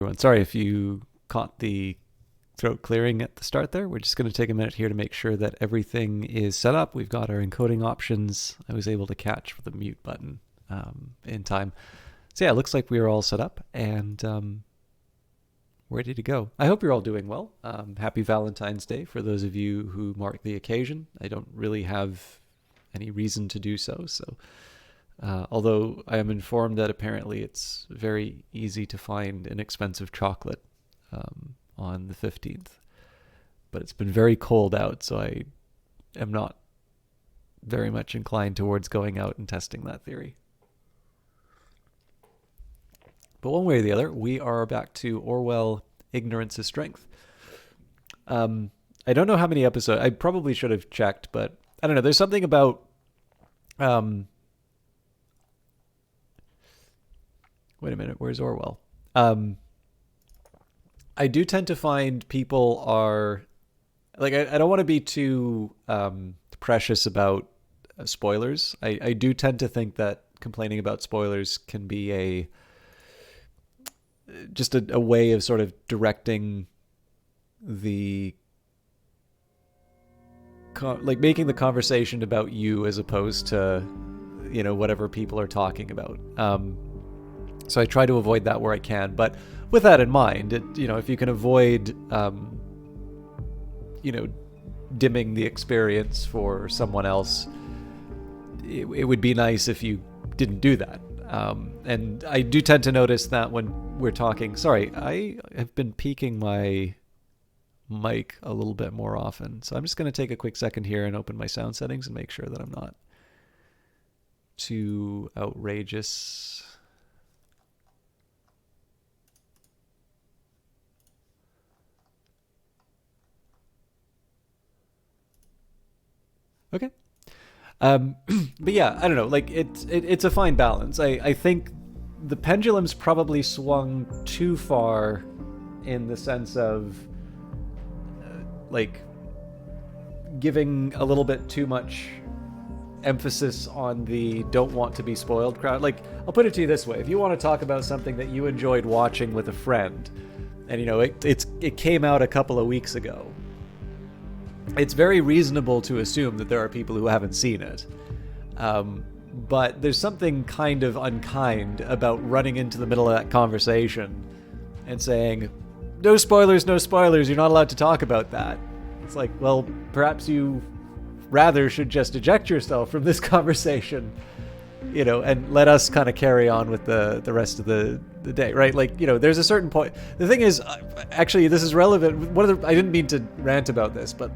Everyone, sorry if you caught the throat clearing at the start there. We're just going to take a minute here to make sure that everything is set up. We've got our encoding options. I was able to catch the mute button in time. So yeah, it looks like we are all set up and ready to go. I hope you're all doing well. Happy Valentine's Day for those of you who mark the occasion. I don't really have any reason to do so, although I am informed that apparently it's very easy to find inexpensive chocolate on the 15th. But it's been very cold out, so I am not very much inclined towards going out and testing that theory. But one way or the other, we are back to Orwell, Ignorance is Strength. I don't know how many episodes. I probably should have checked, but I don't know. There's something about... wait a minute, where's Orwell? I do tend to find people are... Like, I don't want to be too precious about spoilers. I do tend to think that complaining about spoilers can be just a way of sort of directing the... like making the conversation about you as opposed to, you know, whatever people are talking about. So I try to avoid that where I can. But with that in mind, if you can avoid, dimming the experience for someone else, it would be nice if you didn't do that. And I do tend to notice that when we're talking... Sorry, I have been peaking my mic a little bit more often. So I'm just going to take a quick second here and open my sound settings and make sure that I'm not too outrageous. Okay. But yeah, I don't know. Like it's a fine balance. I think the pendulum's probably swung too far in the sense of like giving a little bit too much emphasis on the don't want to be spoiled crowd. Like, I'll put it to you this way: if you want to talk about something that you enjoyed watching with a friend, and it came out a couple of weeks ago, it's very reasonable to assume that there are people who haven't seen it. But there's something kind of unkind about running into the middle of that conversation and saying, no spoilers, you're not allowed to talk about that. It's like, well, perhaps you rather should just eject yourself from this conversation, and let us kind of carry on with the rest of the day, right? Like, there's a certain point. The thing is, actually, this is relevant. I didn't mean to rant about this, but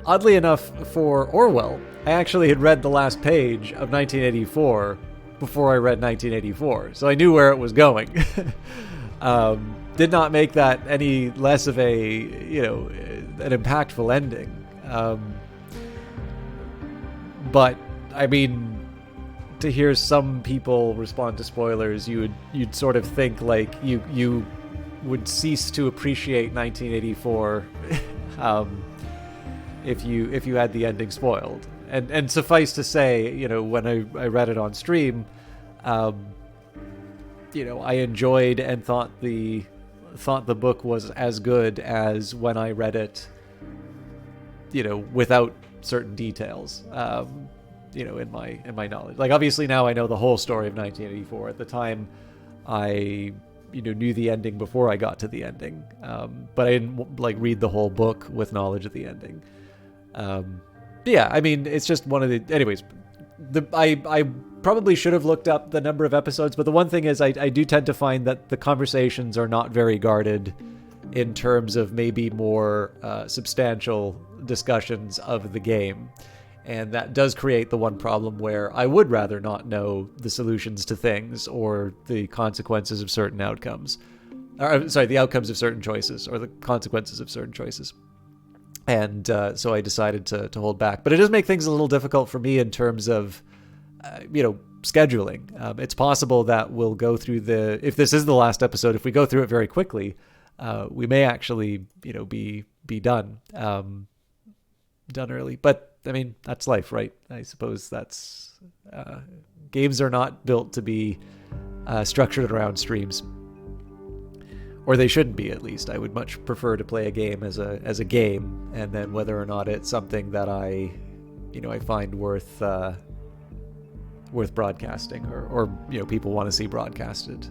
oddly enough, for Orwell, I actually had read the last page of 1984 before I read 1984, so I knew where it was going. Did not make that any less of an impactful ending. But I mean, to hear some people respond to spoilers, you'd sort of think like you would cease to appreciate 1984 if you had the ending spoiled. And suffice to say, when I read it on stream, I enjoyed and thought the book was as good as when I read it, without certain details, in my knowledge. Like, obviously now I know the whole story of 1984. At the time, I knew the ending before I got to the ending, but I didn't read the whole book with knowledge of the ending. Yeah, I mean, it's just one of the... Anyways, I probably should have looked up the number of episodes, but the one thing is I do tend to find that the conversations are not very guarded in terms of maybe more substantial discussions of the game. And that does create the one problem where I would rather not know the solutions to things or the consequences of certain outcomes. The outcomes of certain choices or the consequences of certain choices. And so I decided to hold back. But it does make things a little difficult for me in terms of, scheduling. It's possible that we'll go through if this is the last episode, if we go through it very quickly, we may actually, be done early. But I mean, that's life, right? I suppose that's games are not built to be structured around streams. or they shouldn't be, at least. I would much prefer to play a game as a game, and then whether or not it's something that I find worth broadcasting, or people want to see broadcasted,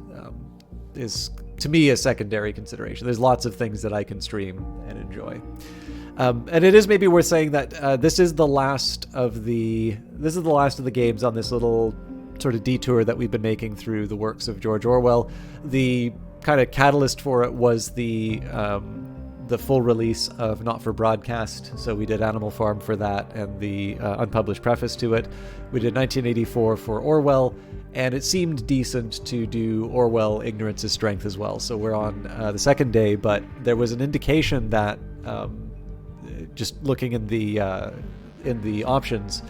is to me a secondary consideration. There's lots of things that I can stream and enjoy. And it is maybe worth saying that this is the last of the games on this little sort of detour that we've been making through the works of George Orwell. The kind of catalyst for it was the full release of Not for Broadcast. So we did Animal Farm for that, and the unpublished preface to it. We did 1984 for Orwell, and it seemed decent to do Orwell Ignorance is Strength as well. So we're on the second day, but there was an indication that just looking in the options,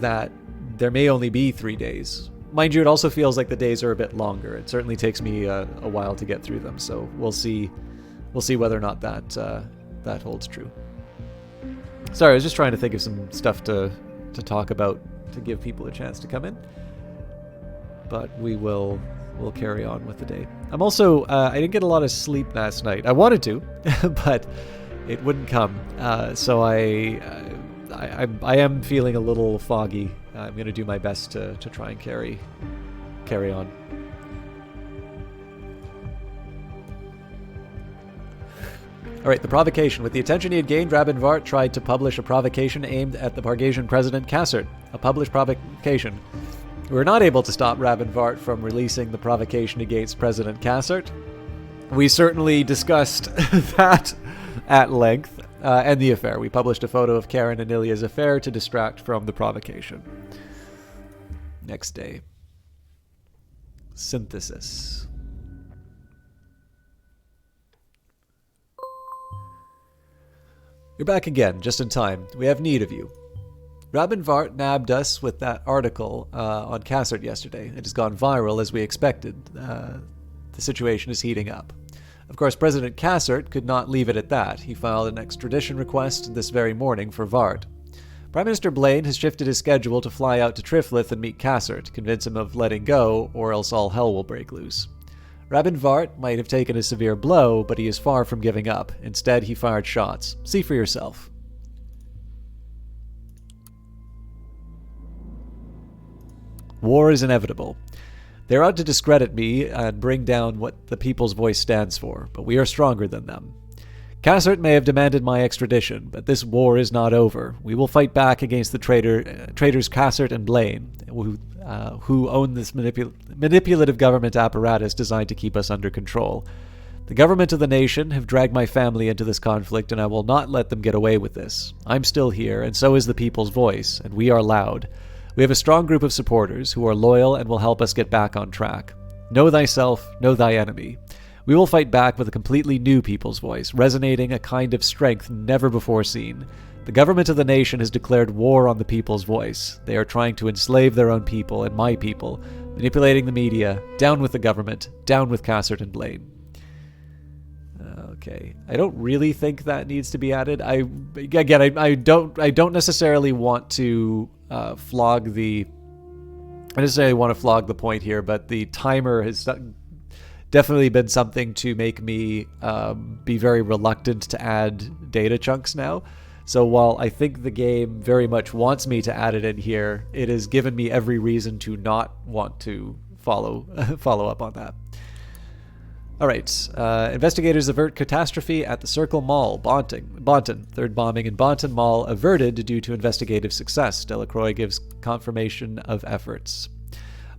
that there may only be 3 days. Mind you, it also feels like the days are a bit longer. It certainly takes me a while to get through them, so we'll see whether or not that holds true. Sorry, I was just trying to think of some stuff to talk about to give people a chance to come in, but we'll carry on with the day. I'm also I didn't get a lot of sleep last night. I wanted to, but it wouldn't come. So I am feeling a little foggy. I'm going to do my best to try and carry on. All right, the provocation. With the attention he had gained, Rabin Vart tried to publish a provocation aimed at the Pargesian president Cassert. A published provocation. We were not able to stop Rabin Vart from releasing the provocation against President Cassert. We certainly discussed that at length, and the affair. We published a photo of Karen and Ilya's affair to distract from the provocation. Next day. Synthesis. You're back again, just in time. We have need of you. Rabin Vart nabbed us with that article on Cassert yesterday. It has gone viral as we expected. The situation is heating up. Of course, President Cassert could not leave it at that. He filed an extradition request this very morning for Vart. Prime Minister Blaine has shifted his schedule to fly out to Triflith and meet Cassert, convince him of letting go, or else all hell will break loose. Rabin Vart might have taken a severe blow, but he is far from giving up. Instead, he fired shots. See for yourself. War is inevitable. They're out to discredit me and bring down what the People's Voice stands for, but we are stronger than them. Cassert may have demanded my extradition, but this war is not over. We will fight back against the traitors Cassert and Blaine, who own this manipulative government apparatus designed to keep us under control. The government of the nation have dragged my family into this conflict, and I will not let them get away with this. I'm still here, and so is the People's Voice, and we are loud. We have a strong group of supporters who are loyal and will help us get back on track. Know thyself, know thy enemy. We will fight back with a completely new People's Voice, resonating a kind of strength never before seen. The government of the nation has declared war on the People's Voice. They are trying to enslave their own people and my people, manipulating the media. Down with the government, down with Cassert and Blaine. Okay, I don't really think that needs to be added. I don't necessarily want to flog the point here, but the timer has definitely been something to make me be very reluctant to add data chunks now. So while I think the game very much wants me to add it in here, it has given me every reason to not want to follow up on that. All right. Investigators avert catastrophe at the Circle Mall, Bonton. Third bombing in Bonton Mall averted due to investigative success. Delacroix gives confirmation of efforts.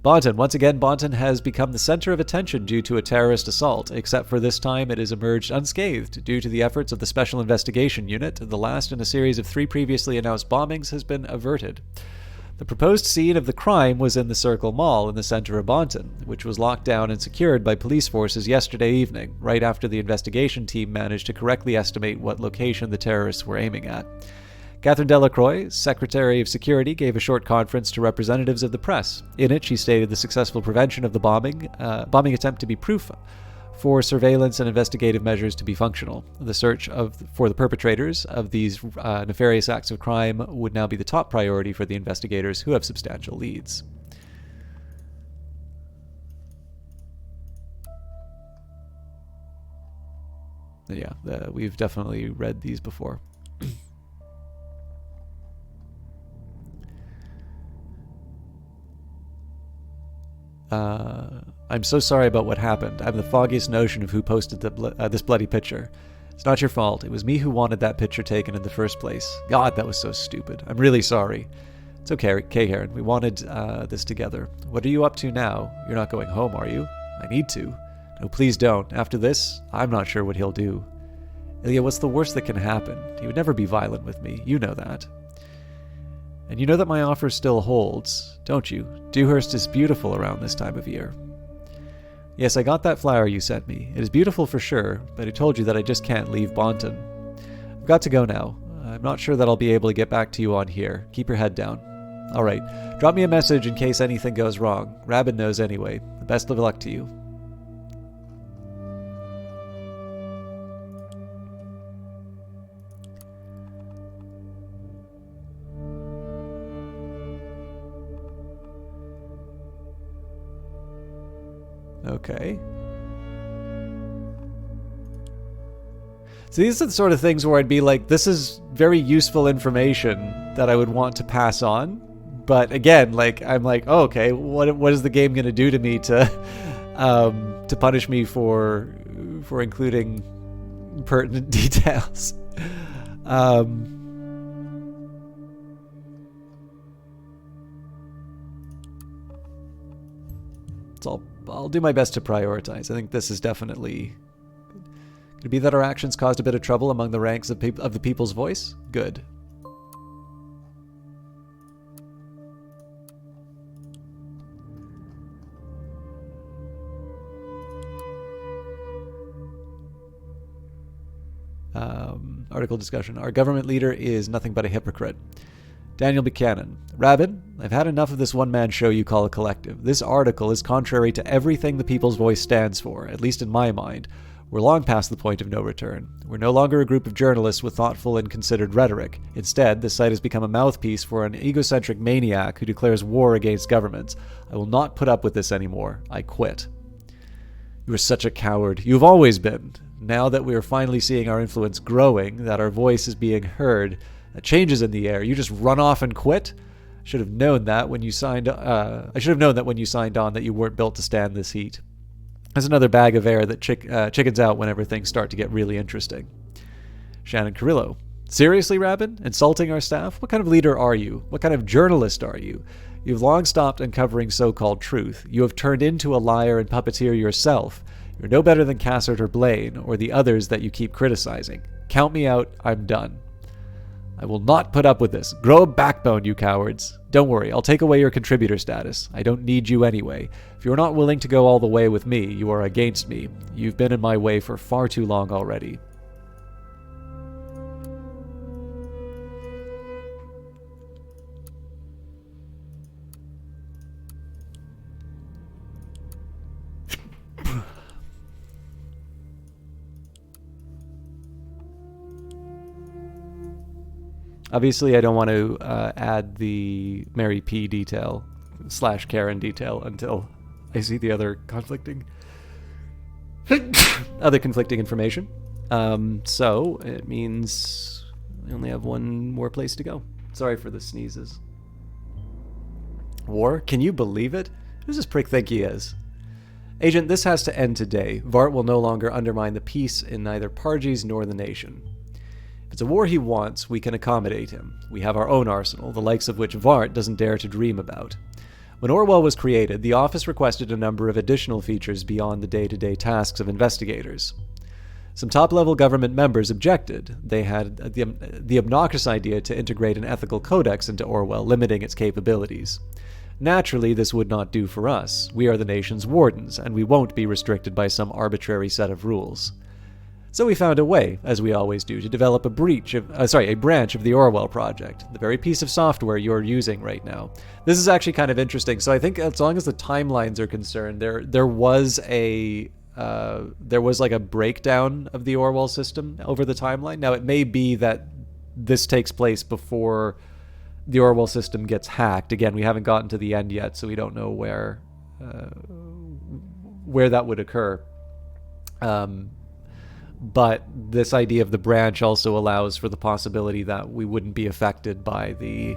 Bonton. Once again, Bonton has become the center of attention due to a terrorist assault, except for this time it has emerged unscathed due to the efforts of the Special Investigation Unit. The last in a series of 3 previously announced bombings has been averted. The proposed scene of the crime was in the Circle Mall in the center of Bonton, which was locked down and secured by police forces yesterday evening, right after the investigation team managed to correctly estimate what location the terrorists were aiming at. Catherine Delacroix, Secretary of Security, gave a short conference to representatives of the press. In it, she stated the successful prevention of the bombing attempt to be proof for surveillance and investigative measures to be functional. The search for the perpetrators of these nefarious acts of crime would now be the top priority for the investigators, who have substantial leads. Yeah, we've definitely read these before. I'm so sorry about what happened. I have the foggiest notion of who posted this bloody picture. It's not your fault. It was me who wanted that picture taken in the first place. God, that was so stupid. I'm really sorry. It's okay, Karen. We wanted this together. What are you up to now? You're not going home, are you? I need to. No, please don't. After this, I'm not sure what he'll do. Ilya, what's the worst that can happen? He would never be violent with me. You know that. And you know that my offer still holds, don't you? Dewhurst is beautiful around this time of year. Yes, I got that flower you sent me. It is beautiful for sure, but I told you that I just can't leave Bonton. I've got to go now. I'm not sure that I'll be able to get back to you on here. Keep your head down. All right. Drop me a message in case anything goes wrong. Rabin knows anyway. The best of luck to you. Okay. So these are the sort of things where I'd be like, this is very useful information that I would want to pass on. But again, like, I'm like, oh, okay, what is the game going to do to me to punish me for including pertinent details? So I'll do my best to prioritize. I think this is definitely... Could it be that our actions caused a bit of trouble among the ranks of the people's voice? Good. Article discussion. Our government leader is nothing but a hypocrite. Daniel Buchanan. Rabin, I've had enough of this one-man show you call a collective. This article is contrary to everything the people's voice stands for, at least in my mind. We're long past the point of no return. We're no longer a group of journalists with thoughtful and considered rhetoric. Instead, this site has become a mouthpiece for an egocentric maniac who declares war against governments. I will not put up with this anymore. I quit. You are such a coward. You've always been. Now that we are finally seeing our influence growing, that our voice is being heard, that changes in the air, you just run off and quit? I should have known that when you signed on that you weren't built to stand this heat. There's another bag of air that chickens out whenever things start to get really interesting. Shannon Carrillo. Seriously, Rabin? Insulting our staff? What kind of leader are you? What kind of journalist are you? You've long stopped uncovering so-called truth. You have turned into a liar and puppeteer yourself. You're no better than Cassard or Blaine, or the others that you keep criticizing. Count me out. I'm done. I will not put up with this. Grow a backbone, you cowards. Don't worry, I'll take away your contributor status. I don't need you anyway. If you're not willing to go all the way with me, you are against me. You've been in my way for far too long already. Obviously, I don't want to add the Mary P detail / Karen detail until I see the other conflicting information. So it means I only have one more place to go. Sorry for the sneezes. War? Can you believe it? Who does this prick think he is? Agent, this has to end today. Vart will no longer undermine the peace in neither Parges nor the nation. If it's a war he wants, we can accommodate him. We have our own arsenal, the likes of which Vart doesn't dare to dream about. When Orwell was created, the office requested a number of additional features beyond the day-to-day tasks of investigators. Some top-level government members objected. They had the obnoxious idea to integrate an ethical codex into Orwell, limiting its capabilities. Naturally, this would not do for us. We are the nation's wardens, and we won't be restricted by some arbitrary set of rules. So we found a way, as we always do, to develop a branch of the Orwell project, the very piece of software you're using right now. This is actually kind of interesting. So I think as long as the timelines are concerned, there was like a breakdown of the Orwell system over the timeline. Now it may be that this takes place before the Orwell system gets hacked. Again, we haven't gotten to the end yet, so we don't know where that would occur. But this idea of the branch also allows for the possibility that we wouldn't be affected by the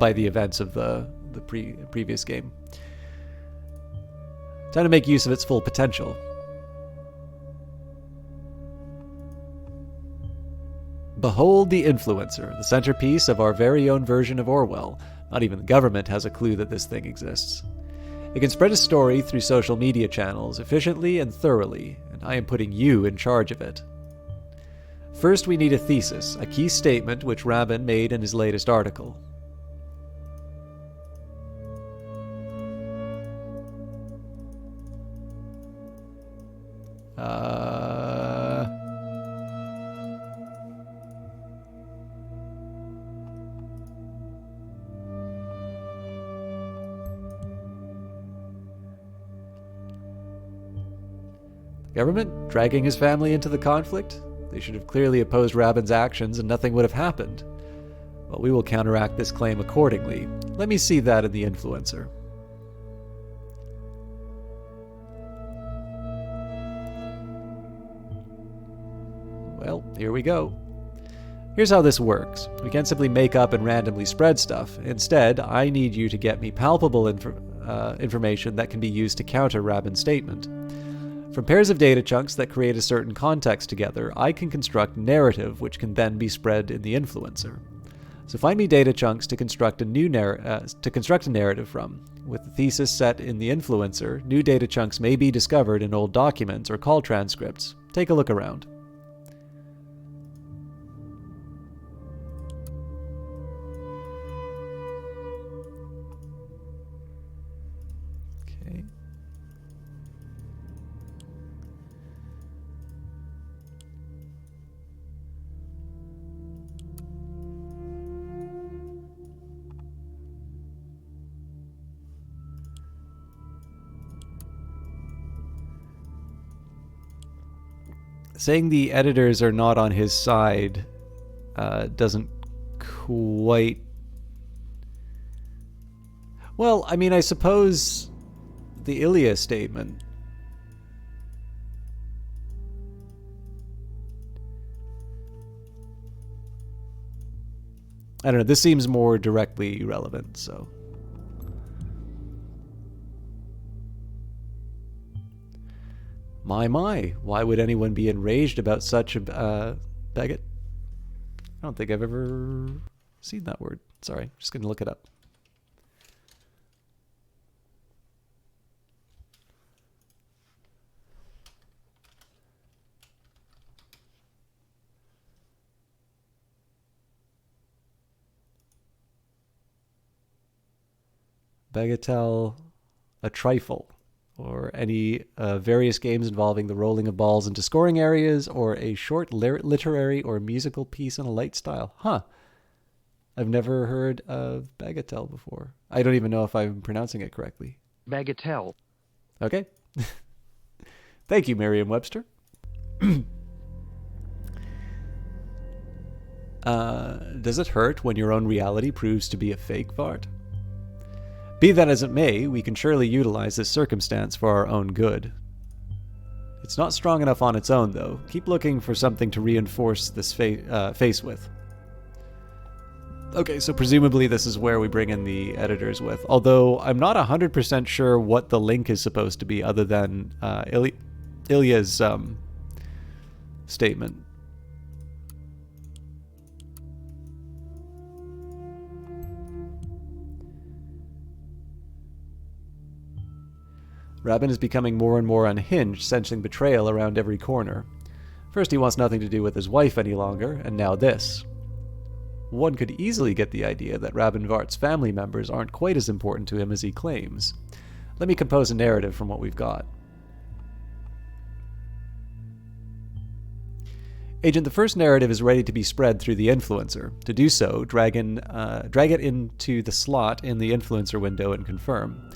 events of the previous game. Time to make use of its full potential. Behold the influencer, the centerpiece of our very own version of Orwell. Not even the government has a clue that this thing exists. It can spread a story through social media channels efficiently and thoroughly, and I am putting you in charge of it. First, we need a thesis, a key statement which Rabin made in his latest article. Government dragging his family into the conflict? They should have clearly opposed Rabin's actions and nothing would have happened. Well, we will counteract this claim accordingly. Let me see that in the influencer. Well, here we go. Here's how this works. We can't simply make up and randomly spread stuff. Instead, I need you to get me palpable information that can be used to counter Rabin's statement. From pairs of data chunks that create a certain context together, I can construct narrative which can then be spread in the influencer. So find me data chunks to construct a narrative from. With the thesis set in the influencer, new data chunks may be discovered in old documents or call transcripts. Take a look around. Saying the editors are not on his side doesn't quite... Well, I mean, I suppose the Ilya statement... I don't know, this seems more directly relevant, so... My, why would anyone be enraged about such a baguette? I don't think I've ever seen that word. Sorry, just going to look it up. Bagatelle, a trifle. Or any various games involving the rolling of balls into scoring areas, or a short literary or musical piece in a light style. Huh. I've never heard of bagatelle before. I don't even know if I'm pronouncing it correctly. Bagatelle. Okay. Thank you, Merriam-Webster. Does it hurt when your own reality proves to be a fake, Vart? Be that as it may, we can surely utilize this circumstance for our own good. It's not strong enough on its own, though. Keep looking for something to reinforce this face with. Okay, so presumably this is where we bring in the editors with. Although I'm not 100% sure what the link is supposed to be other than Ilya's statement. Rabin is becoming more and more unhinged, sensing betrayal around every corner. First he wants nothing to do with his wife any longer, and now this. One could easily get the idea that Rabin Vart's family members aren't quite as important to him as he claims. Let me compose a narrative from what we've got. Agent, the first narrative is ready to be spread through the influencer. To do so, drag it into the slot in the influencer window and confirm.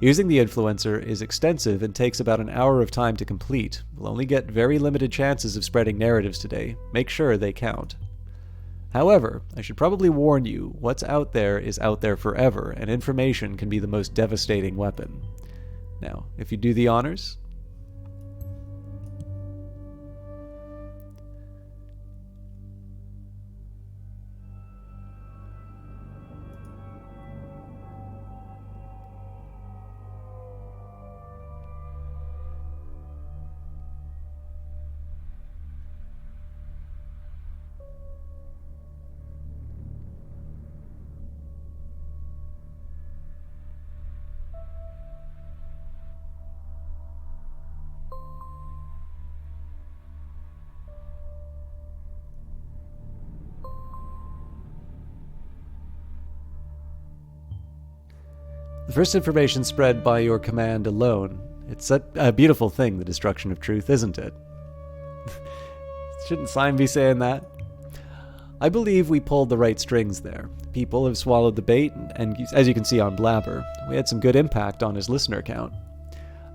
Using the influencer is extensive and takes about an hour of time to complete. We'll only get very limited chances of spreading narratives today. Make sure they count. However, I should probably warn you, what's out there is out there forever, and information can be the most devastating weapon. Now, if you do the honors... The first information spread by your command alone. It's a beautiful thing, the destruction of truth, isn't it? Shouldn't Simon be saying that? I believe we pulled the right strings there. People have swallowed the bait, and as you can see on Blabber, we had some good impact on his listener count.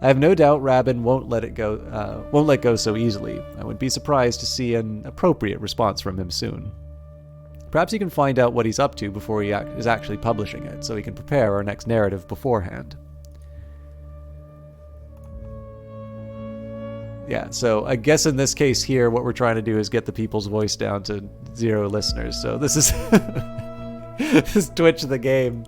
I have no doubt Rabin won't let go so easily. I would be surprised to see an appropriate response from him soon. Perhaps he can find out what he's up to before he is actually publishing it, so he can prepare our next narrative beforehand. Yeah, so I guess in this case here, what we're trying to do is get the people's voice down to 0 listeners. So this is this is Twitch the game.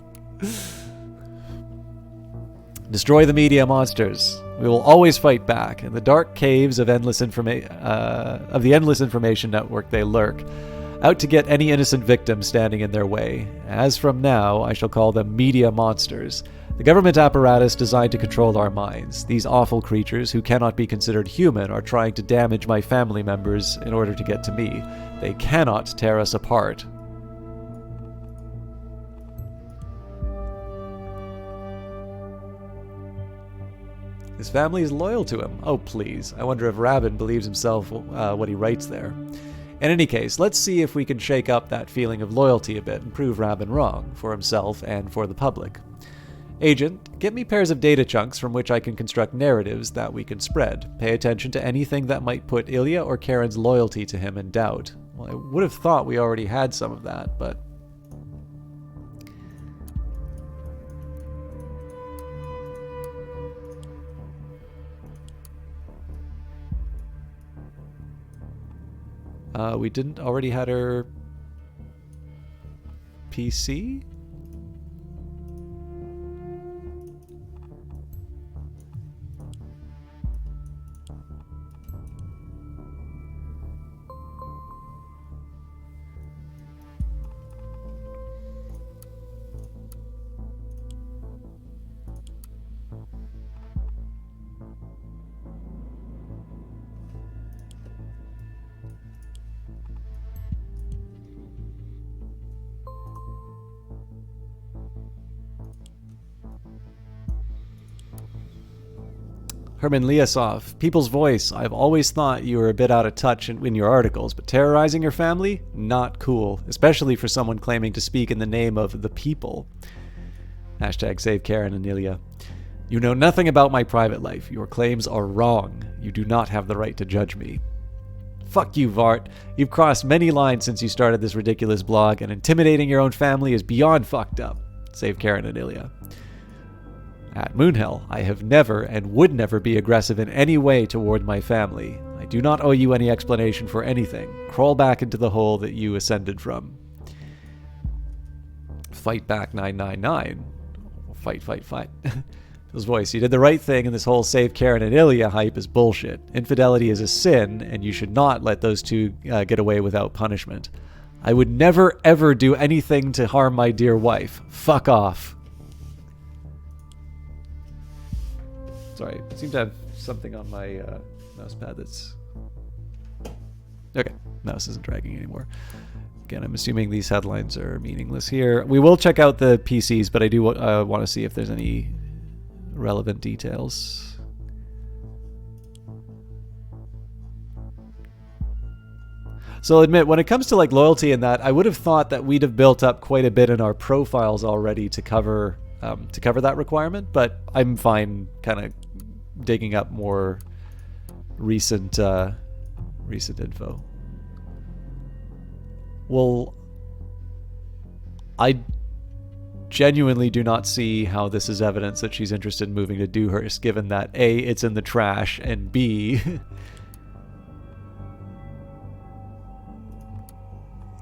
Destroy the media monsters. We will always fight back. In the dark caves of the endless information network they lurk, out to get any innocent victim standing in their way. As from now, I shall call them media monsters. The government apparatus designed to control our minds. These awful creatures, who cannot be considered human, are trying to damage my family members in order to get to me. They cannot tear us apart. His family is loyal to him. Oh, please. I wonder if Rabin believes himself what he writes there. In any case, let's see if we can shake up that feeling of loyalty a bit and prove Rabin wrong, for himself and for the public. Agent, get me pairs of data chunks from which I can construct narratives that we can spread. Pay attention to anything that might put Ilya or Karen's loyalty to him in doubt. Well, I would have thought we already had some of that, but... we didn't already had her PC? Herman Liasov, People's Voice. I've always thought you were a bit out of touch in your articles, but terrorizing your family? Not cool, especially for someone claiming to speak in the name of the people. Hashtag save Karen and Ilya. You know nothing about my private life. Your claims are wrong. You do not have the right to judge me. Fuck you, Vart. You've crossed many lines since you started this ridiculous blog, and intimidating your own family is beyond fucked up. Save Karen and Ilya. At Moonhell, I have never and would never be aggressive in any way toward my family. I do not owe you any explanation for anything. Crawl back into the hole that you ascended from. Fight back 999. Fight. His voice. You did the right thing, and this whole save Karen and Ilya hype is bullshit. Infidelity is a sin, and you should not let those two get away without punishment. I would never ever do anything to harm my dear wife. Fuck off. Sorry, I seem to have something on my mouse pad that's... Okay, mouse isn't dragging anymore. Again, I'm assuming these headlines are meaningless here. We will check out the PCs, but I do want to see if there's any relevant details. So I'll admit, when it comes to like loyalty and that, I would have thought that we'd have built up quite a bit in our profiles already to cover that requirement, but I'm fine kind of digging up more recent info. Well, I genuinely do not see how this is evidence that she's interested in moving to Dewhurst, given that A, it's in the trash, and B,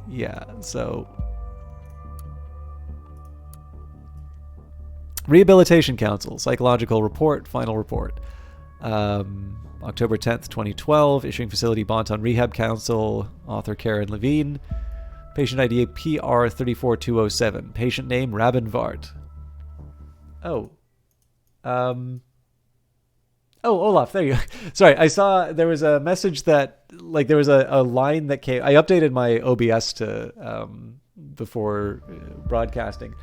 yeah, so... Rehabilitation Council, Psychological Report, Final Report. October 10th, 2012, issuing facility Bonton Rehab Council, author Karen Levine. Patient ID PR 34207. Patient name Rabin Vart. Oh, Olaf, there you go. Sorry, I saw there was a message that, like, there was a line that came. I updated my OBS to before broadcasting.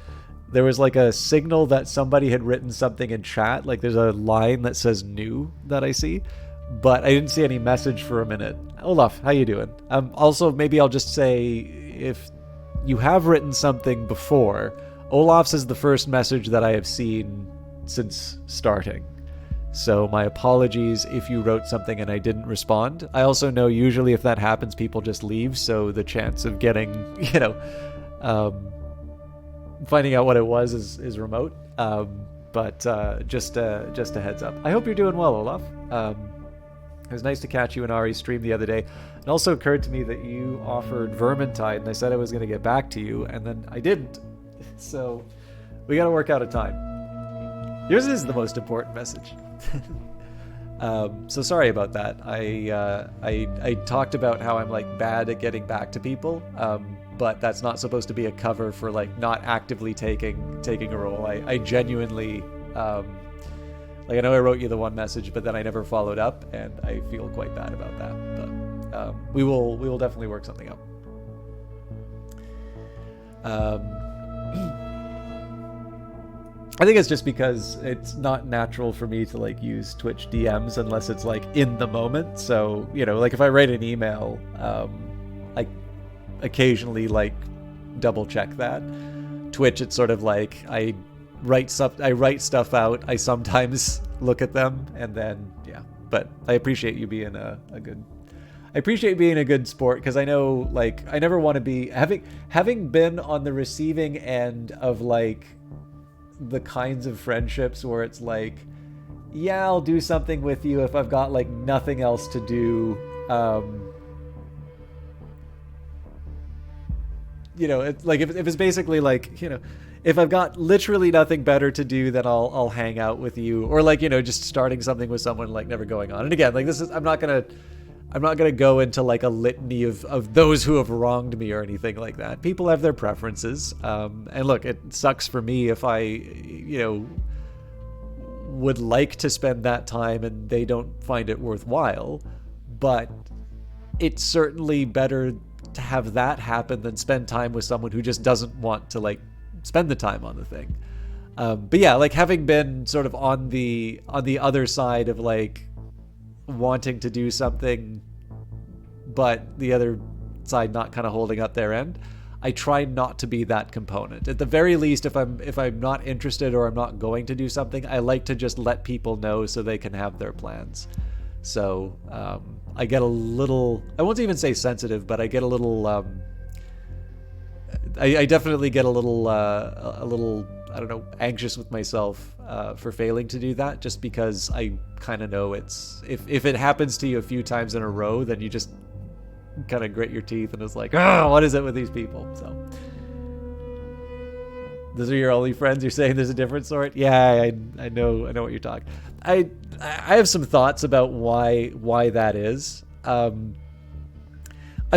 there was like a signal that somebody had written something in chat. Like there's a line that says new that I see, but I didn't see any message for a minute. Olaf, how you doing? Also, maybe I'll just say, if you have written something before, Olaf's is the first message that I have seen since starting. So my apologies if you wrote something and I didn't respond. I also know usually if that happens, people just leave, so the chance of getting, finding out what it was is remote. But just a heads up. I hope you're doing well, Olaf. It was nice to catch you in Ari's stream the other day. It also occurred to me that you offered Vermintide, and I said I was going to get back to you, and then I didn't. So we got to work out a time. Yours is the most important message. So sorry about that. I talked about how I'm like bad at getting back to people, but that's not supposed to be a cover for like not actively taking a role. I genuinely like, I know I wrote you the one message, but then I never followed up, and I feel quite bad about that. But we will definitely work something out. I think it's just because it's not natural for me to like use Twitch DMs unless it's like in the moment. So, like if I write an email, I occasionally like double check that. Twitch, it's sort of like I write stuff out. I sometimes look at them, and then but I appreciate you being a good sport, because I know like I never want to be having been on the receiving end of like the kinds of friendships where it's like, yeah, I'll do something with you if I've got like nothing else to do. It's like if it's basically like, if I've got literally nothing better to do, then I'll hang out with you, or like, just starting something with someone, like never going on. And again, like I'm not gonna go into like a litany of those who have wronged me or anything like that. People have their preferences. And look, it sucks for me if I, would like to spend that time and they don't find it worthwhile, but it's certainly better to have that happen than spend time with someone who just doesn't want to like spend the time on the thing. But yeah, like having been sort of on the other side of like wanting to do something, but the other side not kind of holding up their end, I try not to be that component. At the very least, if I'm not interested or I'm not going to do something, I like to just let people know so they can have their plans. So I get a little, I won't even say sensitive, but I get a little, I definitely get a little, I don't know, anxious with myself for failing to do that, just because I kind of know it's, if it happens to you a few times in a row, then you just kind of grit your teeth and it's like, oh, what is it with these people? So those are your only friends? You're saying there's a different sort? Yeah, I know what you're talking. I have some thoughts about why that is. I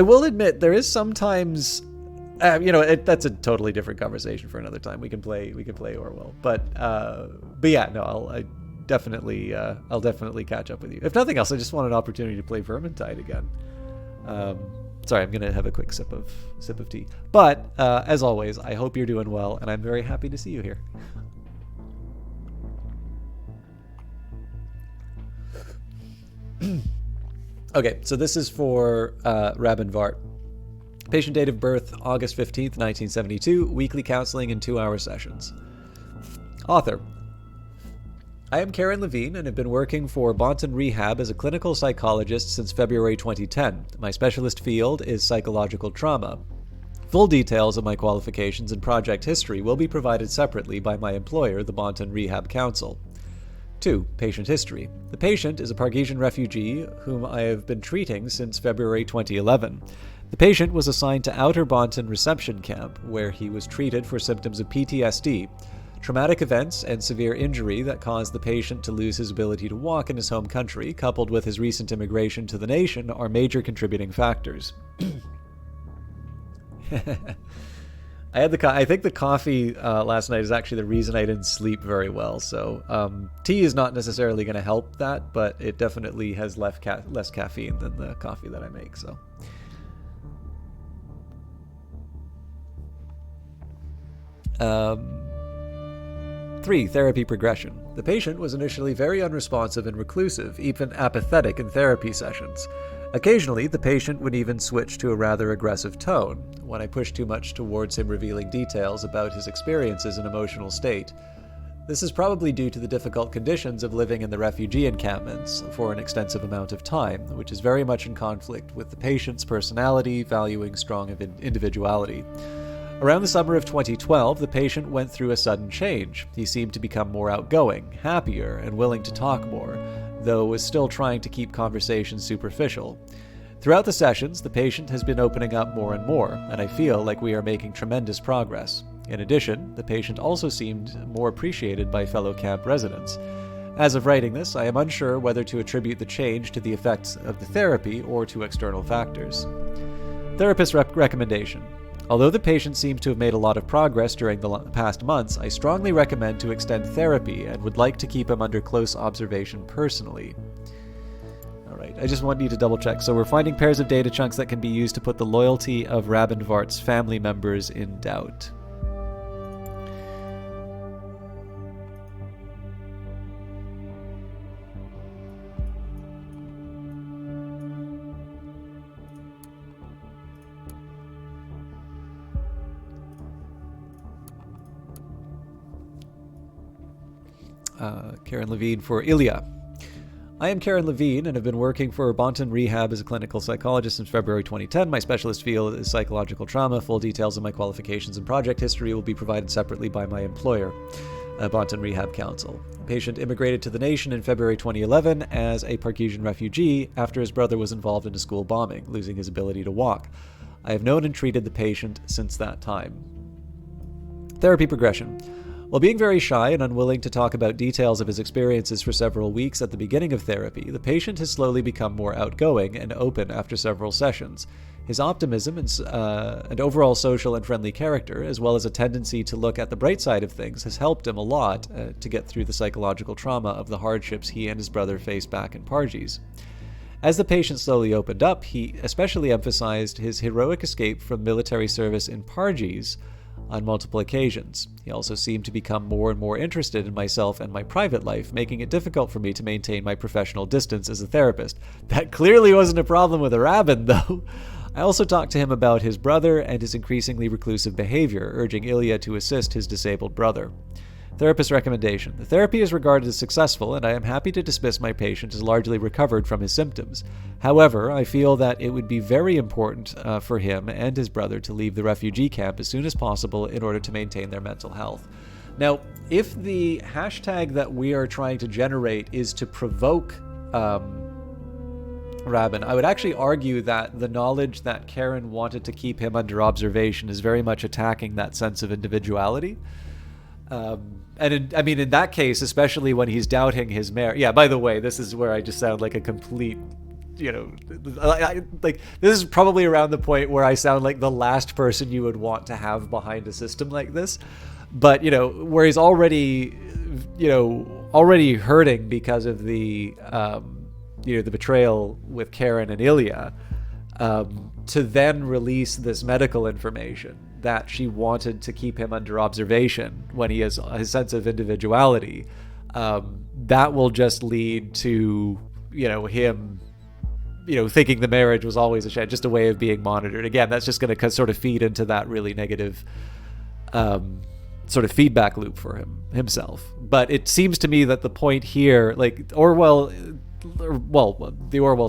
will admit there is sometimes, that's a totally different conversation for another time. We can play Orwell, but yeah, no, I'll definitely catch up with you. If nothing else, I just want an opportunity to play Vermintide again. Sorry, I'm gonna have a quick sip of tea. But as always, I hope you're doing well, and I'm very happy to see you here. Okay, so this is for Rabin Vart. Patient date of birth, August 15th, 1972. Weekly counseling in 2-hour sessions. Author. I am Karen Levine and have been working for Bonton Rehab as a clinical psychologist since February 2010. My specialist field is psychological trauma. Full details of my qualifications and project history will be provided separately by my employer, the Bonton Rehab Council. 2. Patient history. The patient is a Pargesian refugee whom I have been treating since February 2011. The patient was assigned to Outer Bonton Reception Camp, where he was treated for symptoms of PTSD, traumatic events and severe injury that caused the patient to lose his ability to walk in his home country, coupled with his recent immigration to the nation, are major contributing factors. I think the coffee last night is actually the reason I didn't sleep very well. So tea is not necessarily going to help that, but it definitely has less caffeine than the coffee that I make. So. 3. Therapy progression. The patient was initially very unresponsive and reclusive, even apathetic in therapy sessions. Occasionally, the patient would even switch to a rather aggressive tone when I pushed too much towards him revealing details about his experiences and emotional state. This is probably due to the difficult conditions of living in the refugee encampments for an extensive amount of time, which is very much in conflict with the patient's personality, valuing strong individuality. Around the summer of 2012, the patient went through a sudden change. He seemed to become more outgoing, happier, and willing to talk more, though was still trying to keep conversations superficial. Throughout the sessions, the patient has been opening up more and more, and I feel like we are making tremendous progress. In addition, the patient also seemed more appreciated by fellow camp residents. As of writing this, I am unsure whether to attribute the change to the effects of the therapy or to external factors. Therapist recommendation. Although the patient seems to have made a lot of progress during the past months, I strongly recommend to extend therapy and would like to keep him under close observation personally. Alright, I just want you to double check. So we're finding pairs of data chunks that can be used to put the loyalty of Rabinvart's family members in doubt. Karen Levine for Ilya. I am Karen Levine and have been working for Bonton Rehab as a clinical psychologist since February 2010. My specialist field is psychological trauma. Full details of my qualifications and project history will be provided separately by my employer, Bonton Rehab Council. The patient immigrated to the nation in February 2011 as a Pargesian refugee after his brother was involved in a school bombing, losing his ability to walk. I have known and treated the patient since that time. Therapy progression. While being very shy and unwilling to talk about details of his experiences for several weeks at the beginning of therapy, the patient has slowly become more outgoing and open after several sessions. His optimism and overall social and friendly character, as well as a tendency to look at the bright side of things, has helped him a lot to get through the psychological trauma of the hardships he and his brother faced back in Parges. As the patient slowly opened up, he especially emphasized his heroic escape from military service in Parges on multiple occasions. He also seemed to become more and more interested in myself and my private life, making it difficult for me to maintain my professional distance as a therapist. That clearly wasn't a problem with a Rabin, though. I also talked to him about his brother and his increasingly reclusive behavior, urging Ilya to assist his disabled brother. Therapist recommendation. The therapy is regarded as successful, and I am happy to dismiss my patient as largely recovered from his symptoms. However, I feel that it would be very important for him and his brother to leave the refugee camp as soon as possible in order to maintain their mental health. Now, if the hashtag that we are trying to generate is to provoke Rabin, I would actually argue that the knowledge that Karen wanted to keep him under observation is very much attacking that sense of individuality. In that case, especially when he's doubting his marriage. Yeah, by the way, this is where I just sound like a complete, this is probably around the point where I sound like the last person you would want to have behind a system like this. But, where he's already hurting because of the betrayal with Karen and Ilya, to then release this medical information that she wanted to keep him under observation when he has his sense of individuality, that will just lead to, him, thinking the marriage was always just a way of being monitored. Again, that's just going to sort of feed into that really negative sort of feedback loop for himself. But it seems to me that the point here, like the Orwell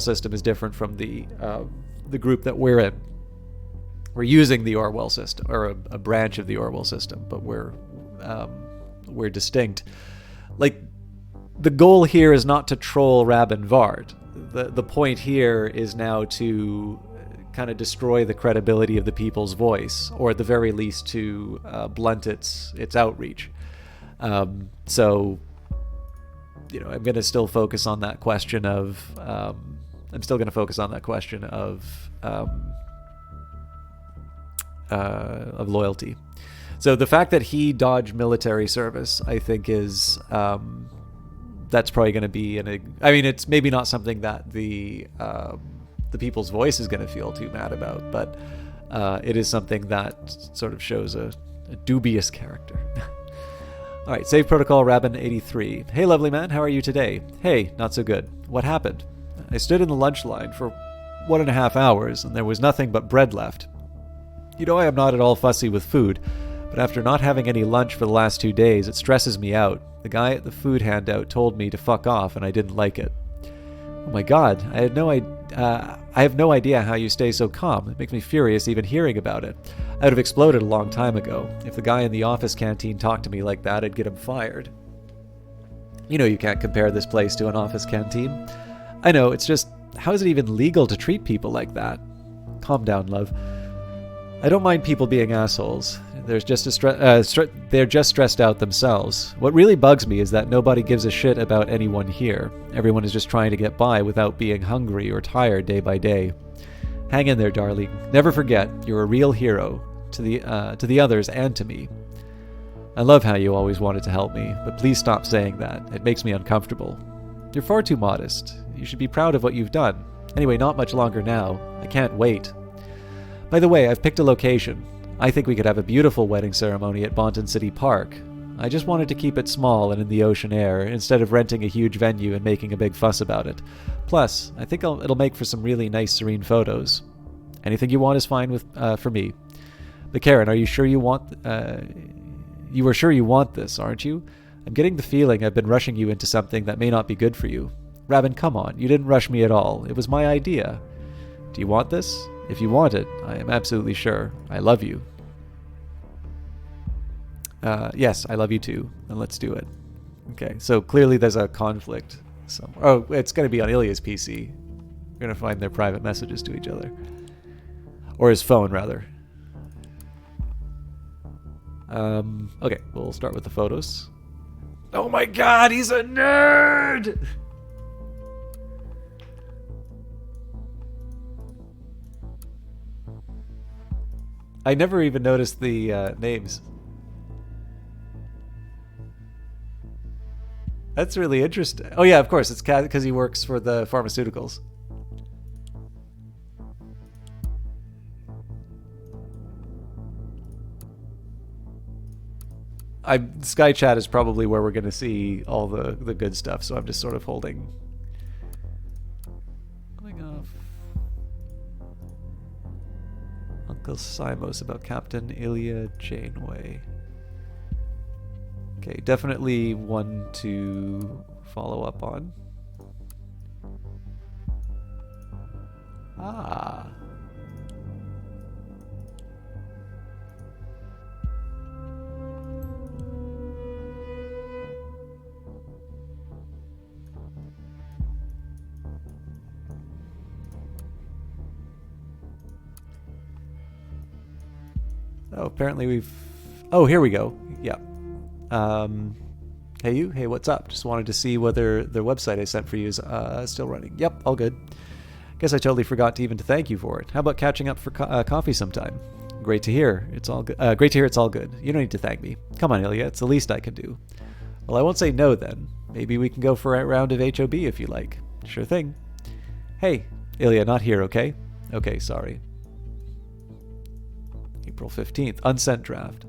system is different from the group that we're in. We're using the Orwell system, or a branch of the Orwell system, but we're distinct. Like, the goal here is not to troll Rabinvart. The point here is now to kind of destroy the credibility of the people's voice, or at the very least to blunt its outreach. I'm going to still focus on that question of loyalty. So the fact that he dodged military service, I think, is that's probably going to be it's maybe not something that the people's voice is going to feel too mad about, but it is something that sort of shows a dubious character. All right, save protocol Rabin83. Hey, lovely man, how are you today? Hey, not so good. What happened? I stood in the lunch line for 1.5 hours, and there was nothing but bread left. You know I am not at all fussy with food, but after not having any lunch for the last 2 days, it stresses me out. The guy at the food handout told me to fuck off, and I didn't like it. Oh my god, I have no idea how you stay so calm. It makes me furious even hearing about it. I would have exploded a long time ago. If the guy in the office canteen talked to me like that, I'd get him fired. You know you can't compare this place to an office canteen. I know, it's just, how is it even legal to treat people like that? Calm down, love. I don't mind people being assholes. They're just stressed out themselves. What really bugs me is that nobody gives a shit about anyone here. Everyone is just trying to get by without being hungry or tired day by day. Hang in there, darling. Never forget, you're a real hero to the others and to me. I love how you always wanted to help me, but please stop saying that. It makes me uncomfortable. You're far too modest. You should be proud of what you've done. Anyway, not much longer now. I can't wait. By the way, I've picked a location. I think we could have a beautiful wedding ceremony at Bonton City Park. I just wanted to keep it small and in the ocean air, instead of renting a huge venue and making a big fuss about it. Plus, I think it'll make for some really nice, serene photos. Anything you want is fine for me. But Karen, are you sure you want... you are sure you want this, aren't you? I'm getting the feeling I've been rushing you into something that may not be good for you. Rabin, come on, you didn't rush me at all. It was my idea. Do you want this? If you want it, I am absolutely sure. I love you. Yes, I love you too. And let's do it. Okay, so clearly there's a conflict somewhere. Oh, it's going to be on Ilya's PC. We're going to find their private messages to each other. Or his phone, rather. Okay, we'll start with the photos. Oh my god, he's a nerd! I never even noticed the names. That's really interesting. Oh yeah, of course, it's because he works for the pharmaceuticals. Sky Chat is probably where we're going to see all the good stuff, so I'm just sort of holding off. Uncle Simos about Captain Ilya Janeway. Okay, definitely one to follow up on. Ah. Oh, apparently we've... Oh, here we go. Yeah. Hey you? Hey, what's up? Just wanted to see whether the website I sent for you is still running. Yep, all good. Guess I totally forgot to thank you for it. How about catching up for coffee sometime? Great to hear. It's all good. Great to hear it's all good. You don't need to thank me. Come on, Ilya. It's the least I can do. Well, I won't say no then. Maybe we can go for a round of HOB if you like. Sure thing. Hey, Ilya, not here, okay? Okay, sorry. April 15th. Unsent draft.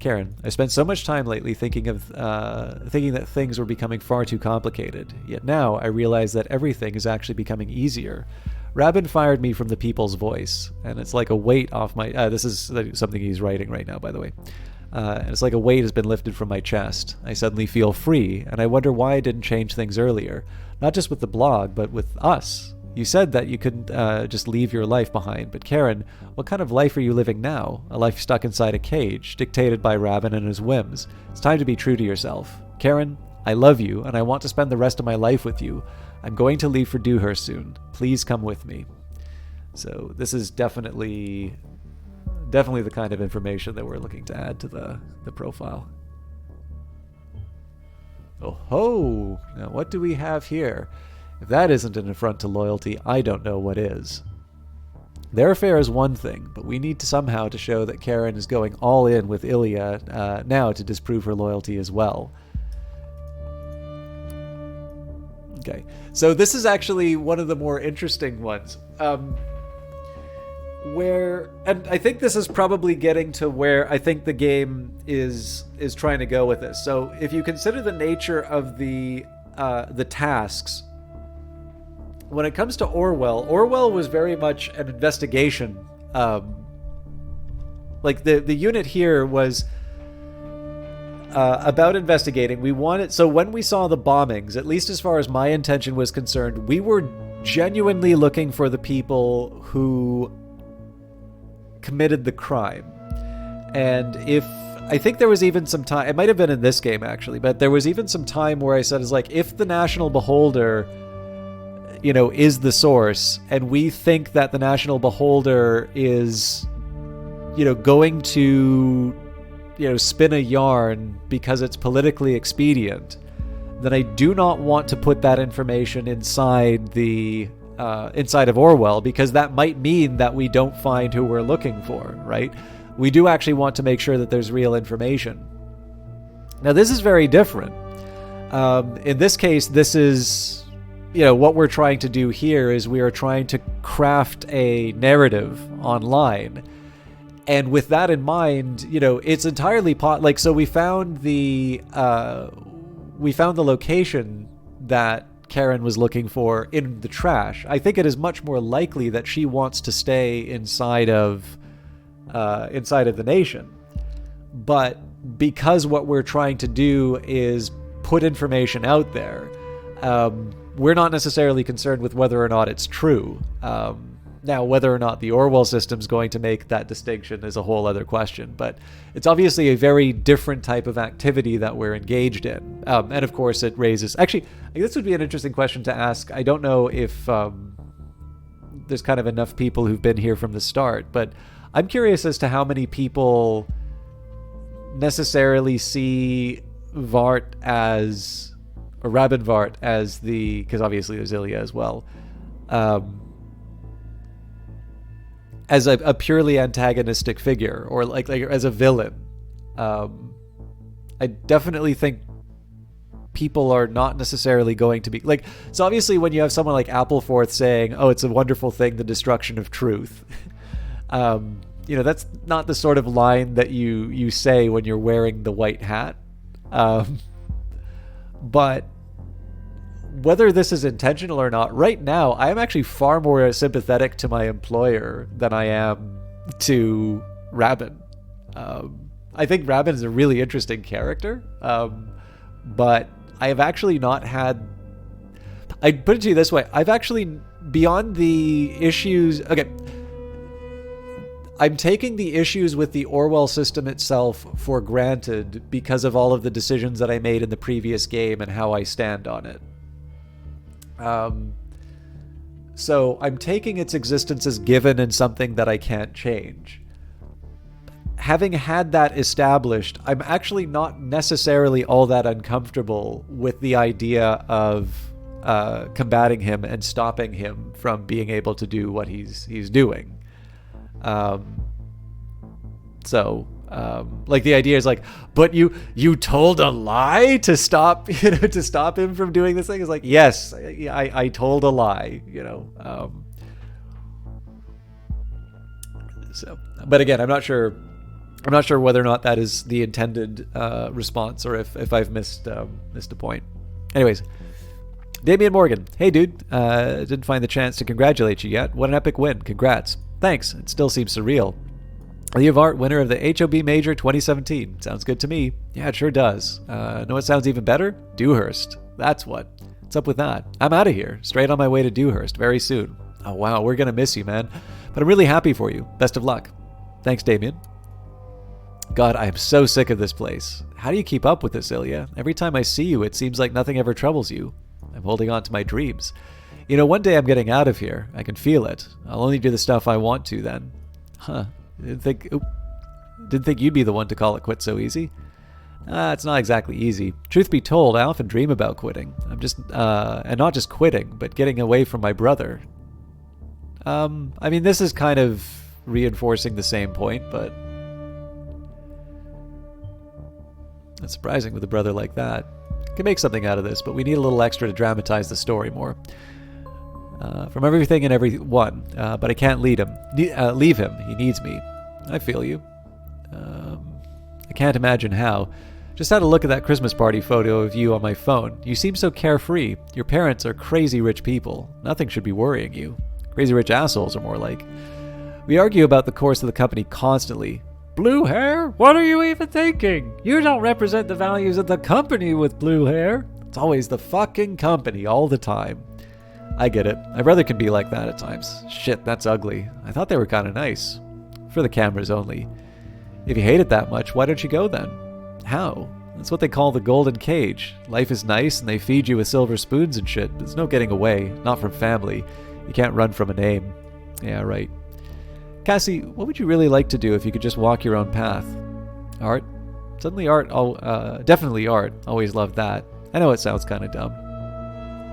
Karen, I spent so much time lately thinking that things were becoming far too complicated. Yet now I realize that everything is actually becoming easier. Rabin fired me from the People's Voice, and it's like a weight off my... this is something he's writing right now, by the way. And it's like a weight has been lifted from my chest. I suddenly feel free, and I wonder why I didn't change things earlier. Not just with the blog, but with us. You said that you couldn't just leave your life behind, but Karen, what kind of life are you living now? A life stuck inside a cage, dictated by Rabin and his whims. It's time to be true to yourself. Karen, I love you, and I want to spend the rest of my life with you. I'm going to leave for Dewhurst soon. Please come with me. So this is definitely the kind of information that we're looking to add to the profile. Oh ho! Now what do we have here? If that isn't an affront to loyalty, I don't know what is. Their affair is one thing, but we need to somehow to show that Karen is going all in with Ilya now to disprove her loyalty as well. Okay, so this is actually one of the more interesting ones. and I think this is probably getting to where I think the game is trying to go with this. So if you consider the nature of the tasks, when it comes to Orwell was very much an investigation. Like the unit here was about investigating. We wanted, so when we saw the bombings, at least as far as my intention was concerned, we were genuinely looking for the people who committed the crime. And I think there was even some time, it might have been in this game actually, but there was even some time where I said, it's like, if the National Beholder, is the source, and we think that the National Beholder is, going to, spin a yarn because it's politically expedient, then I do not want to put that information inside of Orwell, because that might mean that we don't find who we're looking for, right? We do actually want to make sure that there's real information. Now, this is very different. In this case, this is, what we're trying to do here is we are trying to craft a narrative online. And with that in mind, it's entirely so we found the location that Karen was looking for in the trash. I think it is much more likely that she wants to stay inside of the nation. But because what we're trying to do is put information out there, we're not necessarily concerned with whether or not it's true. Now, whether or not the Orwell system's going to make that distinction is a whole other question, but it's obviously a very different type of activity that we're engaged in. And of course, it raises... Actually, this would be an interesting question to ask. I don't know if there's kind of enough people who've been here from the start, but I'm curious as to how many people necessarily see Vart as... or Rabin Vart as the... because obviously there's Ilya as well. As a purely antagonistic figure, or like as a villain. I definitely think people are not necessarily going to be like, so obviously when you have someone like Appleforth saying, oh, it's a wonderful thing, the destruction of truth, that's not the sort of line that you say when you're wearing the white hat. But whether this is intentional or not, right now, I am actually far more sympathetic to my employer than I am to Rabin. I think Rabin is a really interesting character, but I have actually not had... I'd put it to you this way. I've actually, beyond the issues... Okay. I'm taking the issues with the Orwell system itself for granted because of all of the decisions that I made in the previous game and how I stand on it. So I'm taking its existence as given and something that I can't change. Having had that established, I'm actually not necessarily all that uncomfortable with the idea of combating him and stopping him from being able to do what he's doing. Like the idea is like, but you told a lie to stop, to stop him from doing this thing. Is like, yes, I told a lie, So, but again, I'm not sure whether or not that is the intended response, or if I've missed a point. Anyways, Damian Morgan, hey dude, didn't find the chance to congratulate you yet. What an epic win! Congrats. Thanks. It still seems surreal. Ilya Vart, winner of the HOB Major 2017. Sounds good to me. Yeah, it sure does. Know what sounds even better? Dewhurst. That's what. What's up with that? I'm out of here. Straight on my way to Dewhurst very soon. Oh, wow. We're going to miss you, man. But I'm really happy for you. Best of luck. Thanks, Damien. God, I am so sick of this place. How do you keep up with this, Ilya? Every time I see you, it seems like nothing ever troubles you. I'm holding on to my dreams. One day I'm getting out of here. I can feel it. I'll only do the stuff I want to then. Huh. Didn't think you'd be the one to call it quits so easy. It's not exactly easy. Truth be told, I often dream about quitting. I'm just, and not just quitting, but getting away from my brother. This is kind of reinforcing the same point, but it's surprising with a brother like that. Can make something out of this, but we need a little extra to dramatize the story more. From everything and everyone, but I can't leave him. He needs me. I feel you. I can't imagine how. Just had a look at that Christmas party photo of you on my phone. You seem so carefree. Your parents are crazy rich people. Nothing should be worrying you. Crazy rich assholes are more like. We argue about the course of the company constantly. Blue hair? What are you even thinking? You don't represent the values of the company with blue hair. It's always the fucking company all the time. I get it. My brother can be like that at times. Shit, that's ugly. I thought they were kind of nice. For the cameras only. If you hate it that much, why don't you go then? How? That's what they call the golden cage. Life is nice and they feed you with silver spoons and shit. There's no getting away. Not from family. You can't run from a name. Yeah, right. Cassie, what would you really like to do if you could just walk your own path? Art? Suddenly art. Definitely art. Always loved that. I know it sounds kind of dumb.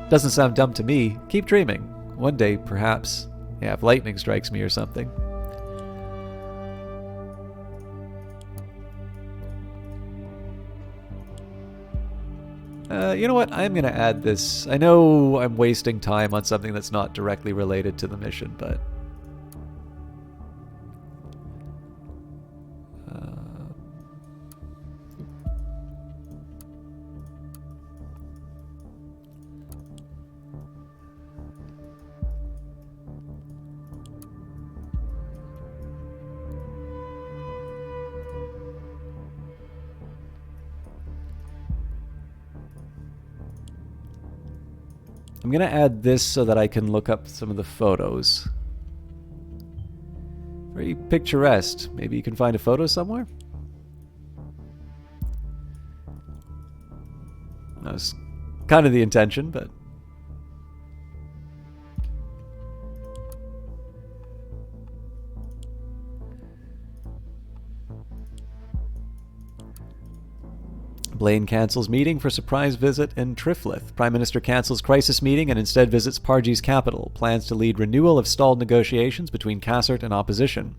Doesn't sound dumb to me. Keep dreaming. One day, perhaps. Yeah, if lightning strikes me or something. You know what? I'm going to add this. I know I'm wasting time on something that's not directly related to the mission, but... I'm going to add this so that I can look up some of the photos. Very picturesque. Maybe you can find a photo somewhere? That was kind of the intention, but... Blaine cancels meeting for surprise visit in Triflith. Prime Minister cancels crisis meeting and instead visits Parges' capital. Plans to lead renewal of stalled negotiations between Cassert and opposition.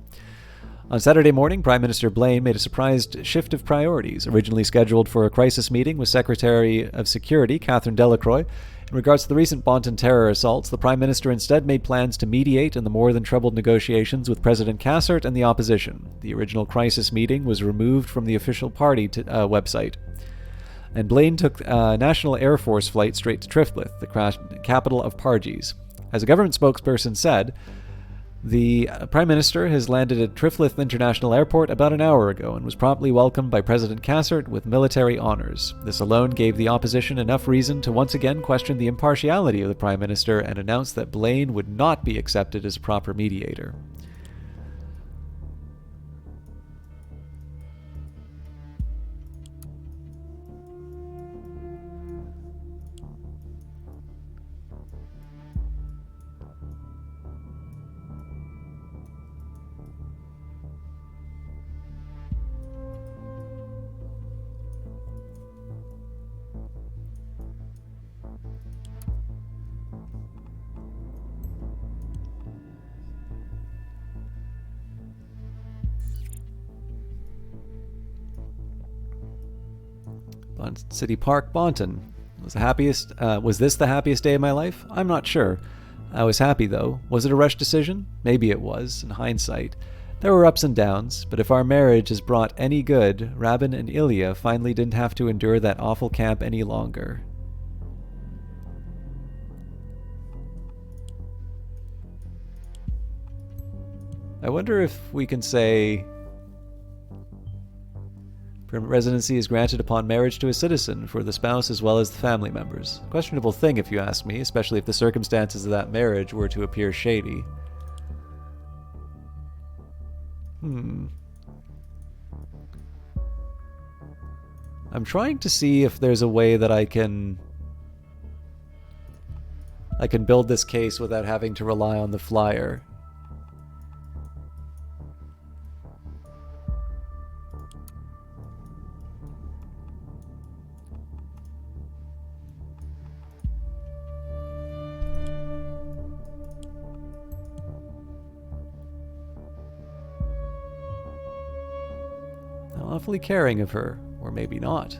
On Saturday morning, Prime Minister Blaine made a surprised shift of priorities. Originally scheduled for a crisis meeting with Secretary of Security Catherine Delacroix, in regards to the recent Bonton terror assaults, the Prime Minister instead made plans to mediate in the more than troubled negotiations with President Cassert and the opposition. The original crisis meeting was removed from the official party website. And Blaine took a National Air Force flight straight to Triflith, the capital of Parges. As a government spokesperson said, the Prime Minister has landed at Triflith International Airport about an hour ago and was promptly welcomed by President Cassert with military honors. This alone gave the opposition enough reason to once again question the impartiality of the Prime Minister and announce that Blaine would not be accepted as a proper mediator. City Park, Bonton. Was this the happiest day of my life? I'm not sure. I was happy, though. Was it a rushed decision? Maybe it was, in hindsight. There were ups and downs, but if our marriage has brought any good, Rabin and Ilya finally didn't have to endure that awful camp any longer. I wonder if we can say... Permanent residency is granted upon marriage to a citizen for the spouse as well as the family members. Questionable thing, if you ask me, especially if the circumstances of that marriage were to appear shady. I'm trying to see if there's a way that I can build this case without having to rely on the flyer. Awfully caring of her, or maybe not.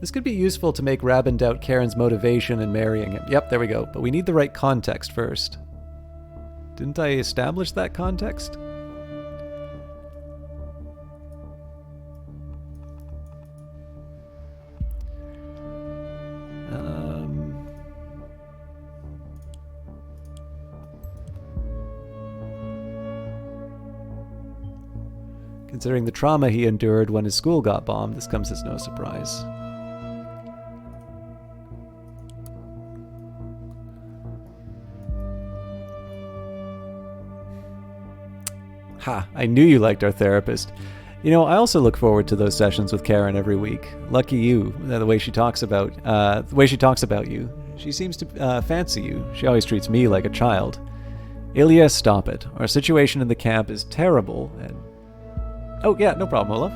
This could be useful to make Rabin doubt Karen's motivation in marrying him. Yep, there we go. But we need the right context first. Didn't I establish that context? Considering the trauma he endured when his school got bombed, this comes as no surprise. Ha, I knew you liked our therapist. You know, I also look forward to those sessions with Karen every week. Lucky you, the way she talks about you. She seems to fancy you. She always treats me like a child. Ilya, stop it. Our situation in the camp is terrible, and... Oh, yeah, no problem, Olaf.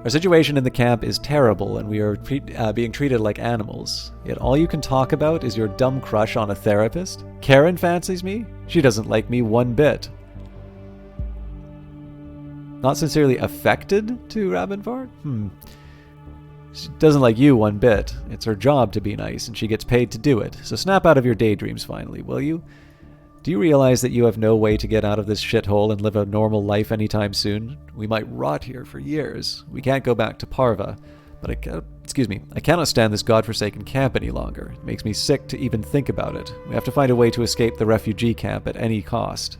Our situation in the camp is terrible, and we are being treated like animals. Yet all you can talk about is your dumb crush on a therapist? Karen fancies me? She doesn't like me one bit. Not sincerely affected to Rabinvart? She doesn't like you one bit. It's her job to be nice, and she gets paid to do it. So snap out of your daydreams finally, will you? Do you realize that you have no way to get out of this shithole and live a normal life anytime soon? We might rot here for years. We can't go back to Parva. But I cannot stand this godforsaken camp any longer. It makes me sick to even think about it. We have to find a way to escape the refugee camp at any cost.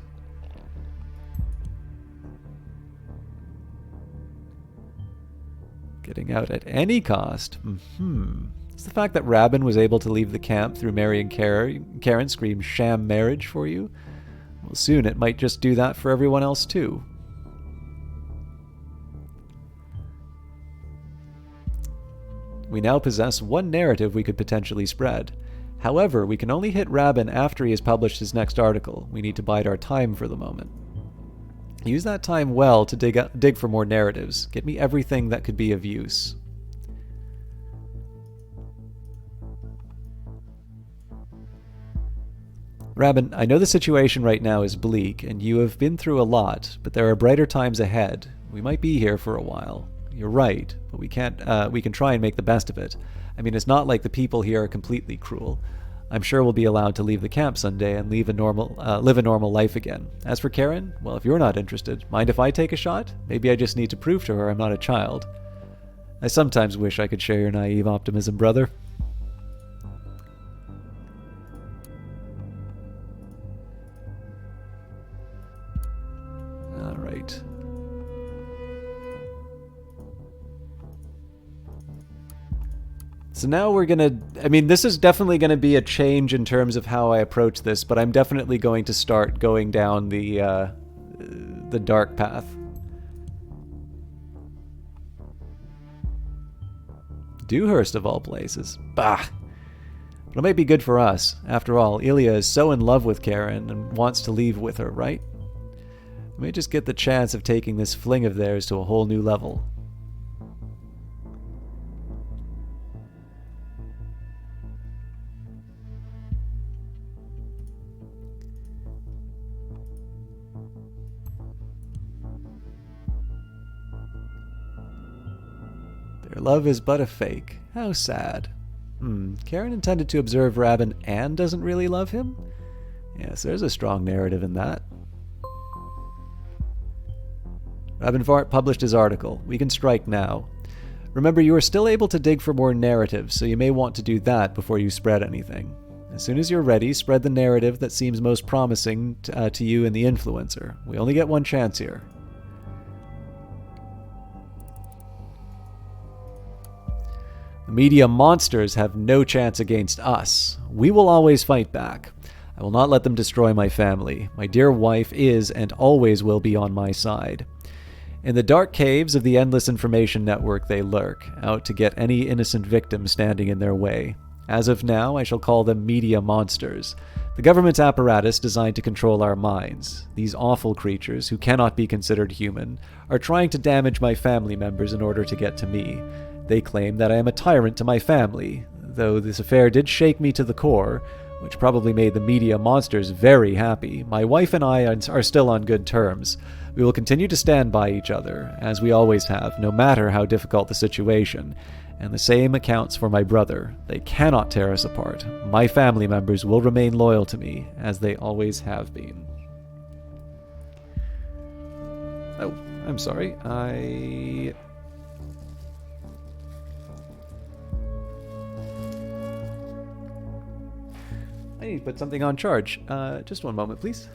Getting out at any cost? Does the fact that Rabin was able to leave the camp through marrying Karen scream sham marriage for you? Well, soon it might just do that for everyone else too. We now possess one narrative we could potentially spread. However, we can only hit Rabin after he has published his next article. We need to bide our time for the moment. Use that time well to dig for more narratives. Get me everything that could be of use. Rabin, I know the situation right now is bleak, and you have been through a lot, but there are brighter times ahead. We might be here for a while. You're right, but we can try and make the best of it. I mean, it's not like the people here are completely cruel. I'm sure we'll be allowed to leave the camp someday and live a normal life again. As for Karen, well, if you're not interested, mind if I take a shot? Maybe I just need to prove to her I'm not a child. I sometimes wish I could share your naive optimism, brother. All right. So now we're gonna, this is definitely gonna be a change in terms of how I approach this, but I'm definitely going to start going down the dark path. Dewhurst of all places. Bah! But it might be good for us. After all, Ilya is so in love with Karen and wants to leave with her, right? We may just get the chance of taking this fling of theirs to a whole new level. Their love is but a fake. How sad. Karen intended to observe Rabin and doesn't really love him? Yes, there's a strong narrative in that. Rabinvart published his article. We can strike now. Remember, you are still able to dig for more narratives, so you may want to do that before you spread anything. As soon as you're ready, spread the narrative that seems most promising to you and the influencer. We only get one chance here. The media monsters have no chance against us. We will always fight back. I will not let them destroy my family. My dear wife is and always will be on my side. In the dark caves of the endless information network they lurk, out to get any innocent victim standing in their way. As of now, I shall call them media monsters. The government's apparatus designed to control our minds. These awful creatures, who cannot be considered human, are trying to damage my family members in order to get to me. They claim that I am a tyrant to my family, though this affair did shake me to the core, which probably made the media monsters very happy. My wife and I are still on good terms. We will continue to stand by each other, as we always have, no matter how difficult the situation. And the same accounts for my brother. They cannot tear us apart. My family members will remain loyal to me, as they always have been. Oh, I'm sorry. I need to put something on charge. Just one moment, please.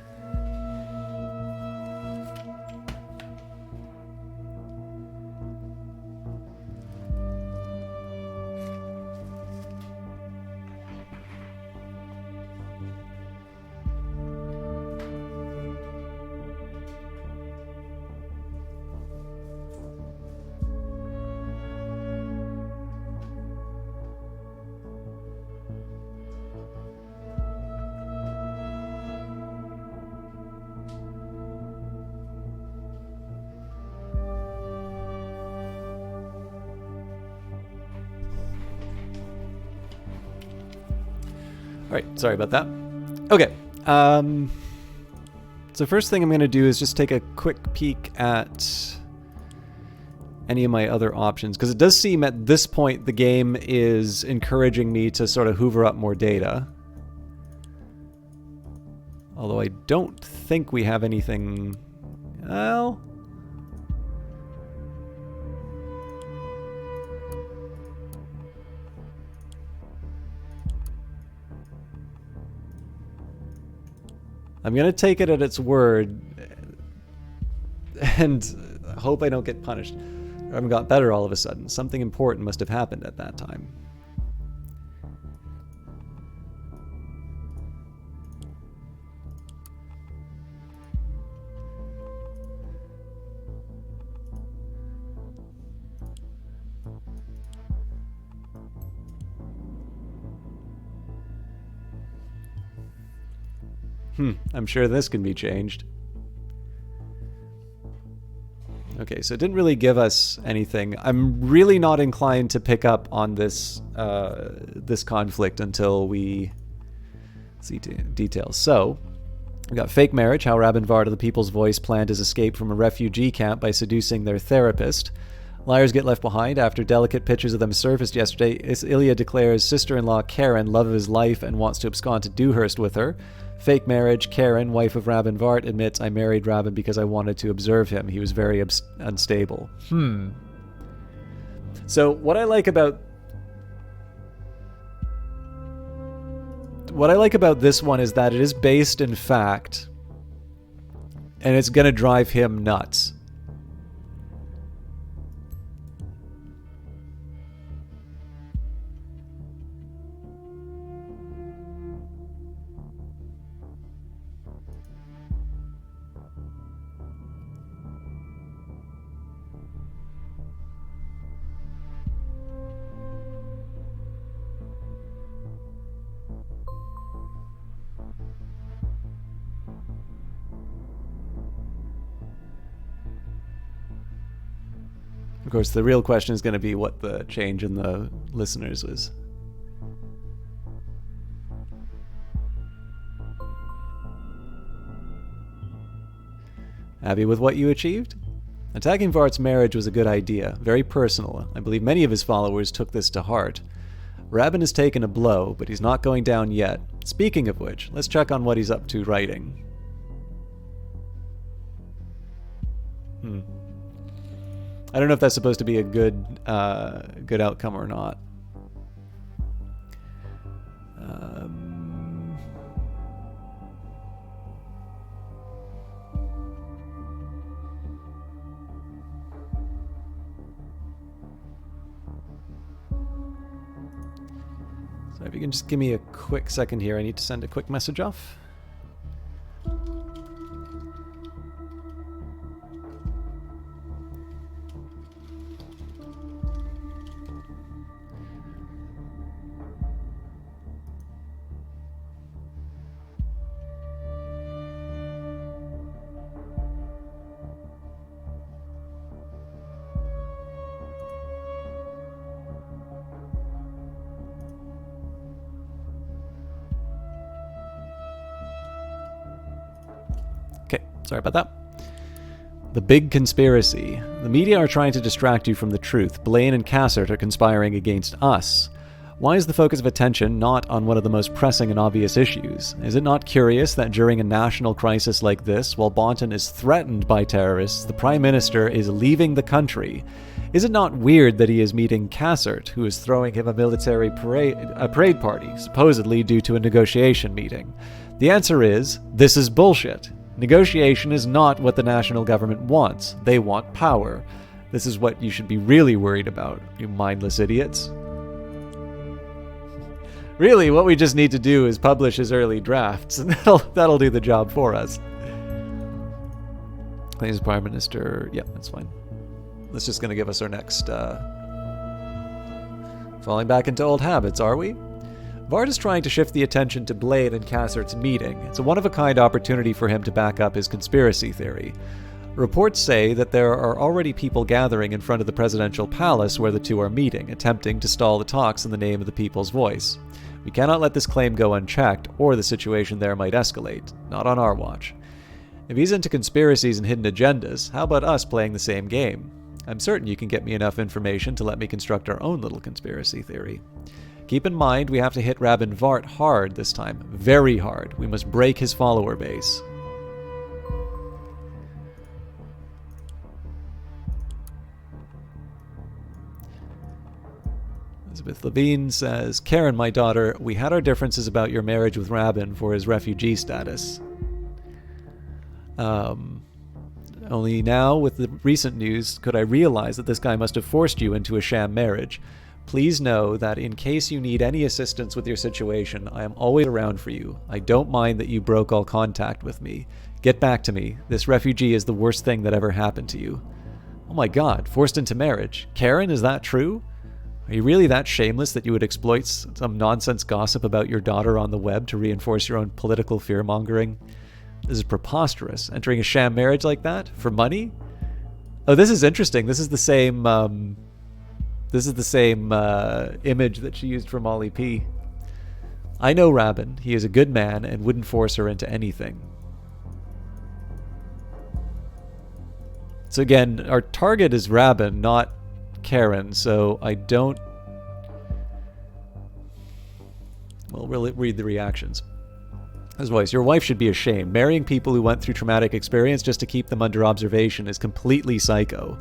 Alright, sorry about that. Okay, so first thing I'm going to do is just take a quick peek at any of my other options, because it does seem at this point the game is encouraging me to sort of hoover up more data. Although I don't think we have anything... Well... I'm going to take it at its word and hope I don't get punished. I haven't got better all of a sudden. Something important must have happened at that time. I'm sure this can be changed. Okay, so it didn't really give us anything. I'm really not inclined to pick up on this this conflict until we see details. So, we got fake marriage, how Rabinvard of the People's Voice planned his escape from a refugee camp by seducing their therapist. Liars get left behind. After delicate pictures of them surfaced yesterday, Ilya declares sister-in-law Karen love of his life and wants to abscond to Dewhurst with her. Fake marriage, Karen, wife of Rabin Vart, admits I married Rabin because I wanted to observe him. He was very unstable. So what I like about this one is that it is based in fact, and it's going to drive him nuts. Of course, the real question is going to be what the change in the listeners was. Happy with what you achieved? Attacking Vart's marriage was a good idea, very personal. I believe many of his followers took this to heart. Rabin has taken a blow, but he's not going down yet. Speaking of which, let's check on what he's up to writing. I don't know if that's supposed to be a good outcome or not. So if you can just give me a quick second here, I need to send a quick message off. Sorry about that. The big conspiracy. The media are trying to distract you from the truth. Blaine and Cassert are conspiring against us. Why is the focus of attention not on one of the most pressing and obvious issues? Is it not curious that during a national crisis like this, while Bonton is threatened by terrorists, the Prime Minister is leaving the country? Is it not weird that he is meeting Cassert, who is throwing him a military parade party, supposedly due to a negotiation meeting? The answer is, this is bullshit. Negotiation is not what the national government wants. They want power. This is what you should be really worried about, you mindless idiots. Really, what we just need to do is publish his early drafts, and that'll do the job for us. Claims Prime Minister. Yeah, that's fine. That's just going to give us our next... Falling back into old habits, are we? Vard is trying to shift the attention to Blaine and Cassert's meeting. It's a one-of-a-kind opportunity for him to back up his conspiracy theory. Reports say that there are already people gathering in front of the presidential palace where the two are meeting, attempting to stall the talks in the name of the people's voice. We cannot let this claim go unchecked, or the situation there might escalate. Not on our watch. If he's into conspiracies and hidden agendas, how about us playing the same game? I'm certain you can get me enough information to let me construct our own little conspiracy theory. Keep in mind, we have to hit Rabin Vart hard this time. Very hard. We must break his follower base. Elizabeth Levine says, Karen, my daughter, we had our differences about your marriage with Rabin for his refugee status. Only now, with the recent news, could I realize that this guy must have forced you into a sham marriage. Please know that in case you need any assistance with your situation, I am always around for you. I don't mind that you broke all contact with me. Get back to me. This refugee is the worst thing that ever happened to you. Oh my god, forced into marriage. Karen, is that true? Are you really that shameless that you would exploit some nonsense gossip about your daughter on the web to reinforce your own political fear-mongering? This is preposterous. Entering a sham marriage like that? For money? Oh, this is interesting. This is the same, image that she used for Molly P. I know Rabin. He is a good man and wouldn't force her into anything. So again, our target is Rabin, not Karen, so I don't... Well, we'll read the reactions. His voice, your wife should be ashamed. Marrying people who went through traumatic experience just to keep them under observation is completely psycho.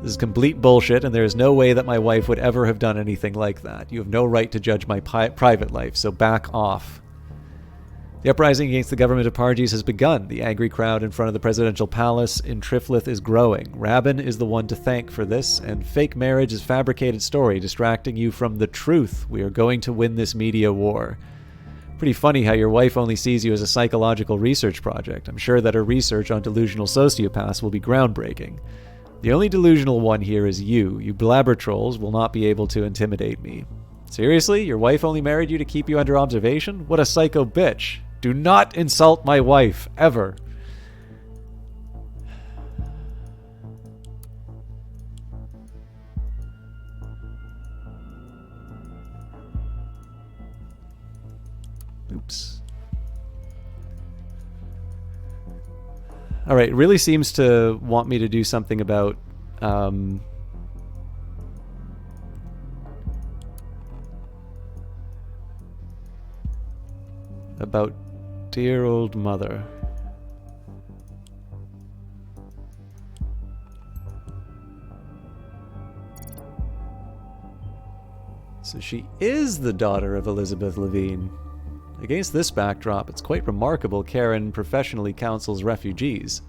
This is complete bullshit, and there is no way that my wife would ever have done anything like that. You have no right to judge my private life, so back off. The uprising against the government of Parges has begun. The angry crowd in front of the presidential palace in Triflith is growing. Rabin is the one to thank for this, and fake marriage is fabricated story distracting you from the truth. We are going to win this media war. Pretty funny how your wife only sees you as a psychological research project. I'm sure that her research on delusional sociopaths will be groundbreaking. The only delusional one here is you. You blabber trolls will not be able to intimidate me. Seriously? Your wife only married you to keep you under observation? What a psycho bitch. Do not insult my wife, ever. Oops. All right, it really seems to want me to do something about dear old mother. So she is the daughter of Elizabeth Levine. Against this backdrop, it's quite remarkable Karen professionally counsels refugees.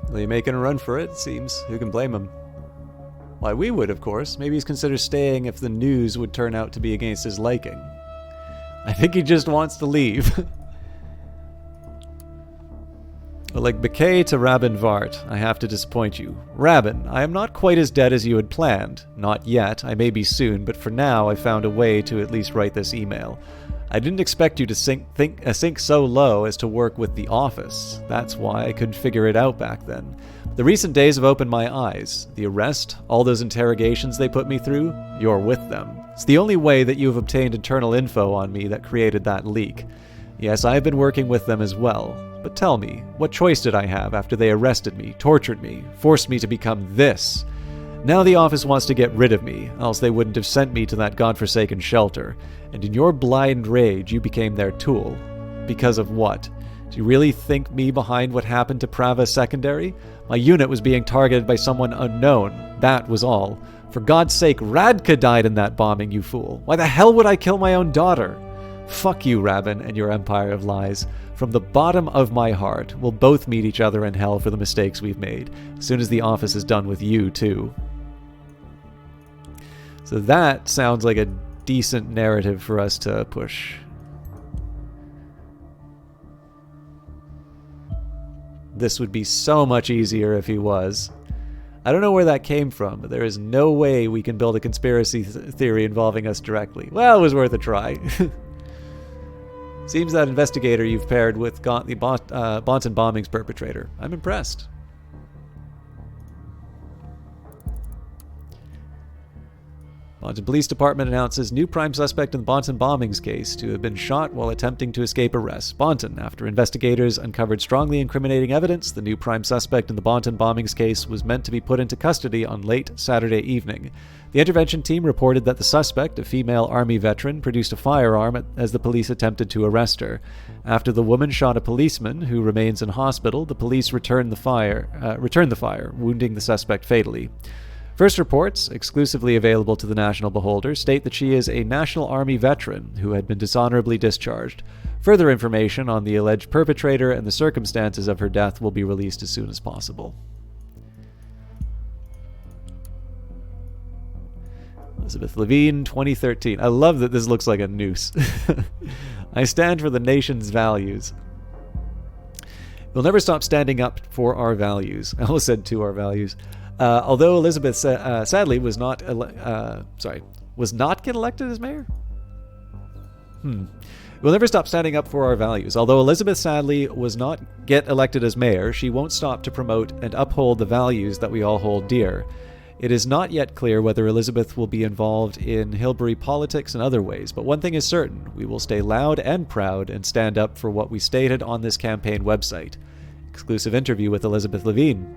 Well, he's making a run for it seems. Who can blame him? Why, we would, of course. Maybe he's considered staying if the news would turn out to be against his liking. I think he just wants to leave. But like Bakay to Rabin Vart, I have to disappoint you. Rabin, I am not quite as dead as you had planned. Not yet, I may be soon, but for now I found a way to at least write this email. I didn't expect you to sink so low as to work with the office. That's why I couldn't figure it out back then. The recent days have opened my eyes. The arrest, all those interrogations they put me through, you're with them. It's the only way that you have obtained internal info on me that created that leak. Yes, I have been working with them as well. But tell me, what choice did I have after they arrested me, tortured me, forced me to become this? Now the office wants to get rid of me, else they wouldn't have sent me to that godforsaken shelter. And in your blind rage, you became their tool. Because of what? Do you really think me behind what happened to Prava Secondary? My unit was being targeted by someone unknown. That was all. For God's sake, Radka died in that bombing, you fool. Why the hell would I kill my own daughter? Fuck you, Rabin, and your empire of lies. From the bottom of my heart, we'll both meet each other in hell for the mistakes we've made, as soon as the office is done with you, too. So that sounds like a decent narrative for us to push. This would be so much easier if he was. I don't know where that came from, but there is no way we can build a conspiracy theory involving us directly. Well, it was worth a try. Seems that investigator you've paired with got the Bonton bombing's perpetrator. I'm impressed. Bonton Police Department announces new prime suspect in the Bonton bombings case to have been shot while attempting to escape arrest. Bonton, after investigators uncovered strongly incriminating evidence, the new prime suspect in the Bonton bombings case was meant to be put into custody on late Saturday evening. The intervention team reported that the suspect, a female Army veteran, produced a firearm as the police attempted to arrest her. After the woman shot a policeman, who remains in hospital, the police returned the fire, wounding the suspect fatally. First reports, exclusively available to the National Beholder, state that she is a National Army veteran who had been dishonorably discharged. Further information on the alleged perpetrator and the circumstances of her death will be released as soon as possible. Elizabeth Levine, 2013. I love that this looks like a noose. I stand for the nation's values. We'll never stop standing up for our values. I almost said to our values. Although Elizabeth sadly was not get elected as mayor? We'll never stop standing up for our values. Although Elizabeth sadly was not get elected as mayor, she won't stop to promote and uphold the values that we all hold dear. It is not yet clear whether Elizabeth will be involved in Hillbury politics in other ways, but one thing is certain, we will stay loud and proud and stand up for what we stated on this campaign website. Exclusive interview with Elizabeth Levine.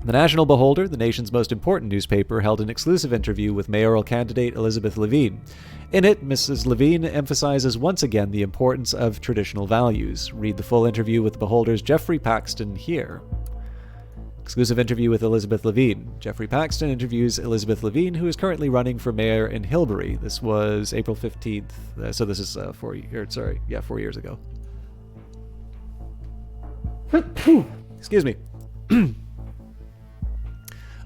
The National Beholder, the nation's most important newspaper, held an exclusive interview with mayoral candidate Elizabeth Levine. In it, Mrs. Levine emphasizes once again the importance of traditional values. Read the full interview with the Beholder's Jeffrey Paxton here. Exclusive interview with Elizabeth Levine. Jeffrey Paxton interviews Elizabeth Levine, who is currently running for mayor in Hillbury. This was April 15th, so this is 4 years ago. Excuse me.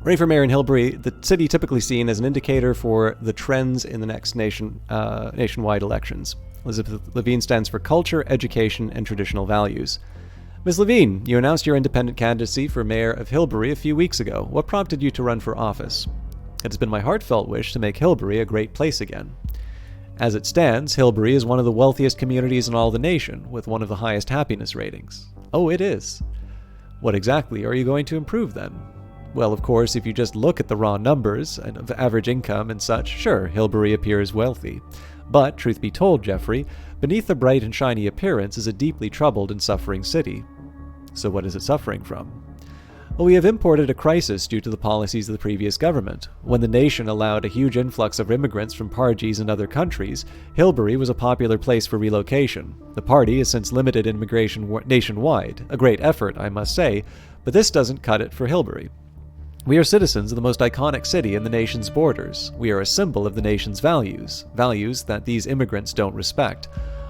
Running for mayor in Hillbury, the city typically seen as an indicator for the trends in the next nationwide elections. Elizabeth Levine stands for culture, education, and traditional values. Ms. Levine, you announced your independent candidacy for mayor of Hillbury a few weeks ago. What prompted you to run for office? It has been my heartfelt wish to make Hillbury a great place again. As it stands, Hillbury is one of the wealthiest communities in all the nation, with one of the highest happiness ratings. Oh, it is. What exactly are you going to improve then? Well, of course, if you just look at the raw numbers and of average income and such, sure, Hillbury appears wealthy. But, truth be told, Jeffrey, beneath the bright and shiny appearance is a deeply troubled and suffering city. So what is it suffering from? Well, we have imported a crisis due to the policies of the previous government. When the nation allowed a huge influx of immigrants from Parges and other countries, Hillbury was a popular place for relocation. The party has since limited immigration nationwide, a great effort, I must say, but this doesn't cut it for Hillbury. We are citizens of the most iconic city in the nation's borders. We are a symbol of the nation's values, values that these immigrants don't respect.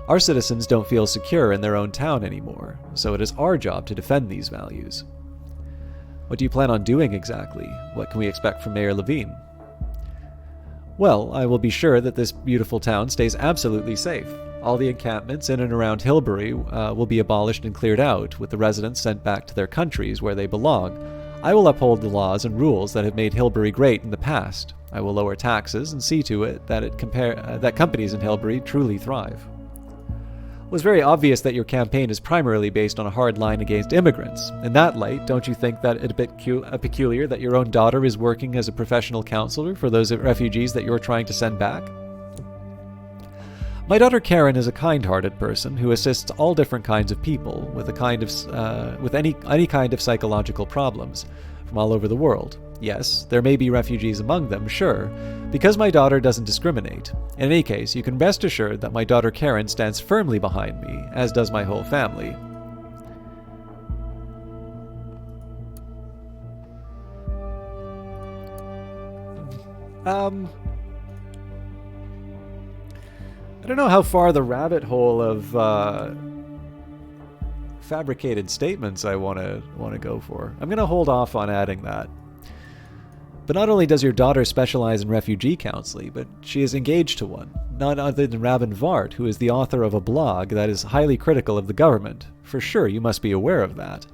Our citizens don't feel secure in their own town anymore, so it is our job to defend these values. What do you plan on doing exactly? What can we expect from Mayor Levine? Well, I will be sure that this beautiful town stays absolutely safe. All the encampments in and around Hilbury will be abolished and cleared out, with the residents sent back to their countries where they belong. I will uphold the laws and rules that have made Hilbury great in the past. I will lower taxes and see to it that that companies in Hilbury truly thrive. It was very obvious that your campaign is primarily based on a hard line against immigrants. In that light, don't you think that it's a bit peculiar that your own daughter is working as a professional counselor for those refugees that you're trying to send back? My daughter Karen is a kind-hearted person who assists all different kinds of people with any kind of psychological problems from all over the world. Yes, there may be refugees among them, sure, because my daughter doesn't discriminate. In any case, you can rest assured that my daughter Karen stands firmly behind me, as does my whole family. I don't know how far the rabbit hole of fabricated statements I want to go for. I'm going to hold off on adding that. But not only does your daughter specialize in refugee counseling, but she is engaged to one, none other than Rabin Vart, who is the author of a blog that is highly critical of the government. For sure, you must be aware of that.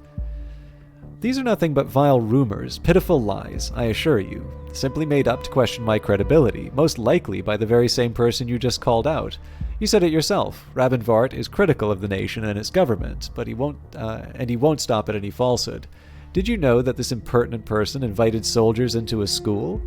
These are nothing but vile rumors, pitiful lies, I assure you, simply made up to question my credibility, most likely by the very same person you just called out. You said it yourself. Rabin Vart is critical of the nation and its government, but he won't stop at any falsehood. Did you know that this impertinent person invited soldiers into a school?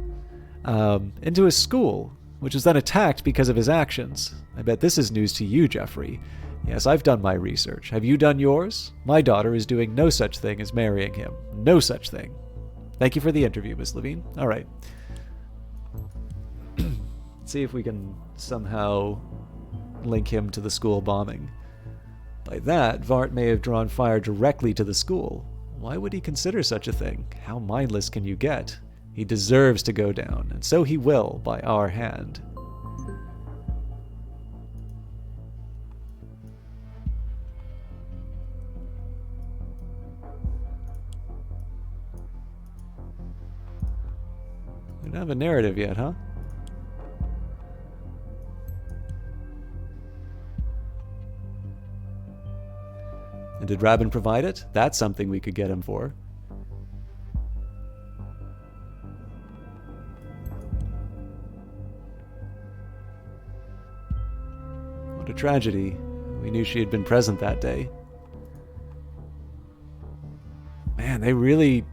Which was then attacked because of his actions. I bet this is news to you, Jeffrey. Yes, I've done my research. Have you done yours? My daughter is doing no such thing as marrying him. No such thing. Thank you for the interview, Miss Levine. All right. Let's see if we can somehow link him to the school bombing. By that, Vart may have drawn fire directly to the school. Why would he consider such a thing? How mindless can you get? He deserves to go down, and so he will, by our hand. We don't have a narrative yet, huh? And did Rabin provide it? That's something we could get him for. What a tragedy. We knew she had been present that day. Man, they're really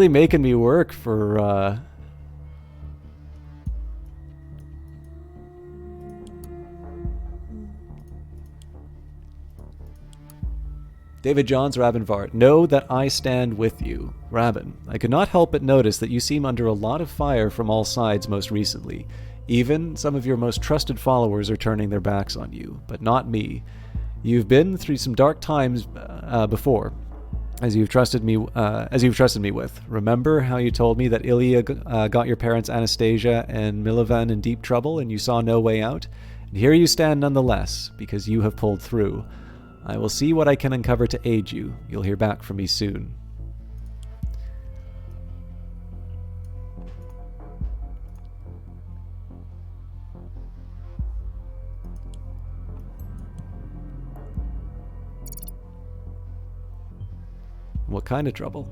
making me work for David Johns, Rabin Vart. Know that I stand with you. Rabin, I could not help but notice that you seem under a lot of fire from all sides most recently. Even some of your most trusted followers are turning their backs on you, but not me. You've been through some dark times before, as you've trusted me with. Remember how you told me that Ilya got your parents Anastasia and Milovan in deep trouble and you saw no way out? And here you stand nonetheless, because you have pulled through. I will see what I can uncover to aid you. You'll hear back from me soon. What kind of trouble?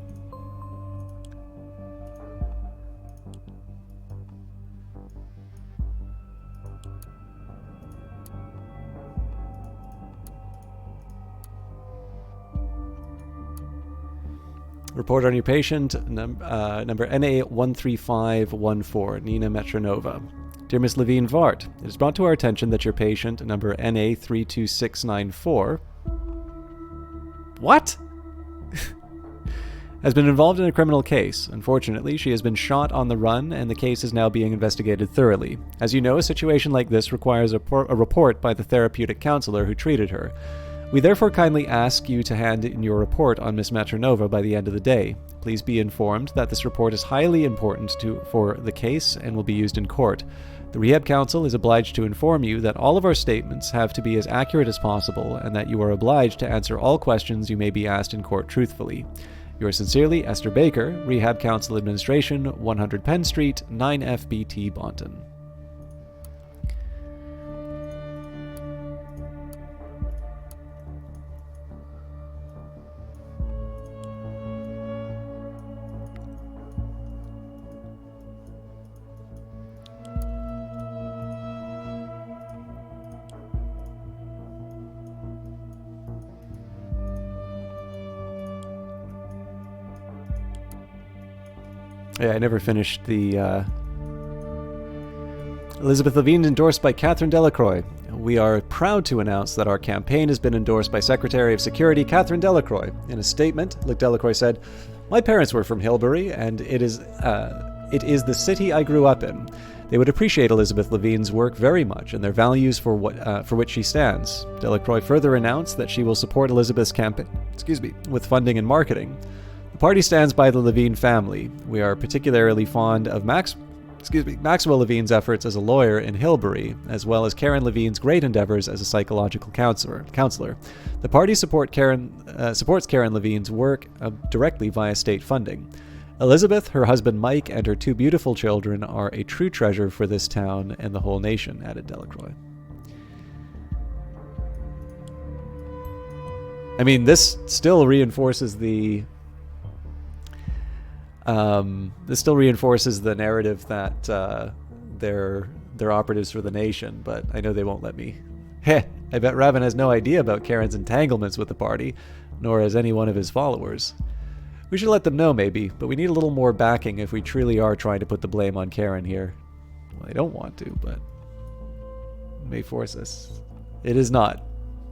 Report on your patient, number NA13514, Nina Metronova. Dear Miss Levine Vart, it is brought to our attention that your patient, number NA32694... What? has been involved in a criminal case. Unfortunately, she has been shot on the run, and the case is now being investigated thoroughly. As you know, a situation like this requires a report by the therapeutic counselor who treated her. We therefore kindly ask you to hand in your report on Miss Matronova by the end of the day. Please be informed that this report is highly important for the case and will be used in court. The Rehab Council is obliged to inform you that all of our statements have to be as accurate as possible and that you are obliged to answer all questions you may be asked in court truthfully. Yours sincerely, Esther Baker, Rehab Council Administration, 100 Penn Street, 9FBT, Bonton. Yeah, I never finished the... Elizabeth Levine endorsed by Catherine Delacroix. We are proud to announce that our campaign has been endorsed by Secretary of Security Catherine Delacroix. In a statement, Luc Delacroix said, "My parents were from Hilbury, and it is the city I grew up in. They would appreciate Elizabeth Levine's work very much and their values for which she stands." Delacroix further announced that she will support Elizabeth's campaign, with funding and marketing. "The party stands by the Levine family. We are particularly fond of Maxwell Levine's efforts as a lawyer in Hilbury, as well as Karen Levine's great endeavors as a psychological counselor. The party supports Karen Levine's work directly via state funding. Elizabeth, her husband Mike, and her 2 beautiful children are a true treasure for this town and the whole nation," added Delacroix. I mean, this still reinforces the narrative that they're operatives for the nation, but I know they won't let me. I bet Raven has no idea about Karen's entanglements with the party, nor has any one of his followers. We should let them know, maybe, but we need a little more backing if we truly are trying to put the blame on Karen here. Well, I don't want to, but it may force us. It is not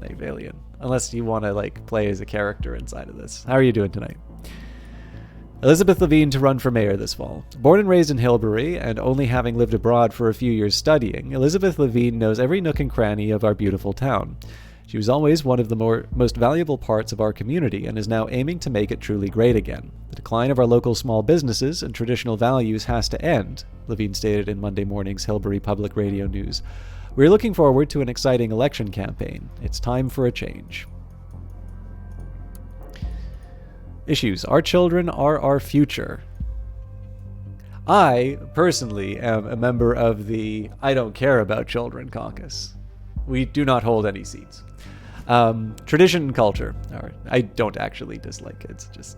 Alien, unless you want to play as a character inside of this. How are you doing tonight? Elizabeth Levine to run for mayor this fall. Born and raised in Hilbury, and only having lived abroad for a few years studying, Elizabeth Levine knows every nook and cranny of our beautiful town. She was always one of the most valuable parts of our community and is now aiming to make it truly great again. The decline of our local small businesses and traditional values has to end, Levine stated in Monday morning's Hilbury Public Radio News. We're looking forward to an exciting election campaign. It's time for a change. Issues. Our children are our future. I, personally, am a member of the I Don't Care About Children caucus. We do not hold any seats. Tradition and culture. I don't actually dislike kids, just...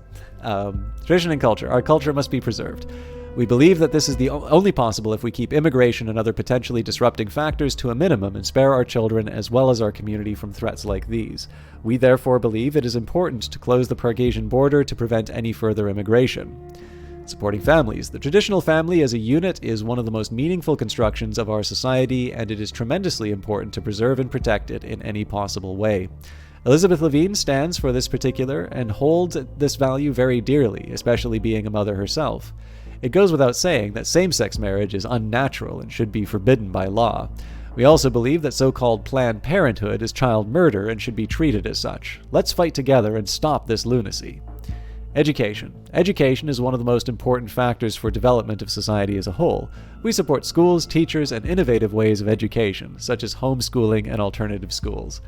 tradition and culture. Our culture must be preserved. We believe that this is the only possible if we keep immigration and other potentially disrupting factors to a minimum and spare our children as well as our community from threats like these. We therefore believe it is important to close the Pargesian border to prevent any further immigration. Supporting families. The traditional family as a unit is one of the most meaningful constructions of our society, and it is tremendously important to preserve and protect it in any possible way. Elizabeth Levine stands for this particular and holds this value very dearly, especially being a mother herself. It goes without saying that same-sex marriage is unnatural and should be forbidden by law. We also believe that so-called Planned Parenthood is child murder and should be treated as such. Let's fight together and stop this lunacy. Education. Education is one of the most important factors for development of society as a whole. We support schools, teachers, and innovative ways of education, such as homeschooling and alternative schools.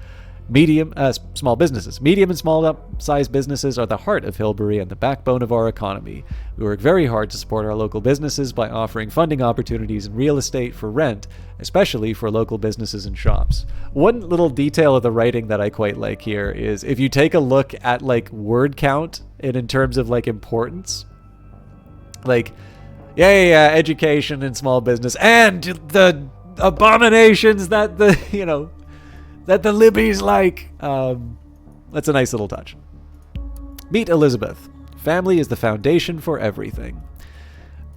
Small businesses. Medium and small-sized businesses are the heart of Hilbury and the backbone of our economy. We work very hard to support our local businesses by offering funding opportunities in real estate for rent, especially for local businesses and shops. One little detail of the writing that I quite like here is if you take a look at word count and in terms of importance, education and small business and the abominations that that the libbies like. That's a nice little touch. Meet Elizabeth. Family is the foundation for everything.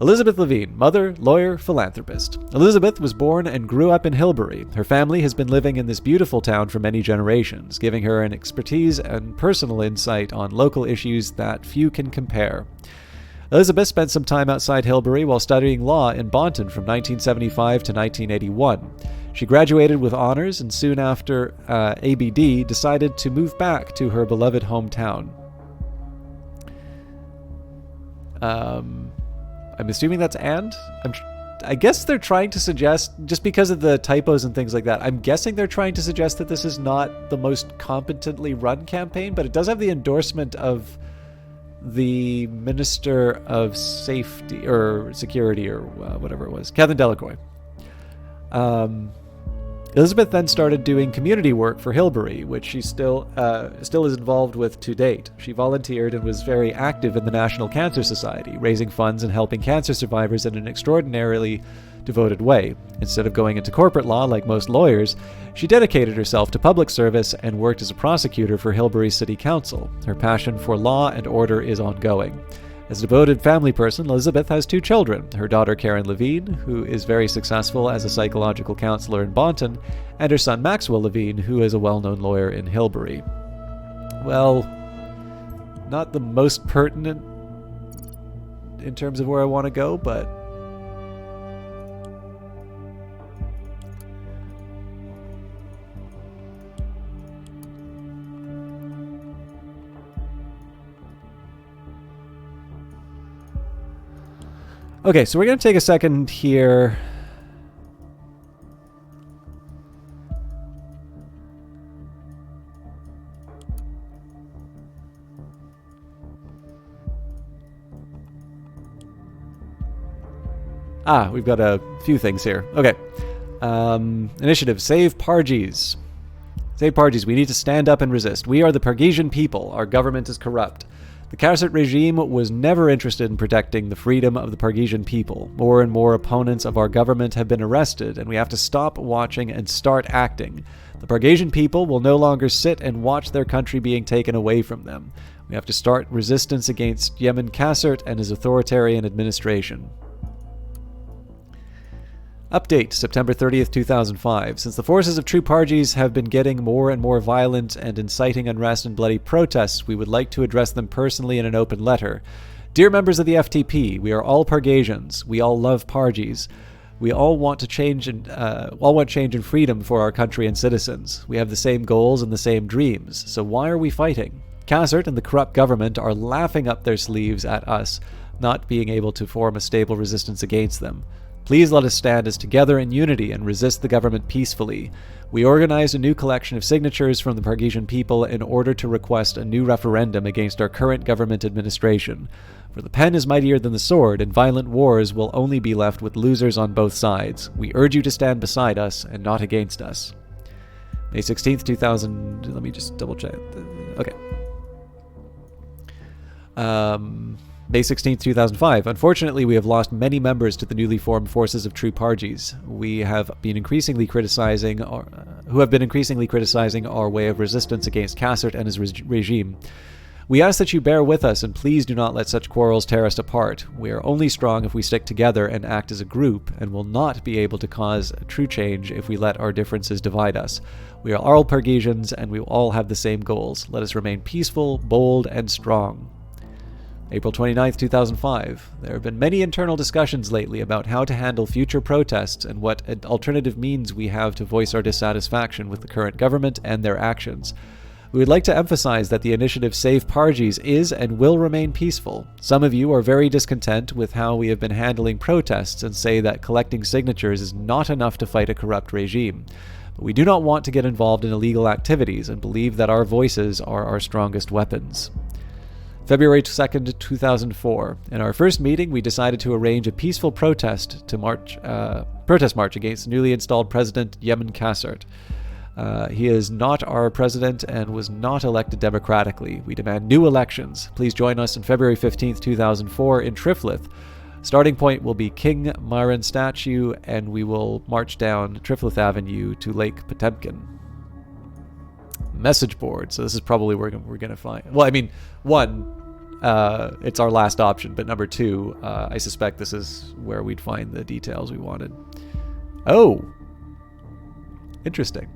Elizabeth Levine, mother, lawyer, philanthropist. Elizabeth was born and grew up in Hilbury. Her family has been living in this beautiful town for many generations, giving her an expertise and personal insight on local issues that few can compare. Elizabeth spent some time outside Hilbury while studying law in Bonton from 1975 to 1981. She graduated with honors and soon after ABD decided to move back to her beloved hometown. I'm assuming that's I guess they're trying to suggest, just because of the typos and things like that, I'm guessing they're trying to suggest that this is not the most competently run campaign, but it does have the endorsement of the Minister of Safety or Security or whatever it was, Catherine Delacroix. Elizabeth then started doing community work for Hilbury, which she still is involved with to date. She volunteered and was very active in the National Cancer Society, raising funds and helping cancer survivors in an extraordinarily devoted way. Instead of going into corporate law like most lawyers, she dedicated herself to public service and worked as a prosecutor for Hilbury City Council. Her passion for law and order is ongoing. As a devoted family person, Elizabeth has 2 children, her daughter Karen Levine, who is very successful as a psychological counselor in Bonton, and her son Maxwell Levine, who is a well-known lawyer in Hilbury. Well, not the most pertinent in terms of where I want to go, but okay, so we're going to take a second here. We've got a few things here. Okay. Initiative, Save Parges. Save Parges, we need to stand up and resist. We are the Pargesian people. Our government is corrupt. The Cassette regime was never interested in protecting the freedom of the Pargesian people. More and more opponents of our government have been arrested, and we have to stop watching and start acting. The Pargesian people will no longer sit and watch their country being taken away from them. We have to start resistance against Yemen Cassette and his authoritarian administration. Update, September 30th, 2005. Since the forces of true Parges have been getting more and more violent and inciting unrest and bloody protests, we would like to address them personally in an open letter. Dear members of the FTP, we are all Pargesians. We all love Parges. We all want change and freedom for our country and citizens. We have the same goals and the same dreams. So why are we fighting? Cassette and the corrupt government are laughing up their sleeves at us, not being able to form a stable resistance against them. Please let us stand as together in unity and resist the government peacefully. We organized a new collection of signatures from the Pargesian people in order to request a new referendum against our current government administration. For the pen is mightier than the sword, and violent wars will only be left with losers on both sides. We urge you to stand beside us and not against us. May 16th, 2000... Let me just double check. Okay. May 16th, 2005. Unfortunately, we have lost many members to the newly formed forces of true Parges. We have been increasingly criticizing our way of resistance against Cassette and his regime. We ask that you bear with us and please do not let such quarrels tear us apart. We are only strong if we stick together and act as a group, and will not be able to cause true change if we let our differences divide us. We are all Pargesians and we all have the same goals. Let us remain peaceful, bold, and strong. April 29th, 2005. There have been many internal discussions lately about how to handle future protests and what alternative means we have to voice our dissatisfaction with the current government and their actions. We would like to emphasize that the initiative Save Parges is and will remain peaceful. Some of you are very discontent with how we have been handling protests and say that collecting signatures is not enough to fight a corrupt regime. But we do not want to get involved in illegal activities and believe that our voices are our strongest weapons. February 2nd, 2004. In our first meeting, we decided to arrange a peaceful protest march against newly installed President Yemen Cassette. He is not our president and was not elected democratically. We demand new elections. Please join us on February 15th, 2004 in Triflith. Starting point will be King Myron statue, and we will march down Triflith Avenue to Lake Potemkin. Message board. So this is probably where we're going to find... Well, I mean, one, it's our last option, but number two, I suspect this is where we'd find the details we wanted. Oh! Interesting.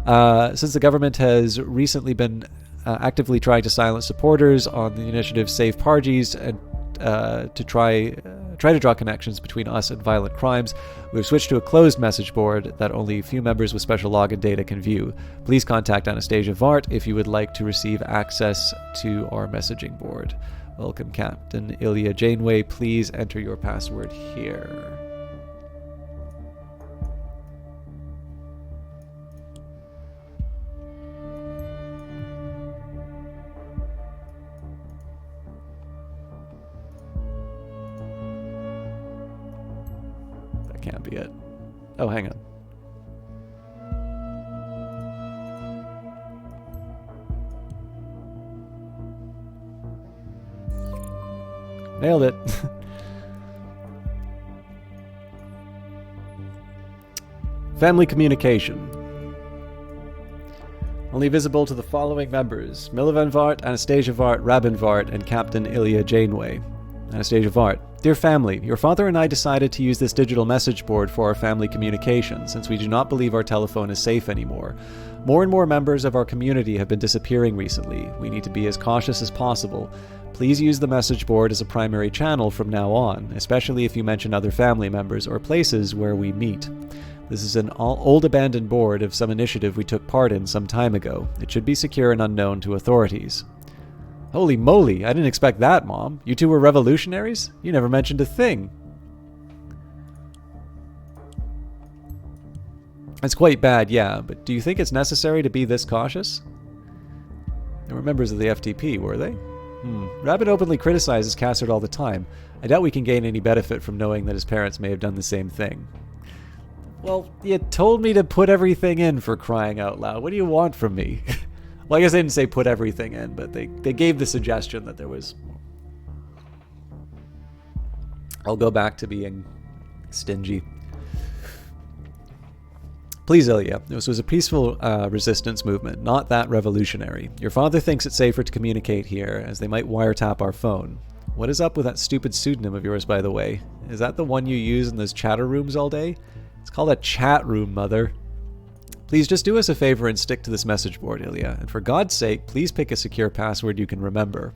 Since the government has recently been actively trying to silence supporters on the initiative Save Parges and to try to draw connections between us and violent crimes, we've switched to a closed message board that only a few members with special login data can view. Please contact Anastasia Vart if you would like to receive access to our messaging board. Welcome, Captain Ilya Janeway. Please enter your password here. Can't be it. Oh, hang on. Nailed it. Family communication. Only visible to the following members: Milivan Vart, Anastasia Vart, Rabin Vart, and Captain Ilya Janeway. Anastasia Vart. Dear family, your father and I decided to use this digital message board for our family communication, since we do not believe our telephone is safe anymore. More and more members of our community have been disappearing recently. We need to be as cautious as possible. Please use the message board as a primary channel from now on, especially if you mention other family members or places where we meet. This is an old abandoned board of some initiative we took part in some time ago. It should be secure and unknown to authorities. Holy moly, I didn't expect that, Mom. You two were revolutionaries? You never mentioned a thing. It's quite bad, yeah, but do you think it's necessary to be this cautious? They were members of the FTP, were they? Rabbit openly criticizes Cassard all the time. I doubt we can gain any benefit from knowing that his parents may have done the same thing. Well, you told me to put everything in, for crying out loud. What do you want from me? Well, I guess they didn't say put everything in, but they gave the suggestion that there was... I'll go back to being stingy. Please, Ilya, this was a peaceful resistance movement, not that revolutionary. Your father thinks it's safer to communicate here, as they might wiretap our phone. What is up with that stupid pseudonym of yours, by the way? Is that the one you use in those chatter rooms all day? It's called a chat room, Mother. Please just do us a favor and stick to this message board, Ilya. And for God's sake, please pick a secure password you can remember.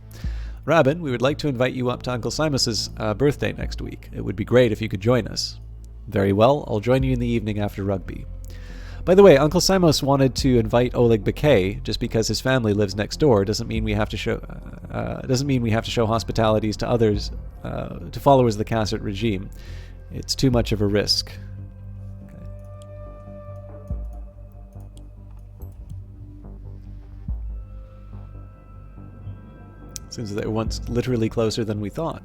Rabin, we would like to invite you up to Uncle Simus's birthday next week. It would be great if you could join us. Very well, I'll join you in the evening after rugby. By the way, Uncle Simos wanted to invite Oleg Bakay. Just because his family lives next door doesn't mean we have to show hospitalities to others, to followers of the Cassard regime. It's too much of a risk. Seems that they're once literally closer than we thought.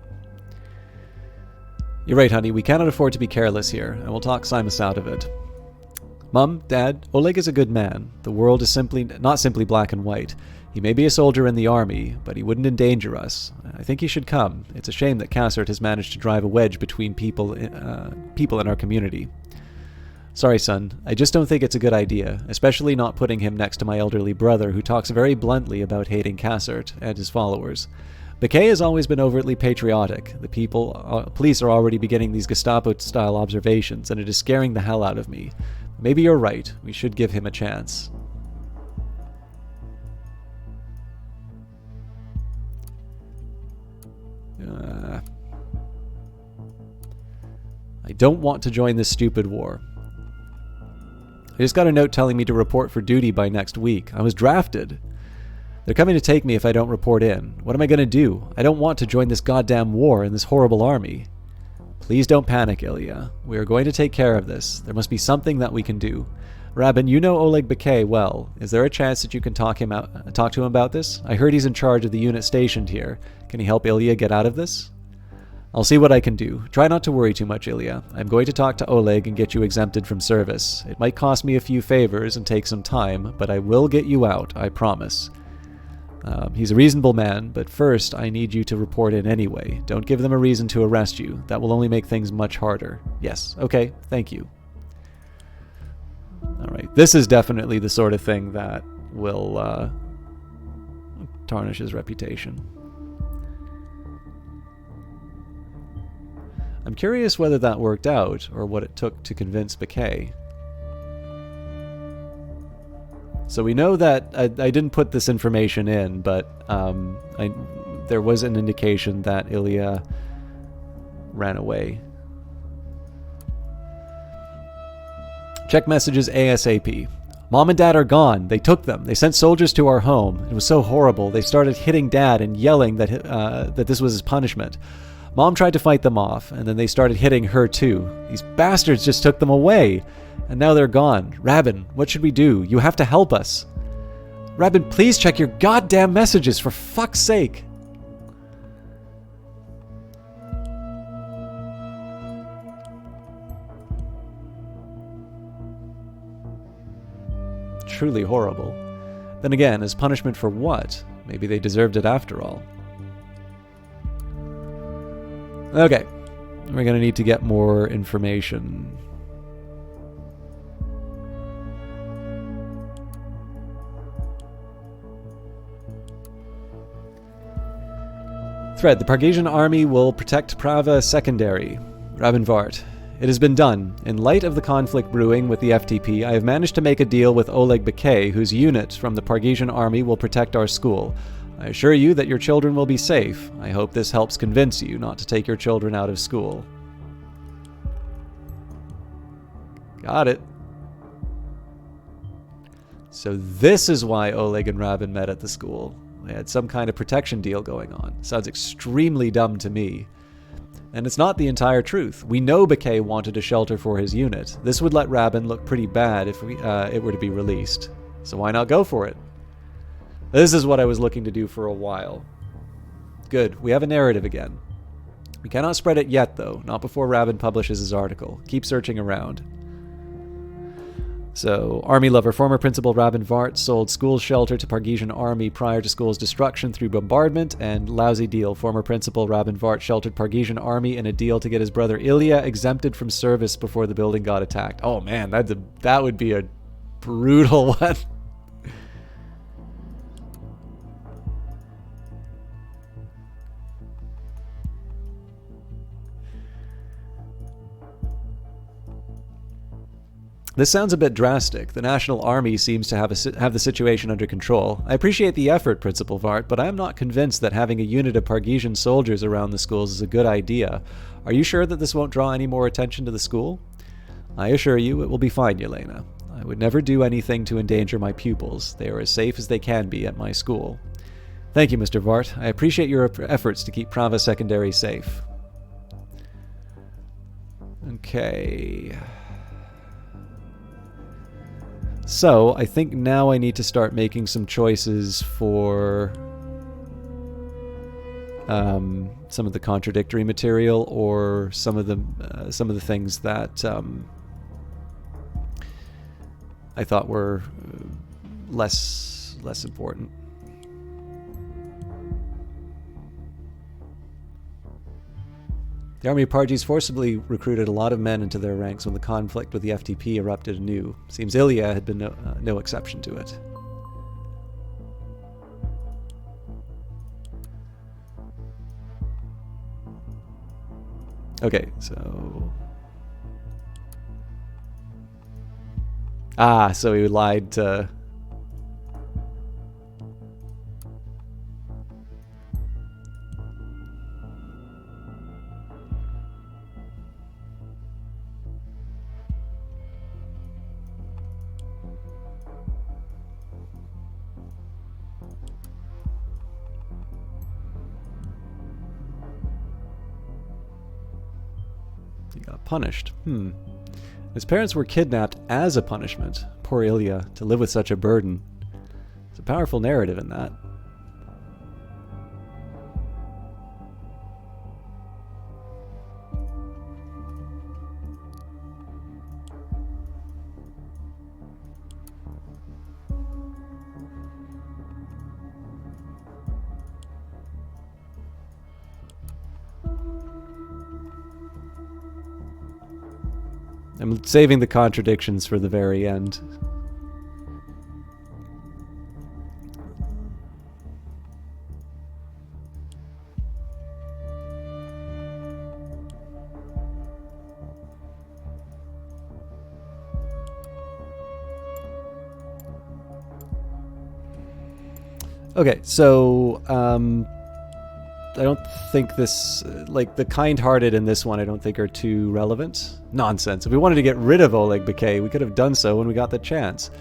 You're right, honey. We cannot afford to be careless here, and we'll talk Simus out of it. Mum, Dad, Oleg is a good man. The world is not simply black and white. He may be a soldier in the army, but he wouldn't endanger us. I think he should come. It's a shame that Cassard has managed to drive a wedge between people in our community. Sorry, son. I just don't think it's a good idea, especially not putting him next to my elderly brother, who talks very bluntly about hating Cassard and his followers. Bakay has always been overtly patriotic. The police are already beginning these Gestapo-style observations, and it is scaring the hell out of me. Maybe you're right. We should give him a chance. I don't want to join this stupid war. I just got a note telling me to report for duty by next week. I was drafted. They're coming to take me if I don't report in. What am I going to do? I don't want to join this goddamn war in this horrible army. Please don't panic, Ilya. We are going to take care of this. There must be something that we can do. Rabin, you know Oleg Bakay well. Is there a chance that you can talk to him about this? I heard he's in charge of the unit stationed here. Can he help Ilya get out of this? I'll see what I can do. Try not to worry too much, Ilya. I'm going to talk to Oleg and get you exempted from service. It might cost me a few favors and take some time, but I will get you out, I promise. He's a reasonable man, but first I need you to report in anyway. Don't give them a reason to arrest you. That will only make things much harder. Yes, okay, thank you. Alright, this is definitely the sort of thing that will tarnish his reputation. I'm curious whether that worked out, or what it took to convince Bakay. So we know that I didn't put this information in, but there was an indication that Ilya ran away. Check messages ASAP. Mom and Dad are gone. They took them. They sent soldiers to our home. It was so horrible. They started hitting Dad and yelling that this was his punishment. Mom tried to fight them off, and then they started hitting her too. These bastards just took them away, and now they're gone. Rabin, what should we do? You have to help us. Rabin, please check your goddamn messages, for fuck's sake. Truly horrible. Then again, as punishment for what? Maybe they deserved it after all. Okay, we're going to need to get more information. Thread. The Pargesian army will protect Prava Secondary. Rabin Vart. It has been done. In light of the conflict brewing with the FTP, I have managed to make a deal with Oleg Bakay, whose unit from the Pargesian army will protect our school. I assure you that your children will be safe. I hope this helps convince you not to take your children out of school. Got it. So this is why Oleg and Rabin met at the school. They had some kind of protection deal going on. Sounds extremely dumb to me. And it's not the entire truth. We know Bakay wanted a shelter for his unit. This would let Rabin look pretty bad if it were to be released. So why not go for it? This is what I was looking to do for a while. Good, we have a narrative again. We cannot spread it yet, though. Not before Rabin publishes his article. Keep searching around. So, Army Lover. Former Principal Rabin Vart sold school shelter to Pargesian army prior to school's destruction through bombardment, and lousy deal. Former Principal Rabin Vart sheltered Pargesian army in a deal to get his brother Ilya exempted from service before the building got attacked. Oh man, that would be a brutal one. This sounds a bit drastic. The National Army seems to have the situation under control. I appreciate the effort, Principal Vart, but I am not convinced that having a unit of Pargesian soldiers around the schools is a good idea. Are you sure that this won't draw any more attention to the school? I assure you it will be fine, Yelena. I would never do anything to endanger my pupils. They are as safe as they can be at my school. Thank you, Mr. Vart. I appreciate your efforts to keep Prava Secondary safe. Okay... So, I think now I need to start making some choices for some of the contradictory material, or some of the things that I thought were less important. The army of Parges forcibly recruited a lot of men into their ranks when the conflict with the FTP erupted anew. Seems Ilya had been no exception to it. Okay, so... so he lied to... He got punished. His parents were kidnapped as a punishment. Poor Ilya, to live with such a burden. There's a powerful narrative in that. I'm saving the contradictions for the very end. Okay, so I don't think this, like the kind-hearted in this one, I don't think are too relevant. Nonsense. If we wanted to get rid of Oleg Bakay, we could have done so when we got the chance.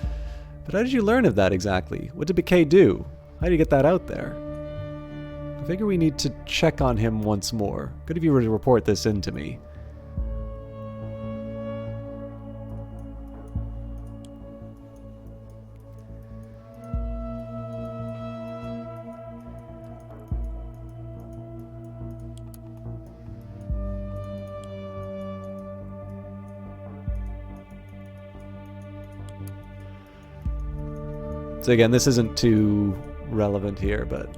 But how did you learn of that exactly? What did Bakay do? How did you get that out there? I figure we need to check on him once more. Good of you to report this in to me. So again, this isn't too relevant here, but...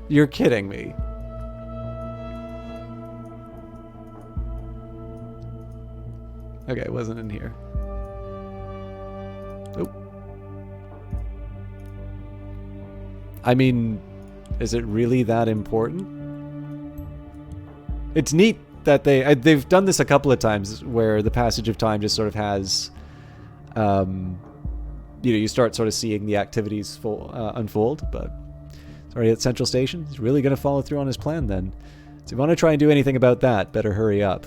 You're kidding me. Okay, it wasn't in here. I mean, is it really that important? It's neat that they've done this a couple of times where the passage of time just sort of has, you start sort of seeing the activities unfold. But sorry, at Central Station, he's really going to follow through on his plan then. So if you want to try and do anything about that, better hurry up.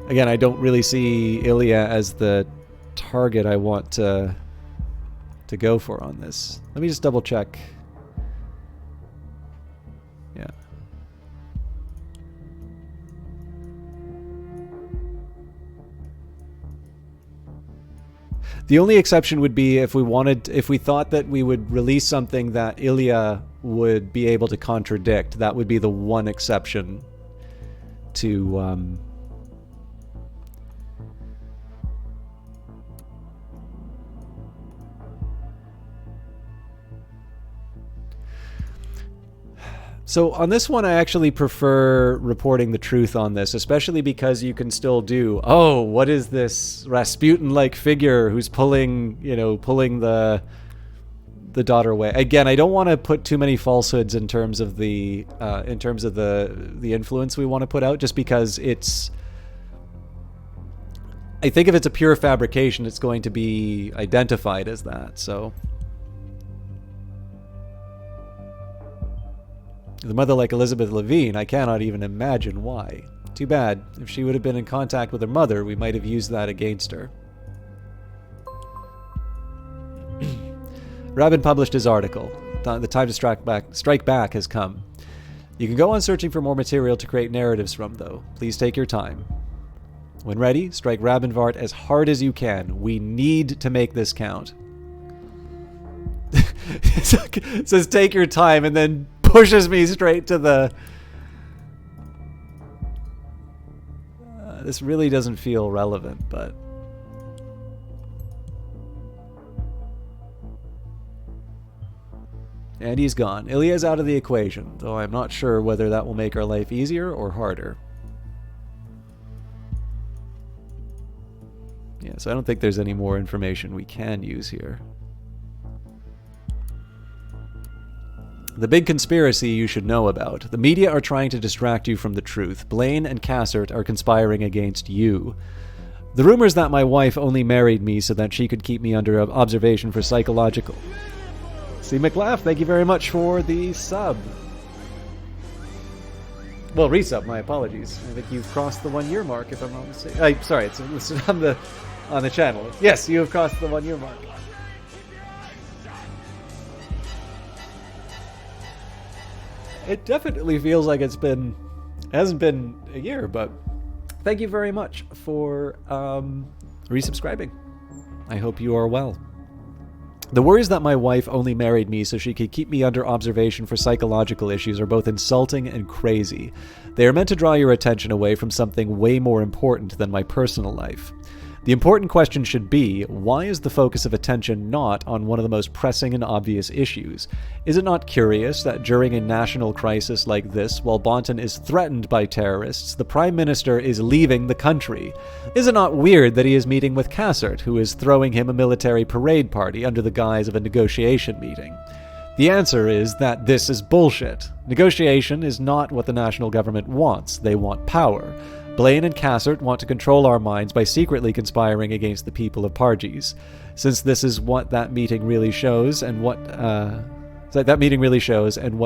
Again, I don't really see Ilya as the target I want to go for on this. Let me just double check. Yeah. The only exception would be if we thought that we would release something that Ilya would be able to contradict. That would be the one exception to So on this one, I actually prefer reporting the truth on this, especially because you can still do, oh, what is this Rasputin-like figure who's pulling the daughter away? Again, I don't want to put too many falsehoods in terms of the influence we want to put out, just because I think if it's a pure fabrication, it's going to be identified as that. So. The mother like Elizabeth Levine, I cannot even imagine why. Too bad. If she would have been in contact with her mother, we might have used that against her. Rabin published his article. The time to strike back has come. You can go on searching for more material to create narratives from, though. Please take your time. When ready, strike Rabinvart as hard as you can. We need to make this count. It says take your time and then pushes me straight to the... this really doesn't feel relevant, but... And he's gone. Ilya's out of the equation, though I'm not sure whether that will make our life easier or harder. Yeah, so I don't think there's any more information we can use here. The big conspiracy you should know about. The media are trying to distract you from the truth. Blaine and Cassert are conspiring against you. The rumors that my wife only married me so that she could keep me under observation for psychological... See, McLaugh, thank you very much for the sub. Well, resub, my apologies. I think you've crossed the 1 year mark, if I'm not mistaken. Sorry, it's listed on the channel. Yes, you have crossed the 1 year mark. It definitely feels like it hasn't been a year, but thank you very much for resubscribing. I hope you are well. The worries that my wife only married me so she could keep me under observation for psychological issues are both insulting and crazy. They are meant to draw your attention away from something way more important than my personal life. The important question should be, why is the focus of attention not on one of the most pressing and obvious issues? Is it not curious that during a national crisis like this, while Bonton is threatened by terrorists, the Prime Minister is leaving the country? Is it not weird that he is meeting with Cassert, who is throwing him a military parade party under the guise of a negotiation meeting? The answer is that this is bullshit. Negotiation is not what the national government wants. They want power. Blaine and Cassert want to control our minds by secretly conspiring against the people of Parges. Since this is what that meeting really shows, and what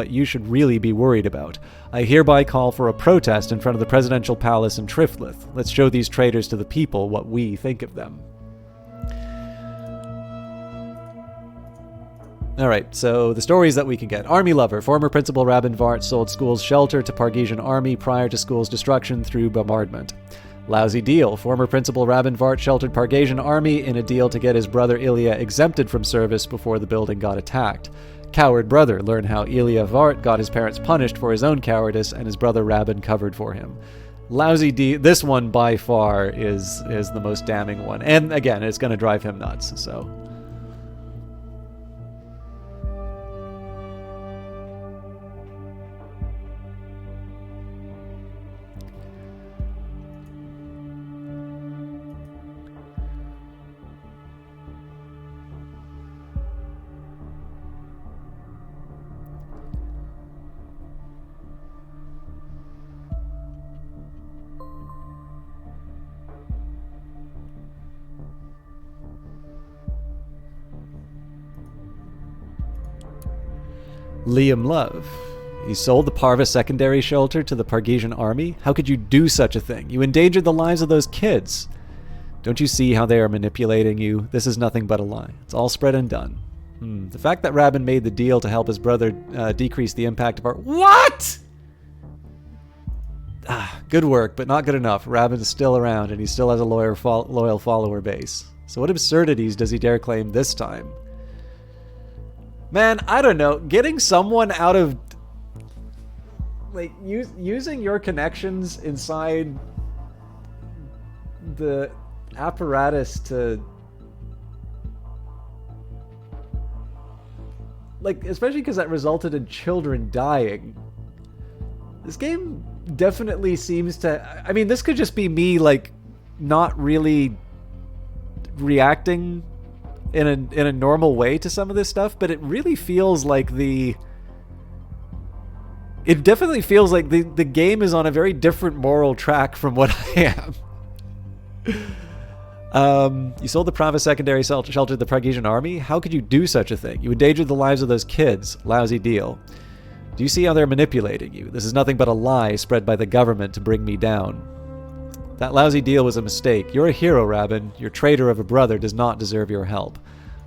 you should really be worried about, I hereby call for a protest in front of the presidential palace in Triflith. Let's show these traitors to the people what we think of them. Alright, so the stories that we can get. Army lover. Former Principal Rabinvart sold school's shelter to Pargesian army prior to school's destruction through bombardment. Lousy deal. Former Principal Rabinvart sheltered Pargesian army in a deal to get his brother Ilya exempted from service before the building got attacked. Coward brother. Learn how Ilya Vart got his parents punished for his own cowardice and his brother Rabin covered for him. Lousy deal. This one by far is the most damning one. And again, it's going to drive him nuts, so... Liam Love. He sold the Parva secondary shelter to the Pargesian army? How could you do such a thing? You endangered the lives of those kids. Don't you see how they are manipulating you? This is nothing but a lie. It's all spread and done. The fact that Rabin made the deal to help his brother decrease the impact of our... What?! Good work, but not good enough. Rabin is still around, and he still has a loyal follower base. So what absurdities does he dare claim this time? Man, I don't know. Getting someone out of... like, using your connections inside the apparatus to... like, especially because that resulted in children dying. This game definitely seems to... I mean, this could just be me, like, not really reacting in a normal way to some of this stuff, but it really feels like it definitely feels like the game is on a very different moral track from what I am. You sold the Parva secondary shelter to the Pargesian army? How could you do such a thing? You endangered the lives of those kids. Lousy deal. Do you see how they're manipulating you? This is nothing but a lie spread by the government to bring me down. That lousy deal was a mistake. You're a hero, Rabin. Your traitor of a brother does not deserve your help.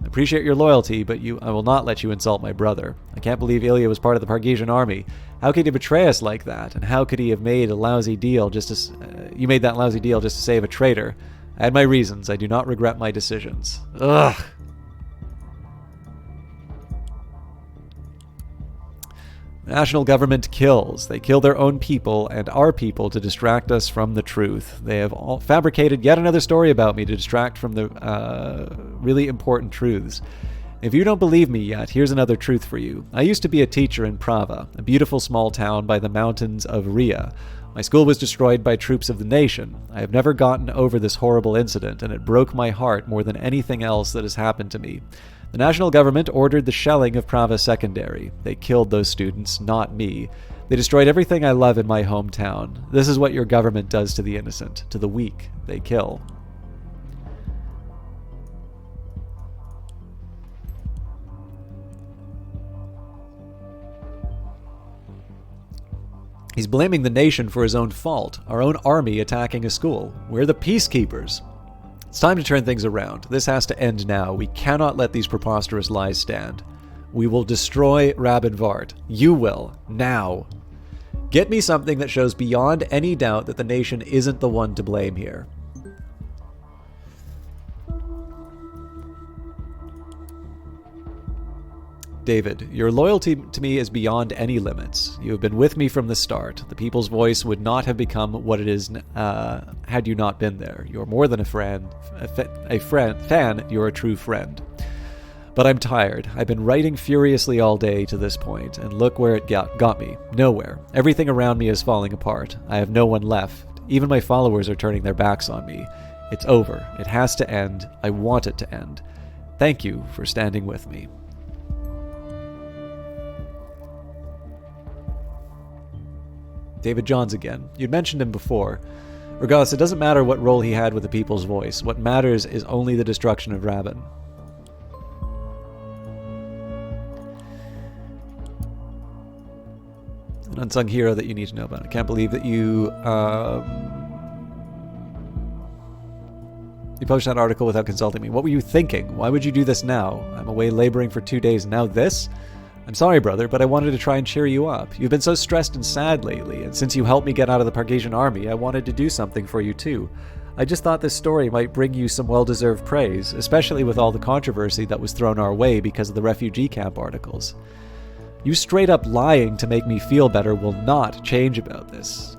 I appreciate your loyalty, but I will not let you insult my brother. I can't believe Ilya was part of the Pargesian army. How could he betray us like that? And how could he have made a lousy deal just to... you made that lousy deal just to save a traitor. I had my reasons. I do not regret my decisions. Ugh. The national government kills. They kill their own people and our people to distract us from the truth. They have all fabricated yet another story about me to distract from the really important truths. If you don't believe me yet, here's another truth for you. I used to be a teacher in Prava, a beautiful small town by the mountains of Ria. My school was destroyed by troops of the nation. I have never gotten over this horrible incident, and it broke my heart more than anything else that has happened to me. The national government ordered the shelling of Prava Secondary. They killed those students, not me. They destroyed everything I love in my hometown. This is what your government does to the innocent. To the weak, they kill. He's blaming the nation for his own fault, our own army attacking a school. We're the peacekeepers. It's time to turn things around. This has to end now. We cannot let these preposterous lies stand. We will destroy Rabin Vart. You will. Now. Get me something that shows beyond any doubt that the nation isn't the one to blame here. David, your loyalty to me is beyond any limits. You have been with me from the start. The people's voice would not have become what it is had you not been there. You're more than a fan. You're a true friend. But I'm tired. I've been writing furiously all day to this point, and look where it got me. Nowhere. Everything around me is falling apart. I have no one left. Even my followers are turning their backs on me. It's over. It has to end. I want it to end. Thank you for standing with me. David Johns again. You'd mentioned him before. Regardless, it doesn't matter what role he had with the people's voice. What matters is only the destruction of Rabin. An unsung hero that you need to know about. I can't believe that you published that article without consulting me. What were you thinking? Why would you do this now? I'm away laboring for 2 days. Now this? I'm sorry, brother, but I wanted to try and cheer you up. You've been so stressed and sad lately, and since you helped me get out of the Pargesian army, I wanted to do something for you too. I just thought this story might bring you some well-deserved praise, especially with all the controversy that was thrown our way because of the refugee camp articles. You straight up lying to make me feel better will not change about this.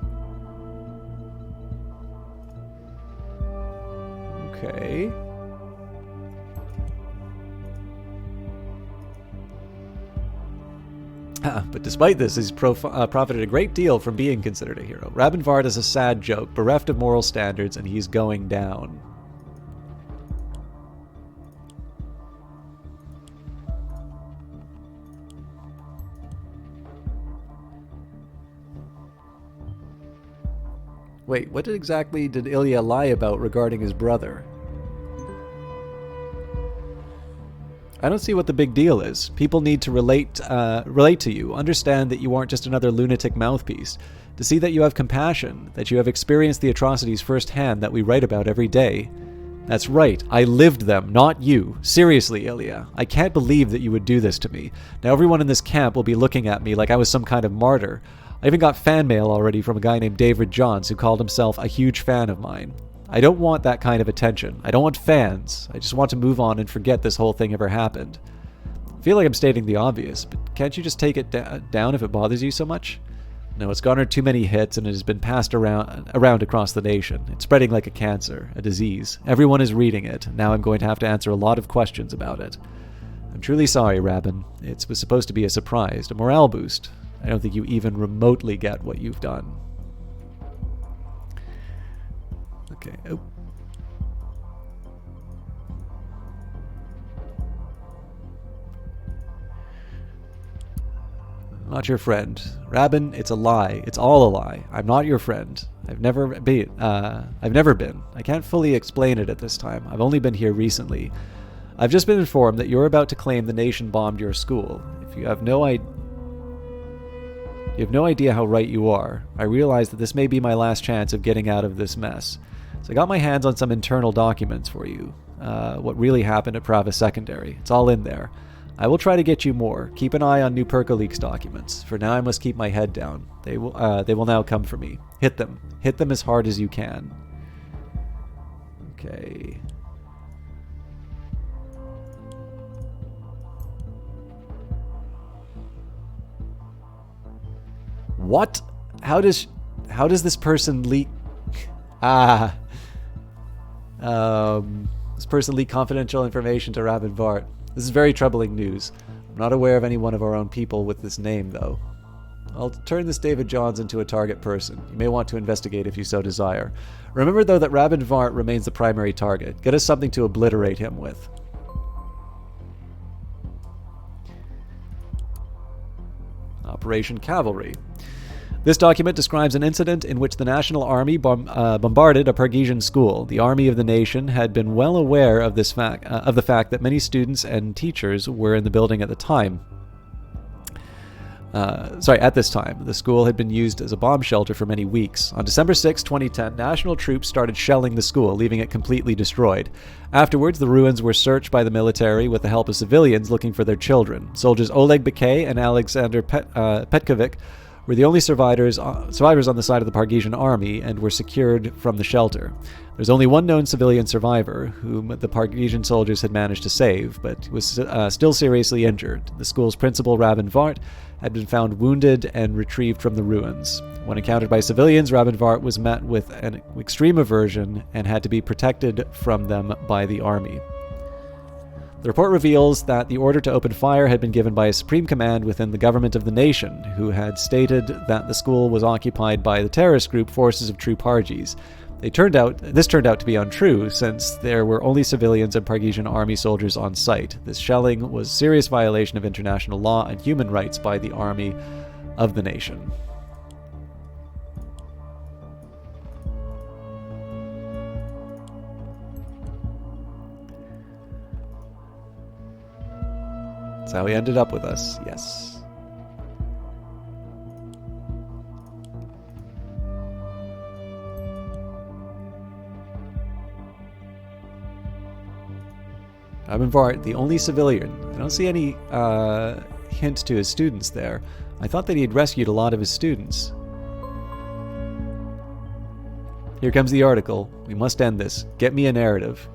Okay. But despite this, he's profited a great deal from being considered a hero. Rabin Vart is a sad joke, bereft of moral standards, and he's going down. Wait, what exactly did Ilya lie about regarding his brother? I don't see what the big deal is. People need to relate to you, understand that you aren't just another lunatic mouthpiece, to see that you have compassion, that you have experienced the atrocities firsthand that we write about every day. That's right, I lived them, not you. Seriously, Ilya, I can't believe that you would do this to me. Now everyone in this camp will be looking at me like I was some kind of martyr. I even got fan mail already from a guy named David Johns who called himself a huge fan of mine. I don't want that kind of attention. I don't want fans. I just want to move on and forget this whole thing ever happened. I feel like I'm stating the obvious, but can't you just take it down if it bothers you so much? No, it's garnered too many hits and it has been passed around across the nation. It's spreading like a cancer, a disease. Everyone is reading it. Now I'm going to have to answer a lot of questions about it. I'm truly sorry, Rabin. It was supposed to be a surprise, a morale boost. I don't think you even remotely get what you've done. Okay. Oh. Not your friend. Rabin, it's a lie. It's all a lie. I'm not your friend. I've never been. I can't fully explain it at this time. I've only been here recently. I've just been informed that you're about to claim the nation bombed your school. If you have no idea how right you are. I realize that this may be my last chance of getting out of this mess. So I got my hands on some internal documents for you. What really happened at Prava Secondary. It's all in there. I will try to get you more. Keep an eye on new Percoleaks documents. For now I must keep my head down. They will now come for me. Hit them. Hit them as hard as you can. Okay. What? How does this person leak? This person leaked confidential information to Rabin Vart. This is very troubling news. I'm not aware of any one of our own people with this name, though. I'll turn this David Johns into a target person. You may want to investigate if you so desire. Remember, though, that Rabin Vart remains the primary target. Get us something to obliterate him with. Operation Cavalry. This document describes an incident in which the National Army bombarded a Pargesian school. The Army of the Nation had been well aware of the fact that many students and teachers were in the building at the time. At this time. The school had been used as a bomb shelter for many weeks. On December 6, 2010, national troops started shelling the school, leaving it completely destroyed. Afterwards, the ruins were searched by the military with the help of civilians looking for their children. Soldiers Oleg Bakay and Alexander Petkovic were the only survivors on the side of the Pargesian army and were secured from the shelter. There's only one known civilian survivor, whom the Pargesian soldiers had managed to save, but was still seriously injured. The school's principal, Rabin Vart, had been found wounded and retrieved from the ruins. When encountered by civilians, Rabin Vart was met with an extreme aversion and had to be protected from them by the army. The report reveals that the order to open fire had been given by a supreme command within the government of the nation, who had stated that the school was occupied by the terrorist group Forces of True Parges. This turned out to be untrue, since there were only civilians and Pargesian army soldiers on site. This shelling was a serious violation of international law and human rights by the army of the nation. That's how he ended up with us, yes. Rabin Vart, the only civilian. I don't see any hint to his students there. I thought that he had rescued a lot of his students. Here comes the article. We must end this. Get me a narrative.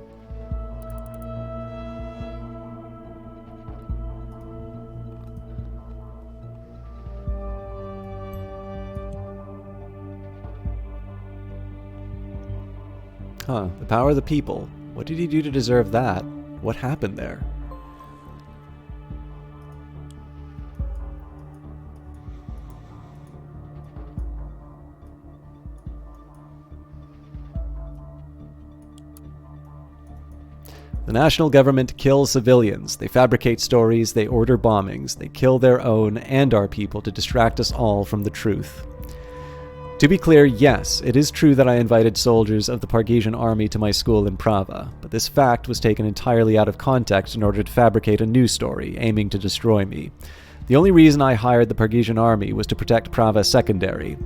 The power of the people. What did he do to deserve that? What happened there? The national government kills civilians. They fabricate stories. They order bombings. They kill their own and our people to distract us all from the truth. To be clear, yes, it is true that I invited soldiers of the Pargesian army to my school in Prava, but this fact was taken entirely out of context in order to fabricate a news story aiming to destroy me. The only reason I hired the Pargesian army was to protect Prava Secondary.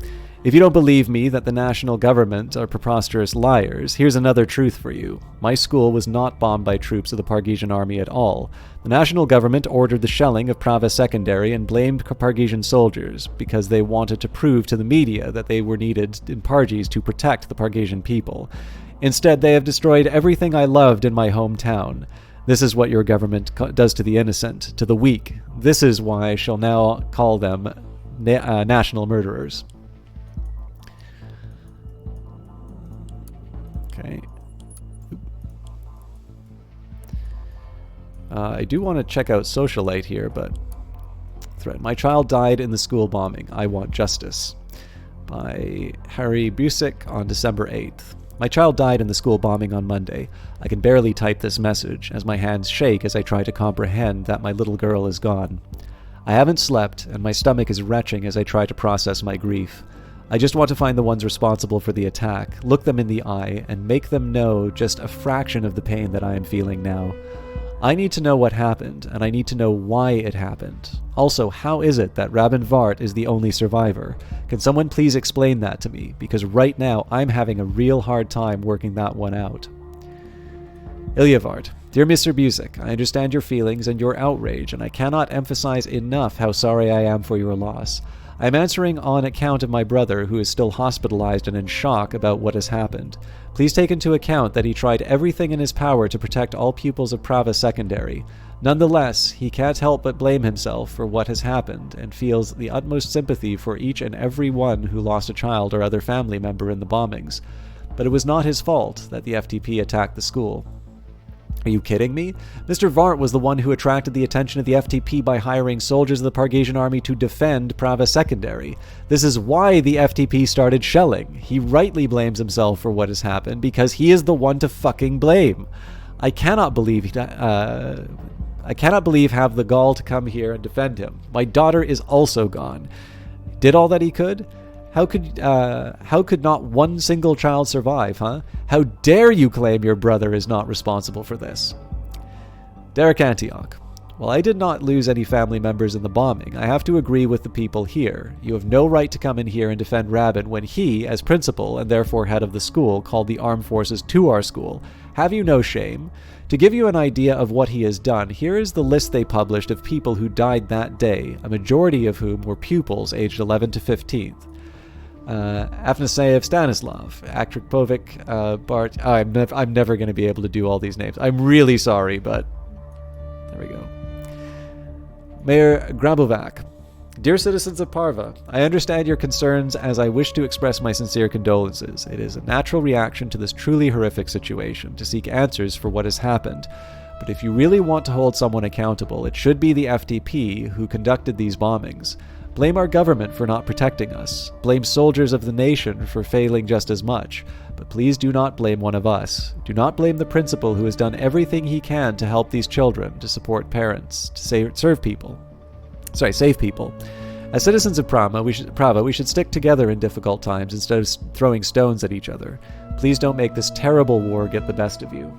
If you don't believe me that the national government are preposterous liars, here's another truth for you. My school was not bombed by troops of the Pargesian army at all. The national government ordered the shelling of Prava Secondary and blamed Pargesian soldiers because they wanted to prove to the media that they were needed in Parges to protect the Pargesian people. Instead, they have destroyed everything I loved in my hometown. This is what your government does to the innocent, to the weak. This is why I shall now call them national murderers. Okay. I do want to check out Socialite here, but threat. My child died in the school bombing. I want justice. By Harry Busick on December 8th. My child died in the school bombing on Monday. I can barely type this message, as my hands shake as I try to comprehend that my little girl is gone. I haven't slept, and my stomach is retching as I try to process my grief. I just want to find the ones responsible for the attack, look them in the eye, and make them know just a fraction of the pain that I am feeling now. I need to know what happened, and I need to know why it happened. Also, how is it that Rabin Vart is the only survivor? Can someone please explain that to me? Because right now, I'm having a real hard time working that one out. Ilya Vart. Dear Mr. Busick, I understand your feelings and your outrage, and I cannot emphasize enough how sorry I am for your loss. I am answering on account of my brother, who is still hospitalized and in shock about what has happened. Please take into account that he tried everything in his power to protect all pupils of Prava Secondary. Nonetheless, he can't help but blame himself for what has happened, and feels the utmost sympathy for each and every one who lost a child or other family member in the bombings. But it was not his fault that the FTP attacked the school. Are you kidding me? Mr. Vart was the one who attracted the attention of the FTP by hiring soldiers of the Pargesian army to defend Prava Secondary. This is why the FTP started shelling. He rightly blames himself for what has happened because he is the one to fucking blame. I cannot believe have the gall to come here and defend him. My daughter is also gone. Did all that he could? How could not one single child survive, huh? How dare you claim your brother is not responsible for this? Derek Antioch. While I did not lose any family members in the bombing, I have to agree with the people here. You have no right to come in here and defend Rabin when he, as principal and therefore head of the school, called the armed forces to our school. Have you no shame? To give you an idea of what he has done, here is the list they published of people who died that day, a majority of whom were pupils aged 11 to 15. Afanaseyev Stanislav, Akripovic, Bart. Oh, I'm never going to be able to do all these names. I'm really sorry, but there we go. Mayor Grabovac. Dear citizens of Parva, I understand your concerns as I wish to express my sincere condolences. It is a natural reaction to this truly horrific situation to seek answers for what has happened. But if you really want to hold someone accountable, it should be the FDP who conducted these bombings. Blame our government for not protecting us. Blame soldiers of the nation for failing just as much. But please do not blame one of us. Do not blame the principal who has done everything he can to help these children, to support parents, to save people. As citizens of Prava, we should stick together in difficult times instead of throwing stones at each other. Please don't make this terrible war get the best of you.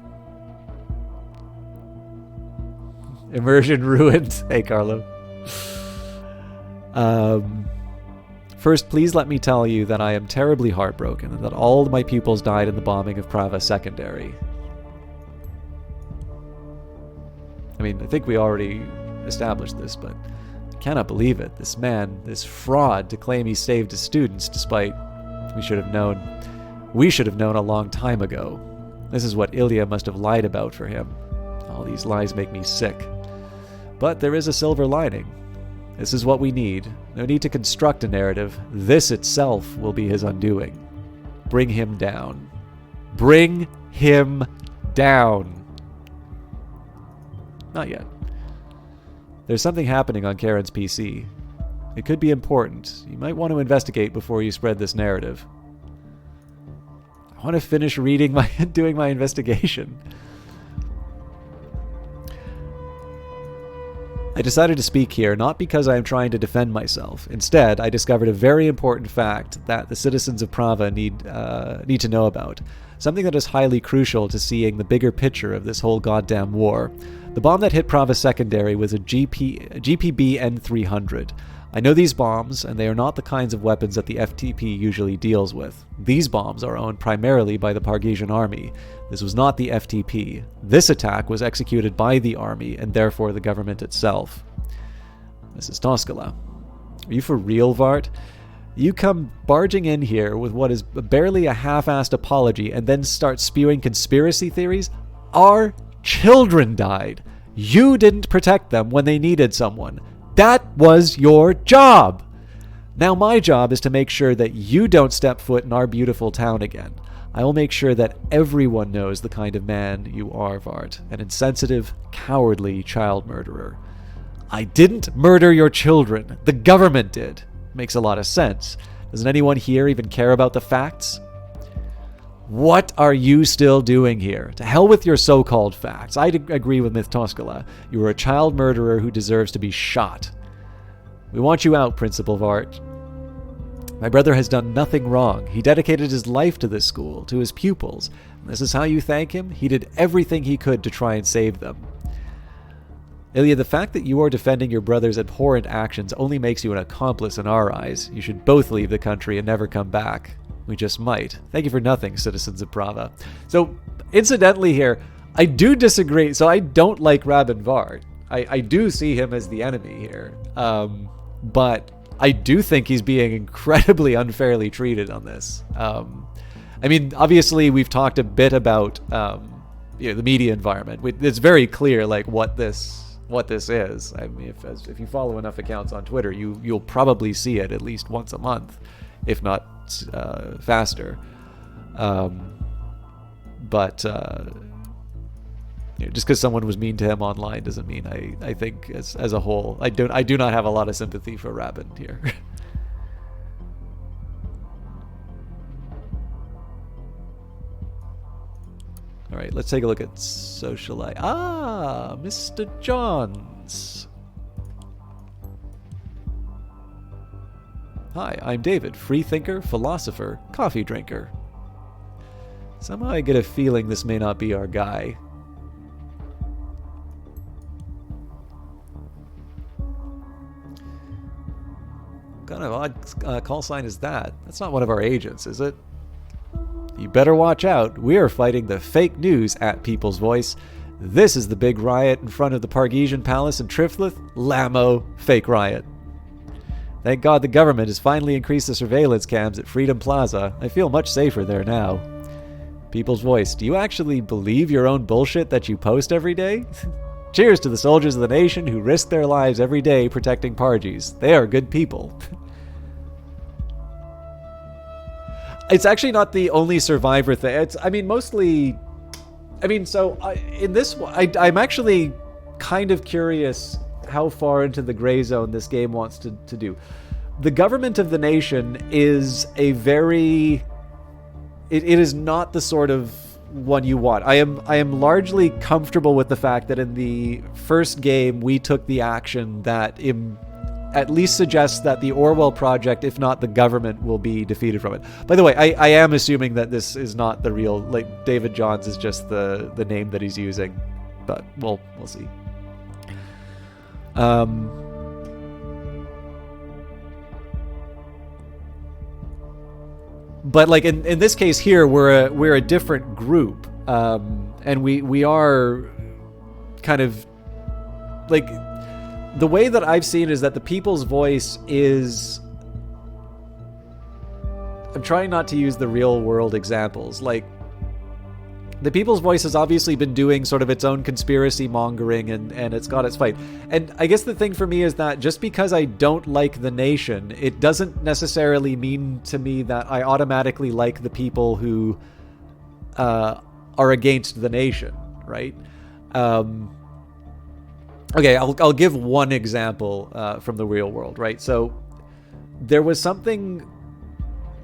Immersion ruined. Hey, Carlo. First, please let me tell you that I am terribly heartbroken and that all my pupils died in the bombing of Prava Secondary. I mean, I think we already established this, but I cannot believe it. This man, this fraud, to claim he saved his students despite we should have known a long time ago. This is what Ilya must have lied about for him. All these lies make me sick. But there is a silver lining. This is what we need. No need to construct a narrative. This itself will be his undoing. Bring him down. Bring him down. Not yet. There's something happening on Karen's PC. It could be important. You might want to investigate before you spread this narrative. I want to finish doing my investigation. I decided to speak here not because I am trying to defend myself. Instead, I discovered a very important fact that the citizens of Prava need to know about. Something that is highly crucial to seeing the bigger picture of this whole goddamn war. The bomb that hit Prava Secondary was a GPB N300. I know these bombs, and they are not the kinds of weapons that the FTP usually deals with. These bombs are owned primarily by the Pargesian army. This was not the FTP. This attack was executed by the army, and therefore the government itself. Mrs. Toskala. Are you for real, Vart? You come barging in here with what is barely a half-assed apology and then start spewing conspiracy theories? Our children died. You didn't protect them when they needed someone. That was your job! Now my job is to make sure that you don't step foot in our beautiful town again. I will make sure that everyone knows the kind of man you are, Vart. An insensitive, cowardly child murderer. I didn't murder your children. The government did. Makes a lot of sense. Doesn't anyone here even care about the facts? What are you still doing here? To hell with your so-called facts. I agree with Myth Toskala. You are a child murderer who deserves to be shot. We want you out, Principal Vart. My brother has done nothing wrong. He dedicated his life to this school, to his pupils. And this is how you thank him? He did everything he could to try and save them. Ilya, the fact that you are defending your brother's abhorrent actions only makes you an accomplice in our eyes. You should both leave the country and never come back. We just might. Thank you for nothing, citizens of Prava. So, incidentally here, I do disagree. So I don't like Rabin Vart. I do see him as the enemy here. But I do think he's being incredibly unfairly treated on this. I mean, obviously, we've talked a bit about the media environment. It's very clear, like, what this is. I mean, if you follow enough accounts on Twitter, you'll probably see it at least once a month, if not faster. But just because someone was mean to him online doesn't mean I think as a whole I do not have a lot of sympathy for Rabin here. All right, let's take a look at socialite. Ah, Mr. Johns. Hi, I'm David, free thinker, philosopher, coffee drinker. Somehow I get a feeling this may not be our guy. What kind of odd call sign is that? That's not one of our agents, is it? You better watch out. We are fighting the fake news at People's Voice. This is the big riot in front of the Pargesian Palace in Triflith. Lamo, fake riot. Thank God the government has finally increased the surveillance cams at Freedom Plaza. I feel much safer there now. People's Voice, do you actually believe your own bullshit that you post every day? Cheers to the soldiers of the nation who risk their lives every day protecting Parges. They are good people. It's actually not the only survivor thing. It's, I mean, mostly... I mean, so in this one, I'm actually kind of curious how far into the gray zone this game wants to do. The government of the nation is a very... It is not the sort of one you want. I am largely comfortable with the fact that in the first game we took the action that at least suggests that the Orwell project, if not the government, will be defeated from it. By the way, I am assuming that this is not the real, like, David Johns is just the name that he's using, but we'll see. But like in this case here, we're a different group, and we are kind of like, the way that I've seen is that the People's Voice is, I'm trying not to use the real world examples, like the People's Voice has obviously been doing sort of its own conspiracy mongering, and it's got its fight. And I guess the thing for me is that just because I don't like the nation, it doesn't necessarily mean to me that I automatically like the people who are against the nation, right? Okay, I'll give one example from the real world, right? So there was something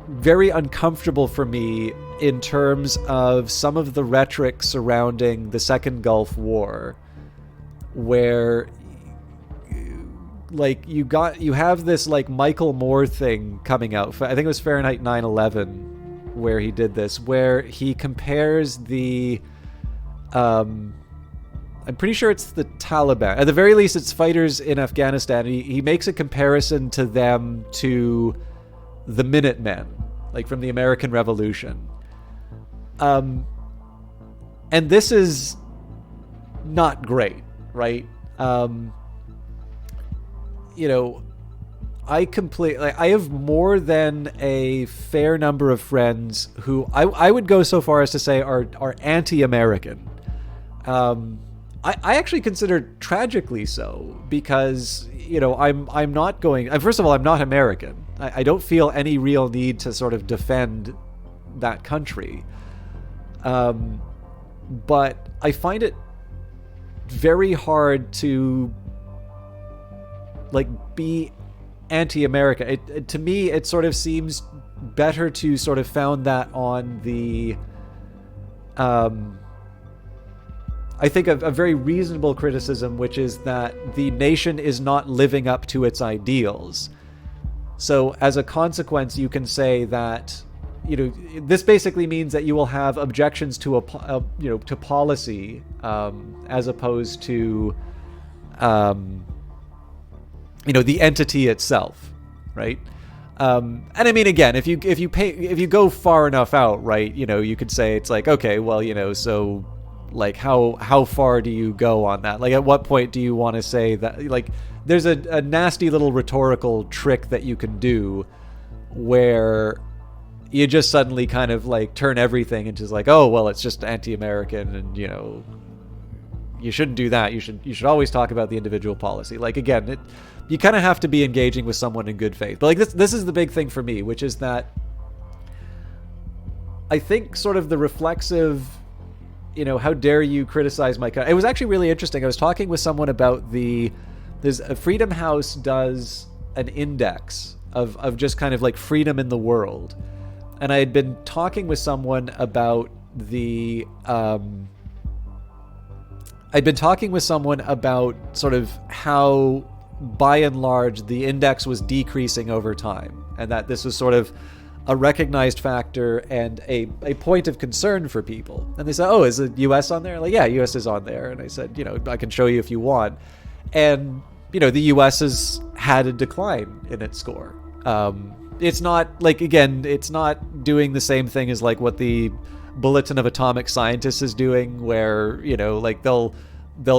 very uncomfortable for me in terms of some of the rhetoric surrounding the Second Gulf War, where like you have this like Michael Moore thing coming out. I think it was Fahrenheit 9/11 where he did this, where he compares the I'm pretty sure it's the Taliban. At the very least, it's fighters in Afghanistan. He makes a comparison to them to the Minutemen, like from the American Revolution. And this is not great, right? I have more than a fair number of friends who I would go so far as to say are anti-American. I actually consider tragically so, because I'm not going. First of all, I'm not American. I don't feel any real need to sort of defend that country. But I find it very hard to like be anti-American. To me, it sort of seems better to sort of found that on the I think a very reasonable criticism, which is that the nation is not living up to its ideals. So as a consequence, you can say that, this basically means that you will have objections to to policy, as opposed to, the entity itself, right? And I mean, again, if you go far enough out, right, you could say it's like, okay, well, so like how far do you go on that? Like, at what point do you want to say that? Like, there's a nasty little rhetorical trick that you can do where you just suddenly kind of like turn everything into like, oh, well, it's just anti-American, and you shouldn't do that. You should always talk about the individual policy. Like, again, you kind of have to be engaging with someone in good faith. But like this is the big thing for me, which is that I think sort of the reflexive, how dare you criticize my country. It was actually really interesting. I was talking with someone about there's a Freedom House does an index of just kind of like freedom in the world. And I had been talking with someone about sort of how, by and large, the index was decreasing over time, and that this was sort of a recognized factor and a point of concern for people. And they said, oh, is the U.S. on there? Like, yeah, U.S. is on there. And I said, I can show you if you want. And, the U.S. has had a decline in its score. It's not, like, again, it's not doing the same thing as, like, what the Bulletin of Atomic Scientists is doing, where, like, they'll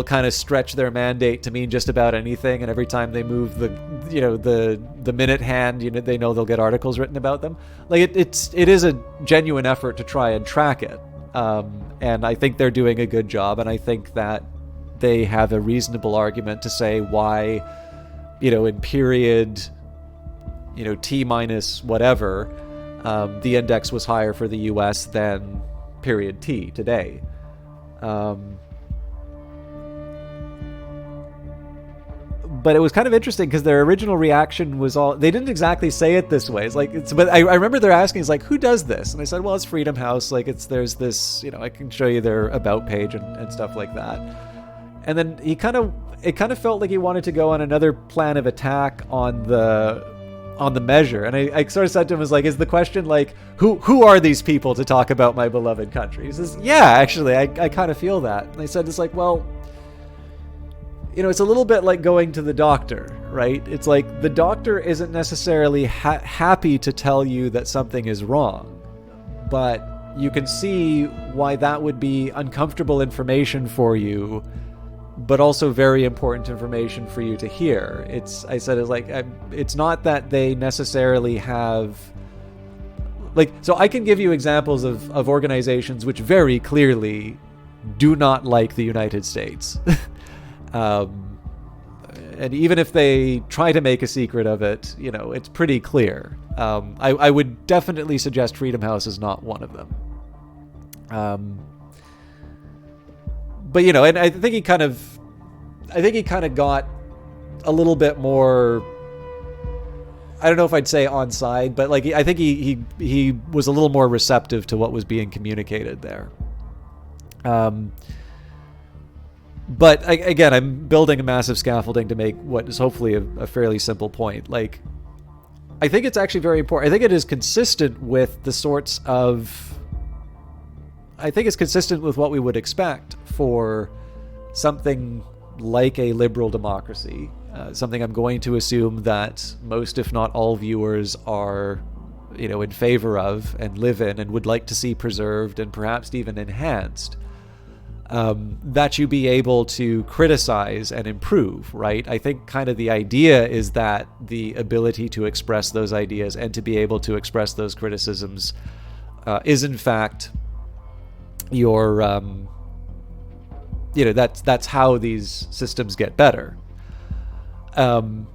kind of stretch their mandate to mean just about anything, and every time they move the minute hand, they know they'll get articles written about them. Like, it is a genuine effort to try and track it, and I think they're doing a good job, and I think that they have a reasonable argument to say why, in period, T minus whatever, the index was higher for the U.S. than period T today. But it was kind of interesting because their original reaction was they didn't exactly say it this way. It's like, but I remember they're asking, it's like, who does this? And I said, well, it's Freedom House. Like, there's this, I can show you their about page and stuff like that. And then it kind of felt like he wanted to go on another plan of attack on the measure. And I sort of said to him, is the question like, who are these people to talk about my beloved country? He says, yeah, actually, I kind of feel that. And I said, it's like, well, it's a little bit like going to the doctor, right? It's like the doctor isn't necessarily happy to tell you that something is wrong, but you can see why that would be uncomfortable information for you, but also very important information for you to hear. It's not that they necessarily have, like, so I can give you examples of organizations which very clearly do not like the United States. And even if they try to make a secret of it, it's pretty clear. I would definitely suggest Freedom House is not one of them. But and I think he kind of got a little bit more, I don't know if I'd say on side, but like, I think he was a little more receptive to what was being communicated there. But again, I'm building a massive scaffolding to make what is hopefully a fairly simple point. Like, I think it's actually very important. I think it is consistent with the sorts of... I think it's consistent with what we would expect for something like a liberal democracy. Something I'm going to assume that most, if not all, viewers are, in favor of and live in and would like to see preserved and perhaps even enhanced. That you be able to criticize and improve, right? I think kind of the idea is that the ability to express those ideas and to be able to express those criticisms is in fact your, that's how these systems get better. And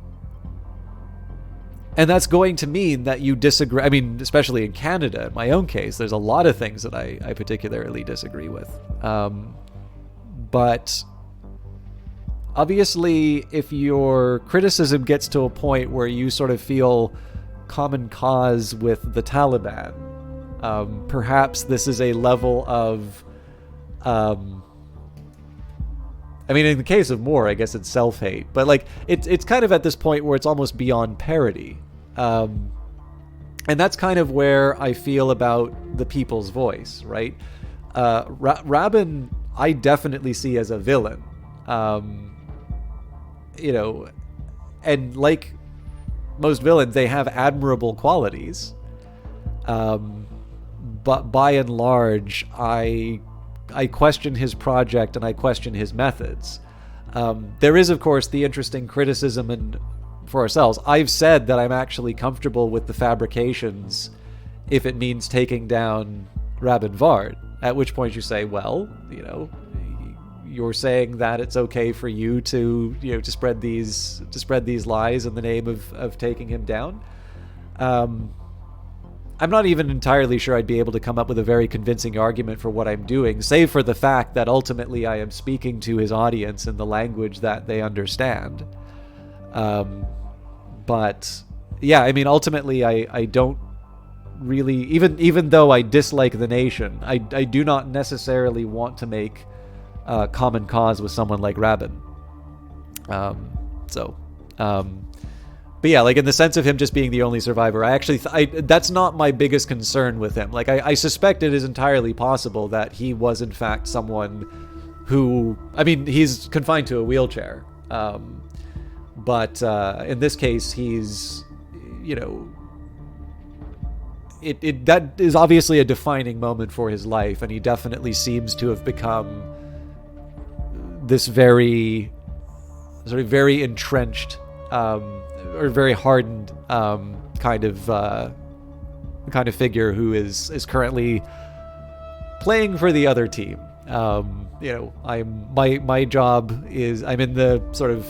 that's going to mean that you disagree. I mean, especially in Canada, in my own case, there's a lot of things that I particularly disagree with. But obviously, if your criticism gets to a point where you sort of feel common cause with the Taliban, perhaps this is a level of... I mean, in the case of Moore, I guess it's self-hate. But, like, it's kind of at this point where it's almost beyond parody. And that's kind of where I feel about the People's Voice, right? Rabin, I definitely see as a villain. And like most villains, they have admirable qualities. But by and large, I question his project and I question his methods. There is, of course, the interesting criticism and for ourselves. I've said that I'm actually comfortable with the fabrications if it means taking down Rabin Vard. At which point you say, well, you're saying that it's okay for you to, to spread these lies in the name of taking him down. I'm not even entirely sure I'd be able to come up with a very convincing argument for what I'm doing, save for the fact that ultimately I am speaking to his audience in the language that they understand. But yeah, I mean, ultimately I don't really, even though I dislike the nation, I do not necessarily want to make common cause with someone like Rabin. But yeah, like in the sense of him just being the only survivor, I actually, that's not my biggest concern with him. Like I suspect it is entirely possible that he was in fact someone who, I mean, he's confined to a wheelchair. But in this case, he's, that is obviously a defining moment for his life, and he definitely seems to have become this very entrenched, or very hardened kind of figure who is currently playing for the other team. My job is I'm in the sort of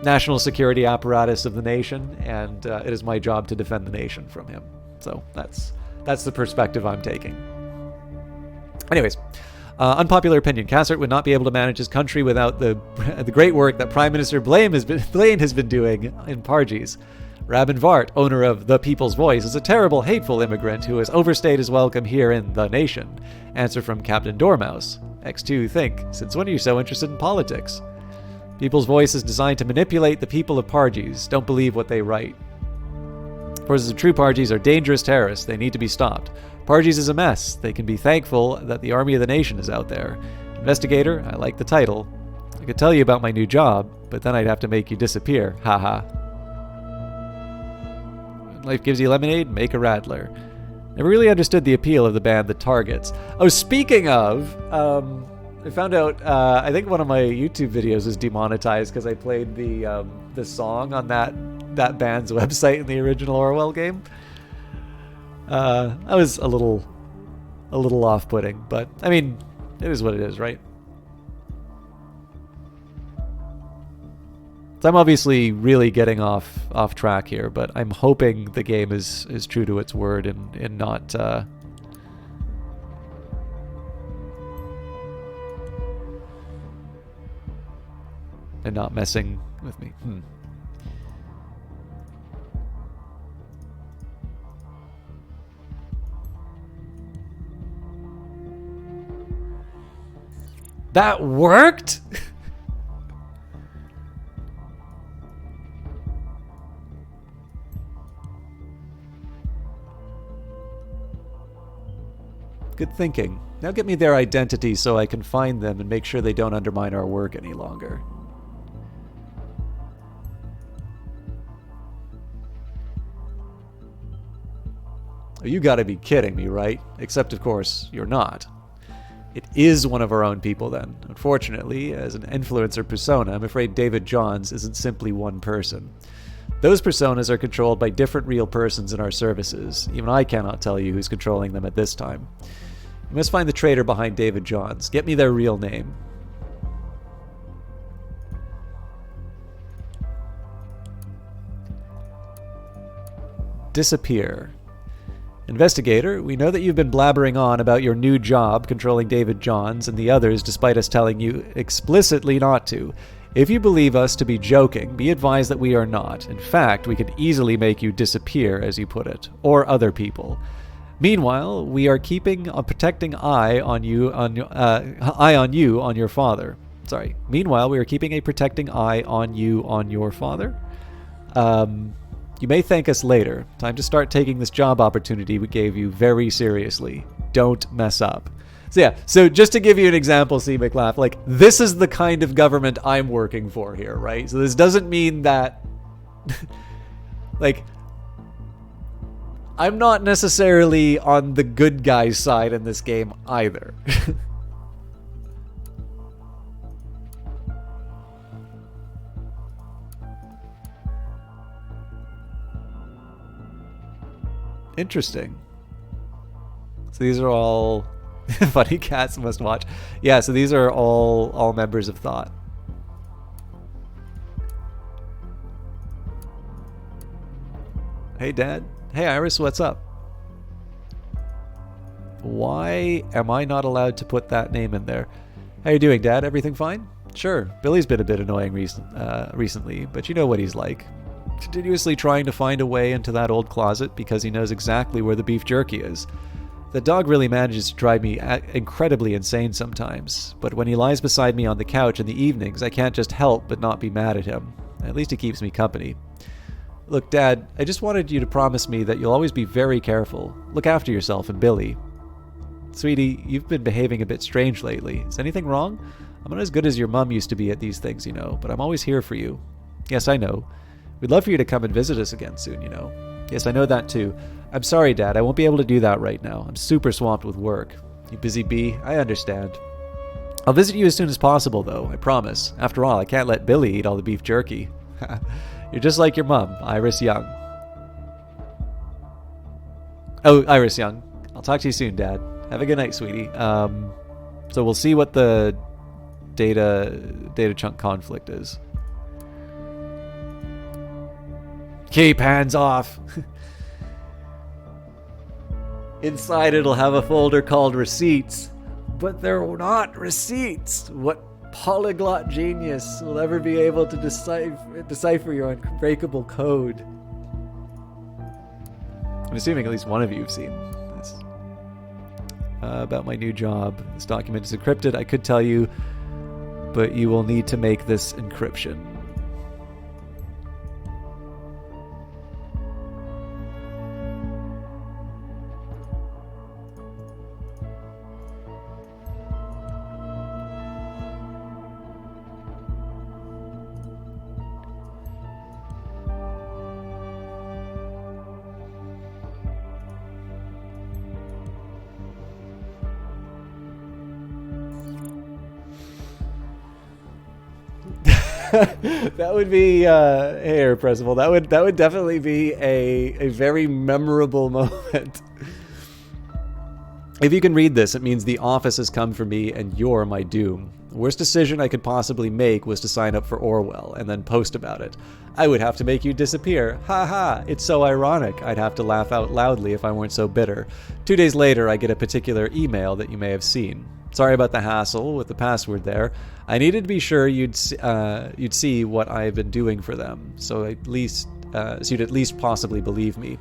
national security apparatus of the nation, and it is my job to defend the nation from him. So that's the perspective I'm taking. Anyways, unpopular opinion. Cassert would not be able to manage his country without the great work that Prime Minister Blaine has been doing in Parges. Rabin Vart, owner of The People's Voice, is a terrible, hateful immigrant who has overstayed his welcome here in the nation. Answer from Captain Dormouse. X2 think, since when are you so interested in politics? People's Voice is designed to manipulate the people of Parges. Don't believe what they write. Forces of true Parges are dangerous terrorists. They need to be stopped. Parges is a mess. They can be thankful that the army of the nation is out there. Investigator, I like the title. I could tell you about my new job, but then I'd have to make you disappear. Haha. Life gives you lemonade, make a rattler. Never really understood the appeal of the band The Targets. Oh, speaking of, I found out, I think one of my YouTube videos was demonetized because I played the song on that band's website in the original Orwell game. That was a little off-putting, but I mean, it is what it is, right? So I'm obviously really getting off track here, but I'm hoping the game is true to its word and not messing with me. That worked? Good thinking. Now get me their identity so I can find them and make sure they don't undermine our work any longer. Oh, you gotta be kidding me, right? Except, of course, you're not. It is one of our own people, then. Unfortunately, as an influencer persona, I'm afraid David Johns isn't simply one person. Those personas are controlled by different real persons in our services. Even I cannot tell you who's controlling them at this time. You must find the traitor behind David Johns. Get me their real name. Disappear. Investigator, we know that you've been blabbering on about your new job controlling David Johns and the others despite us telling you explicitly not to. If you believe us to be joking, be advised that we are not. In fact, we could easily make you disappear, as you put it, or other people. Meanwhile, we are keeping a protecting eye on you on your father. Sorry. Meanwhile, we are keeping a protecting eye on you on your father. You may thank us later. Time to start taking this job opportunity we gave you very seriously. Don't mess up. So yeah, so just to give you an example, C. McLaugh, like, this is the kind of government I'm working for here, right? So this doesn't mean that, like, I'm not necessarily on the good guy's side in this game either. Interesting. So these are all funny cats must watch. Yeah, so these are all members of Thought. Hey, Dad. Hey, Iris, what's up? Why am I not allowed to put that name in there? How you doing, Dad? Everything fine? Sure. Billy's been a bit annoying recently, but you know what he's like. Continuously trying to find a way into that old closet because he knows exactly where the beef jerky is. The dog really manages to drive me incredibly insane sometimes, but when he lies beside me on the couch in the evenings, I can't just help but not be mad at him. At least he keeps me company. Look, Dad, I just wanted you to promise me that you'll always be very careful. Look after yourself and Billy. Sweetie, you've been behaving a bit strange lately. Is anything wrong? I'm not as good as your mom used to be at these things, you know, but I'm always here for you. Yes, I know. We'd love for you to come and visit us again soon, you know. Yes, I know that too. I'm sorry, Dad. I won't be able to do that right now. I'm super swamped with work. You busy bee? I understand. I'll visit you as soon as possible, though. I promise. After all, I can't let Billy eat all the beef jerky. You're just like your mom, Iris Young. Oh, Iris Young. I'll talk to you soon, Dad. Have a good night, sweetie. So we'll see what the data chunk conflict is. Keep hands off. Inside it'll have a folder called receipts, but they're not receipts. What polyglot genius will ever be able to decipher your unbreakable code? I'm assuming at least one of you have seen this. About my new job. This document is encrypted. I could tell you, but you will need to make this encryption. That would be hey, Percival. That would definitely be a very memorable moment. If you can read this, it means the office has come for me and you're my doom. The worst decision I could possibly make was to sign up for Orwell and then post about it. I would have to make you disappear. Ha ha, it's so ironic. I'd have to laugh out loudly if I weren't so bitter. 2 days later, I get a particular email that you may have seen. Sorry about the hassle with the password there. I needed to be sure you'd see what I've been doing for them, so you'd at least possibly believe me.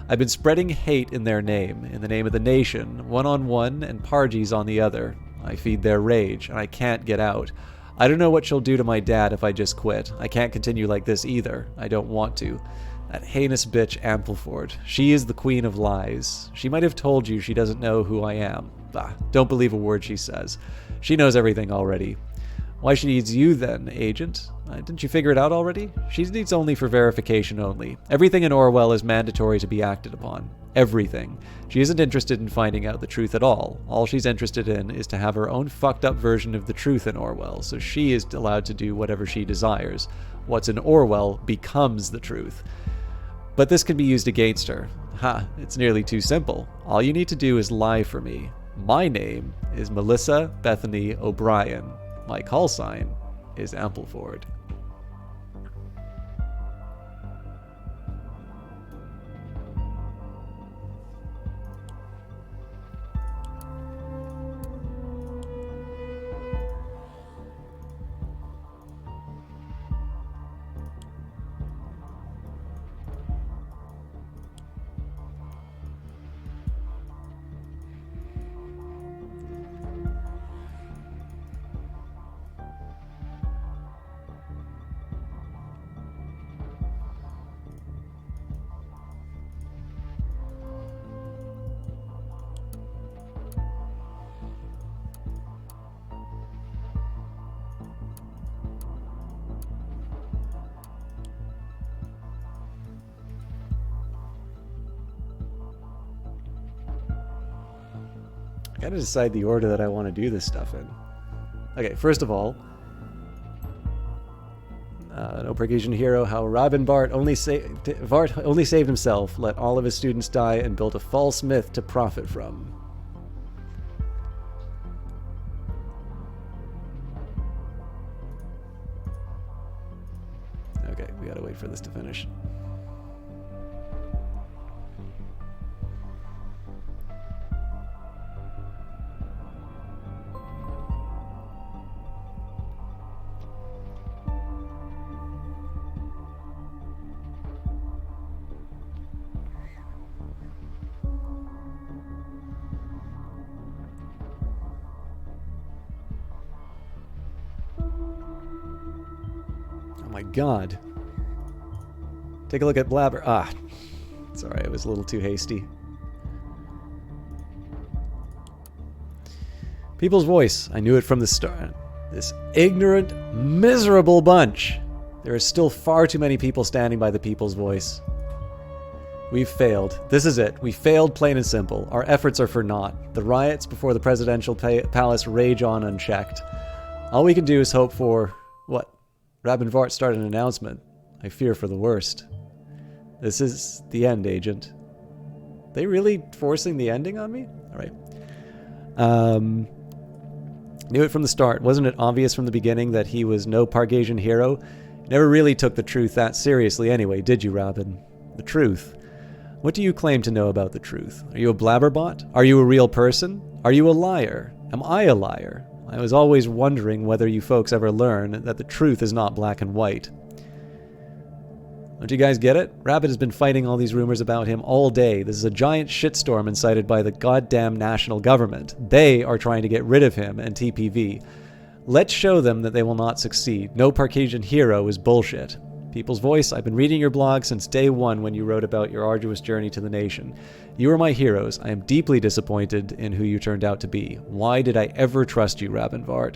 I've been spreading hate in their name, in the name of the nation, one on one and Parges on the other. I feed their rage, and I can't get out. I don't know what she'll do to my dad if I just quit. I can't continue like this either. I don't want to. That heinous bitch Ampleford. She is the queen of lies. She might have told you she doesn't know who I am. Bah, don't believe a word she says. She knows everything already. Why she needs you then, Agent? Didn't you figure it out already? She needs only for verification only. Everything in Orwell is mandatory to be acted upon. Everything. She isn't interested in finding out the truth at all. All she's interested in is to have her own fucked up version of the truth in Orwell, so she is allowed to do whatever she desires. What's in Orwell becomes the truth. But this can be used against her. Ha, it's nearly too simple. All you need to do is lie for me. My name is Melissa Bethany O'Brien. My call sign is Ampleford. I gotta decide the order that I want to do this stuff in. Okay, first of all, no Pargesian hero, how Robin Vart only saved himself, let all of his students die, and built a false myth to profit from. Okay, we gotta wait for this to finish. My God. Take a look at Blabber. Sorry, I was a little too hasty. People's voice. I knew it from the start. This ignorant, miserable bunch. There are still far too many people standing by the people's voice. We've failed. This is it. We failed, plain and simple. Our efforts are for naught. The riots before the presidential palace rage on unchecked. All we can do is hope for... what? Robin Vart started an announcement. I fear for the worst. This is the end, Agent. They really forcing the ending on me? Alright. Knew it from the start. Wasn't it obvious from the beginning that he was no Pargesian hero? Never really took the truth that seriously anyway, did you, Robin? The truth. What do you claim to know about the truth? Are you a blabberbot? Are you a real person? Are you a liar? Am I a liar? I was always wondering whether you folks ever learn that the truth is not black and white. Don't you guys get it? Rabbit has been fighting all these rumors about him all day. This is a giant shitstorm incited by the goddamn national government. They are trying to get rid of him and TPV. Let's show them that they will not succeed. No Pargesian hero is bullshit. People's Voice, I've been reading your blog since day one when you wrote about your arduous journey to the nation. You are my heroes. I am deeply disappointed in who you turned out to be. Why did I ever trust you, Robin Vart?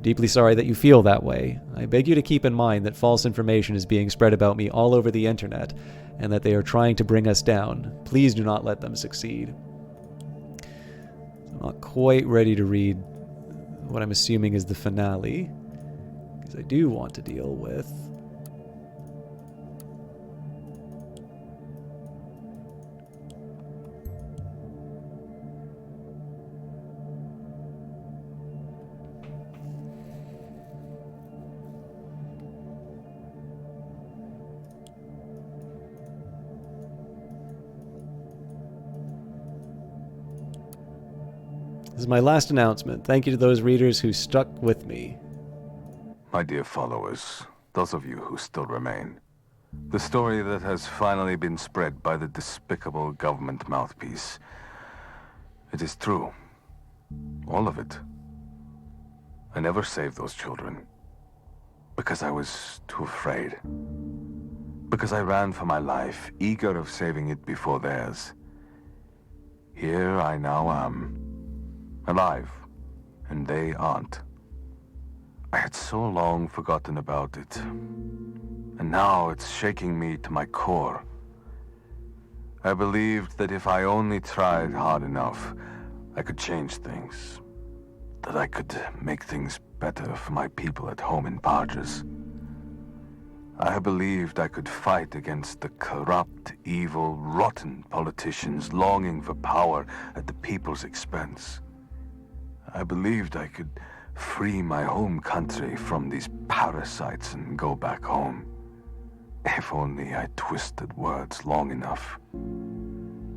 Deeply sorry that you feel that way. I beg you to keep in mind that false information is being spread about me all over the internet, and that they are trying to bring us down. Please do not let them succeed. I'm not quite ready to read what I'm assuming is the finale, because I do want to deal with... This is my last announcement. Thank you to those readers who stuck with me. My dear followers, those of you who still remain, the story that has finally been spread by the despicable government mouthpiece, it is true. All of it. I never saved those children. Because I was too afraid. Because I ran for my life, eager of saving it before theirs. Here I now am. alive, and they aren't. I had so long forgotten about it, and now it's shaking me to my core. I believed that if I only tried hard enough, I could change things, that I could make things better for my people at home in Parges. I believed I could fight against the corrupt, evil, rotten politicians longing for power at the people's expense. I believed I could free my home country from these parasites and go back home. If only I twisted words long enough.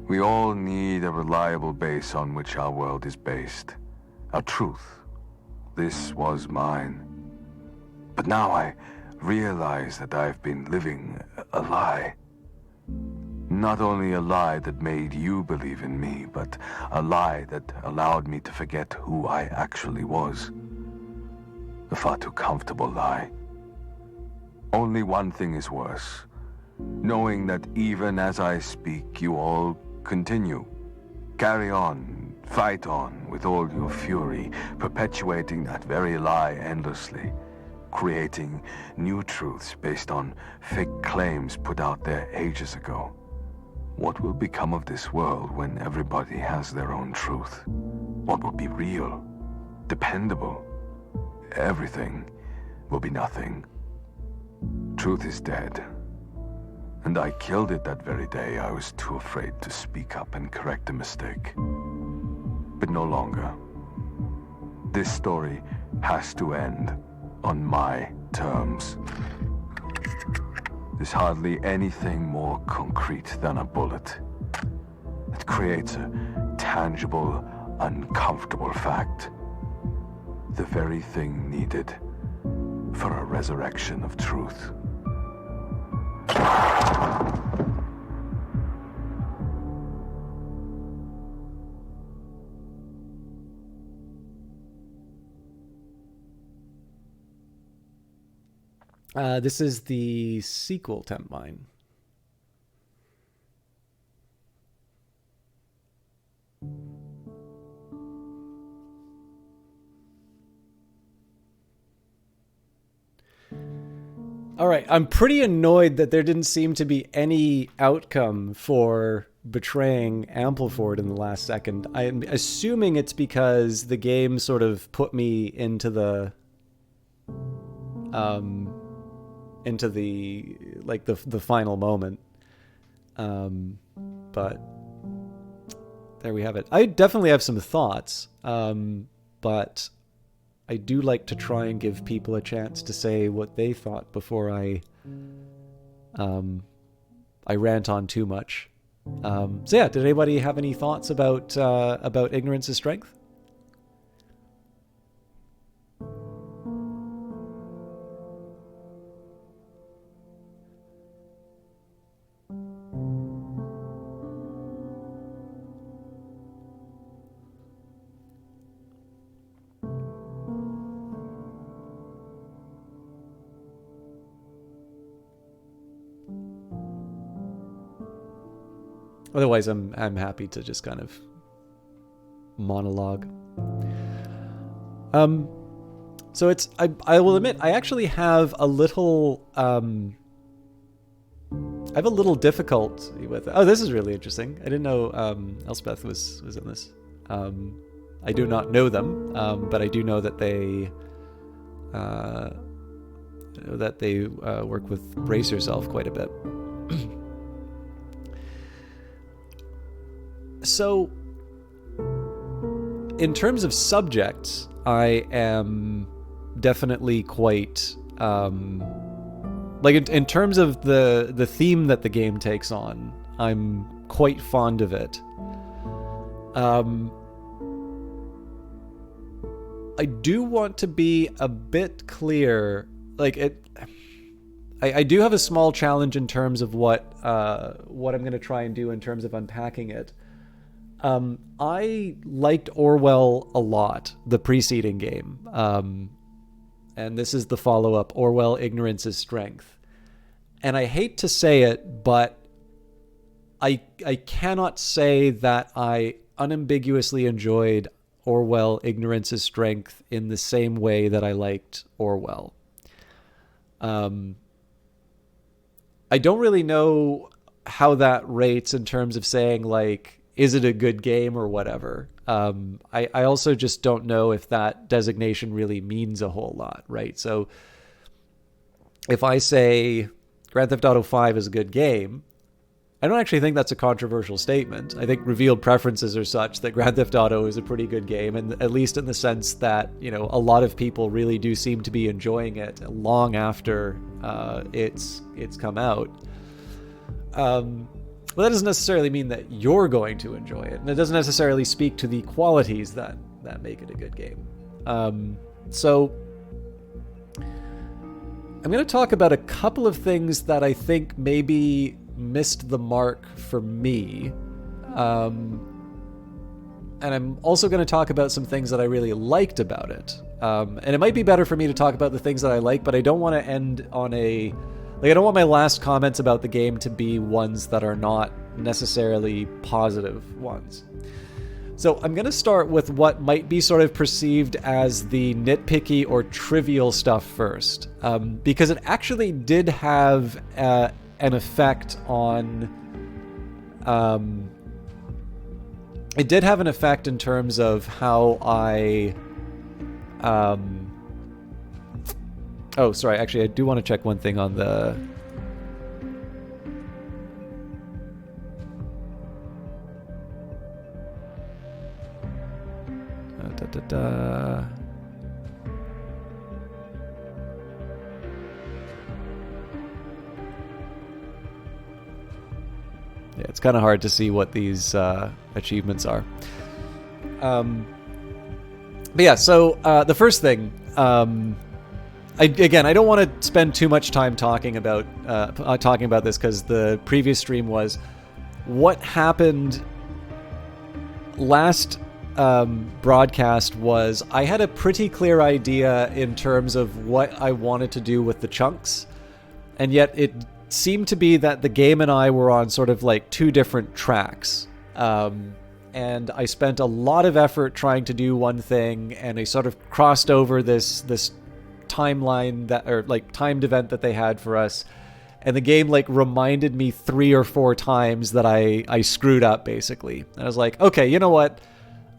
We all need a reliable base on which our world is based. Our truth. This was mine. But now I realize that I've been living a lie. Not only a lie that made you believe in me, but a lie that allowed me to forget who I actually was. A far too comfortable lie. Only one thing is worse. Knowing that even as I speak, you all continue. Carry on, fight on with all your fury, perpetuating that very lie endlessly, creating new truths based on fake claims put out there ages ago. What will become of this world when everybody has their own truth? What will be real, dependable? Everything will be nothing. Truth is dead. And I killed it that very day. I was too afraid to speak up and correct a mistake. But no longer. This story has to end on my terms. There's hardly anything more concrete than a bullet. It creates a tangible, uncomfortable fact. The very thing needed for a resurrection of truth. This is the sequel temp mine. All right, I'm pretty annoyed that there didn't seem to be any outcome for betraying Ampliford in the last second. I'm assuming it's because the game sort of put me into the final moment. But there we have it. I definitely have some thoughts, but I do like to try and give people a chance to say what they thought before I rant on too much. So yeah, did anybody have any thoughts about ignorance is strength? Otherwise, I'm happy to just kind of monologue. So it's I will admit I actually have a little difficulty with it. Oh, this is really interesting. I didn't know Elspeth was in this. I do not know them, but I do know that they work with Brace Yourself quite a bit. So, in terms of subjects, I am definitely quite in terms of the theme that the game takes on, I'm quite fond of it. I do want to be a bit clear, I do have a small challenge in terms of what I'm going to try and do in terms of unpacking it. I liked Orwell a lot, the preceding game. And this is the follow-up, Orwell, Ignorance is Strength. And I hate to say it, but I cannot say that I unambiguously enjoyed Orwell, Ignorance is Strength in the same way that I liked Orwell. I don't really know how that rates in terms of saying, like, is it a good game or whatever. I also just don't know if that designation really means a whole lot, right? So if I say Grand Theft Auto 5 is a good game, I don't actually think that's a controversial statement. I think revealed preferences are such that Grand Theft Auto is a pretty good game, and at least in the sense that, you know, a lot of people really do seem to be enjoying it long after it's come out. Well, that doesn't necessarily mean that you're going to enjoy it, and it doesn't necessarily speak to the qualities that make it a good game. So I'm going to talk about a couple of things that I think maybe missed the mark for me. And I'm also going to talk about some things that I really liked about it. And it might be better for me to talk about the things that I like, but I don't want to end on I don't want my last comments about the game to be ones that are not necessarily positive ones. So I'm going to start with what might be sort of perceived as the nitpicky or trivial stuff first, because it actually did have an effect on... it did have an effect in terms of how I... oh, sorry, actually, I do want to check one thing on the... Yeah, it's kind of hard to see what these achievements are. But yeah, so the first thing, I don't want to spend too much time talking about this, because the previous stream was what happened last broadcast. Was I had a pretty clear idea in terms of what I wanted to do with the chunks, and yet it seemed to be that the game and I were on sort of like two different tracks. And I spent a lot of effort trying to do one thing, and I sort of crossed over this timeline that, or like timed event that they had for us, and the game like reminded me 3 or 4 times that I screwed up, basically. And I was like, okay, you know what?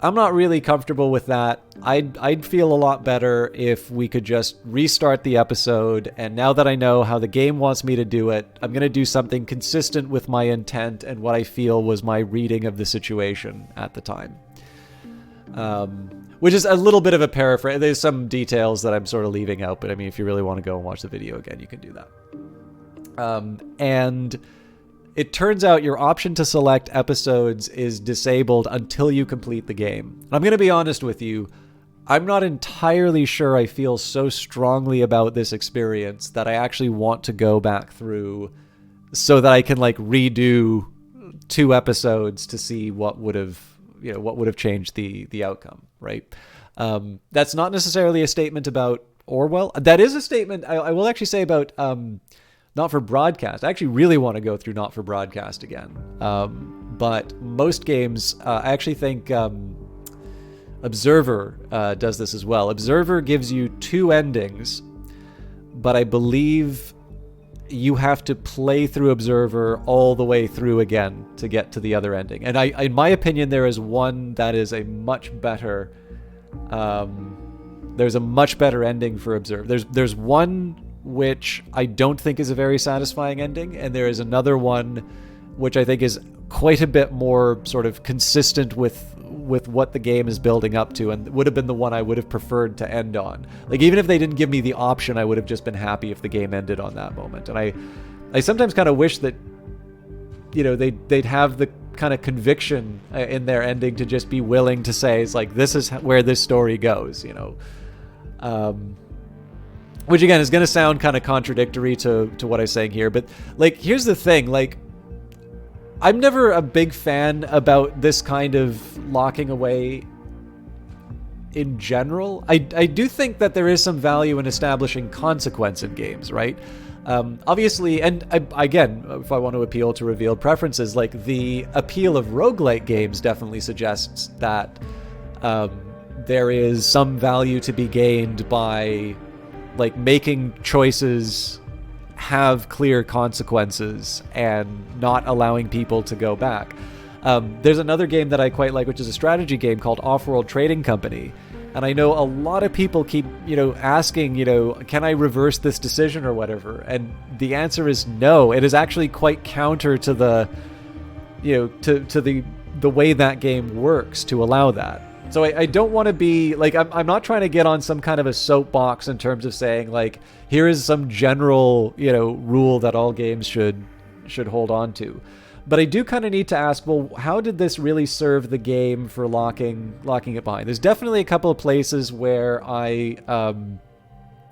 I'm not really comfortable with that. I'd feel a lot better if we could just restart the episode, and now that I know how the game wants me to do it, I'm going to do something consistent with my intent and what I feel was my reading of the situation at the time. Which is a little bit of a paraphrase. There's some details that I'm sort of leaving out, but I mean, if you really want to go and watch the video again, you can do that. And it turns out your option to select episodes is disabled until you complete the game. And I'm going to be honest with you, I'm not entirely sure I feel so strongly about this experience that I actually want to go back through so that I can like redo 2 episodes to see what would have changed the outcome, right? That's not necessarily a statement about Orwell. That is a statement I will actually say about Not for Broadcast. I actually really want to go through Not for Broadcast again. But most games, I actually think Observer does this as well. Observer gives you 2 endings, but I believe you have to play through Observer all the way through again to get to the other ending. And in my opinion, there is one that is a much better... there's a much better ending for Observer. There's one which I don't think is a very satisfying ending, and there is another one which I think is quite a bit more sort of consistent with what the game is building up to, and would have been the one I would have preferred to end on. Like, even if they didn't give me the option, I would have just been happy if the game ended on that moment. And I sometimes kind of wish that, you know, they'd have the kind of conviction in their ending to just be willing to say, it's like, this is where this story goes, you know. Which again is going to sound kind of contradictory to what I'm saying here, but like, here's the thing, like, I'm never a big fan about this kind of locking away in general. I do think that there is some value in establishing consequence in games, right? Obviously, and again, if I want to appeal to revealed preferences, like the appeal of roguelike games definitely suggests that there is some value to be gained by like making choices have clear consequences and not allowing people to go back. There's another game that I quite like, which is a strategy game called Off-World Trading Company. And I know a lot of people keep, asking, can I reverse this decision or whatever? And the answer is no. It is actually quite counter to the, to the way that game works to allow that. So I don't want to be like, I'm not trying to get on some kind of a soapbox in terms of saying like, here is some general, rule that all games should hold on to. But I do kind of need to ask, well, how did this really serve the game for locking it behind? There's definitely a couple of places where I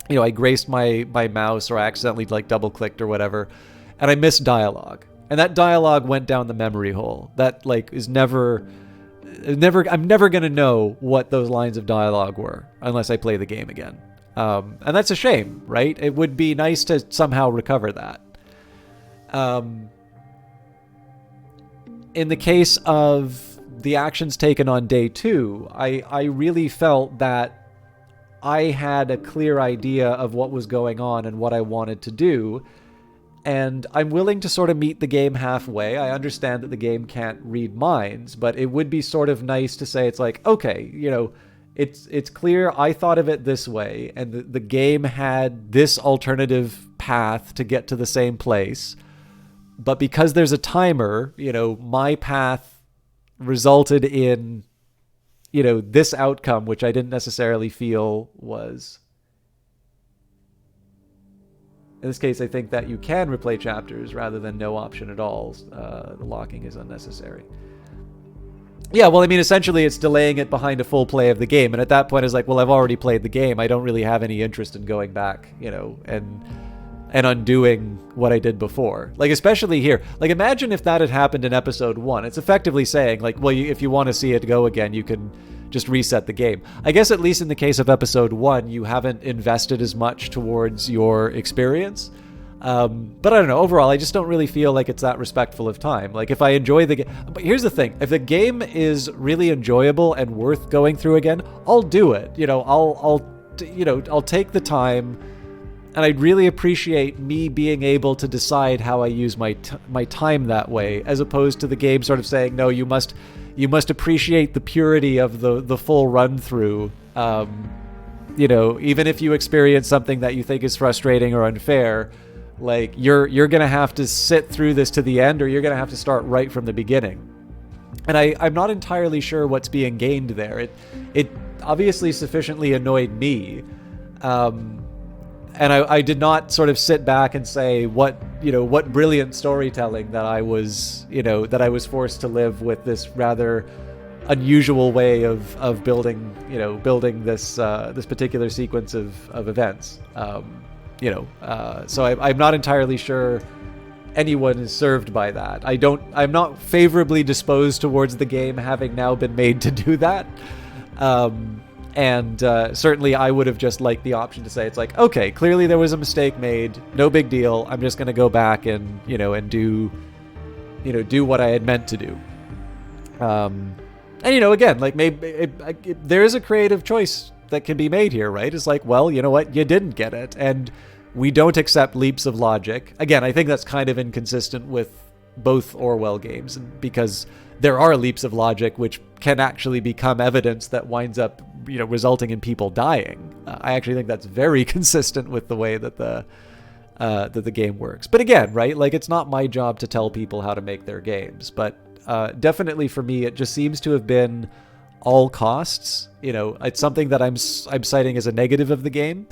graced my mouse or I accidentally like double clicked or whatever, and I missed dialogue. And that dialogue went down the memory hole. That like is never, I'm never going to know what those lines of dialogue were unless I play the game again. And that's a shame, right? It would be nice to somehow recover that. In the case of the actions taken on day 2, I really felt that I had a clear idea of what was going on and what I wanted to do. And I'm willing to sort of meet the game halfway. I understand that the game can't read minds, but it would be sort of nice to say, it's like, okay, it's clear I thought of it this way, and the game had this alternative path to get to the same place. But because there's a timer, my path resulted in, this outcome, which I didn't necessarily feel was. In this case, I think that you can replay chapters rather than no option at all. The locking is unnecessary. Yeah, well, I mean, essentially it's delaying it behind a full play of the game. And at that point, it's like, well, I've already played the game. I don't really have any interest in going back, and undoing what I did before. Like, especially here. Like, imagine if that had happened in episode 1. It's effectively saying, like, well, if you want to see it go again, you can just reset the game. I guess at least in the case of episode 1, you haven't invested as much towards your experience. But I don't know. Overall, I just don't really feel like it's that respectful of time. Like, if I enjoy the game... But here's the thing. If the game is really enjoyable and worth going through again, I'll do it. I'll take the time... And I'd really appreciate me being able to decide how I use my time that way, as opposed to the game sort of saying, no, you must appreciate the purity of the full run through. Even if you experience something that you think is frustrating or unfair, like you're gonna have to sit through this to the end, or you're gonna have to start right from the beginning. And I'm not entirely sure what's being gained there. It obviously sufficiently annoyed me. And I did not sort of sit back and say what brilliant storytelling that I was forced to live with this rather unusual way of building this particular sequence of events. So I'm not entirely sure anyone is served by that. I'm not favorably disposed towards the game having now been made to do that. And certainly I would have just liked the option to say, it's like, okay, clearly there was a mistake made, no big deal. I'm just going to go back and do what I had meant to do. And again, like maybe there is a creative choice that can be made here, right? It's like, well, you know what? You didn't get it. And we don't accept leaps of logic. Again, I think that's kind of inconsistent with both Orwell games, because there are leaps of logic which can actually become evidence that winds up, resulting in people dying. I actually think that's very consistent with the way that the game works. But again, right, like it's not my job to tell people how to make their games. But definitely for me, it just seems to have been all costs. It's something that I'm citing as a negative of the game.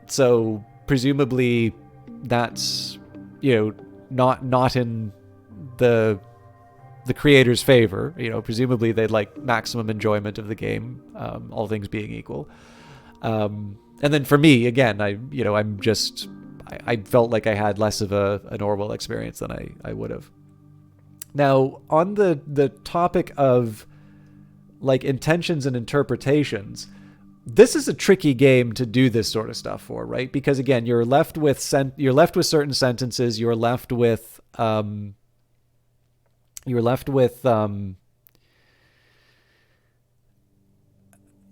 So presumably that's not in the creator's favor. Presumably they'd like maximum enjoyment of the game, all things being equal. And then for me, again, I felt like I had less of an Orwell experience than I would have. Now, on the topic of like intentions and interpretations, this is a tricky game to do this sort of stuff for, right? Because again, you're left with certain sentences, you're left with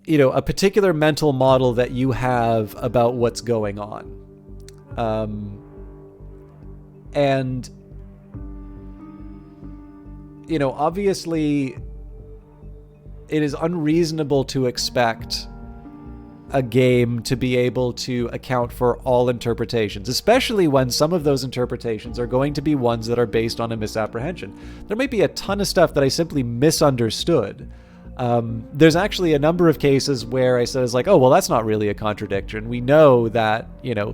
a particular mental model that you have about what's going on. And, obviously it is unreasonable to expect a game to be able to account for all interpretations, especially when some of those interpretations are going to be ones that are based on a misapprehension. There might be a ton of stuff that I simply misunderstood. There's actually a number of cases where I said, oh, well, that's not really a contradiction. We know that, and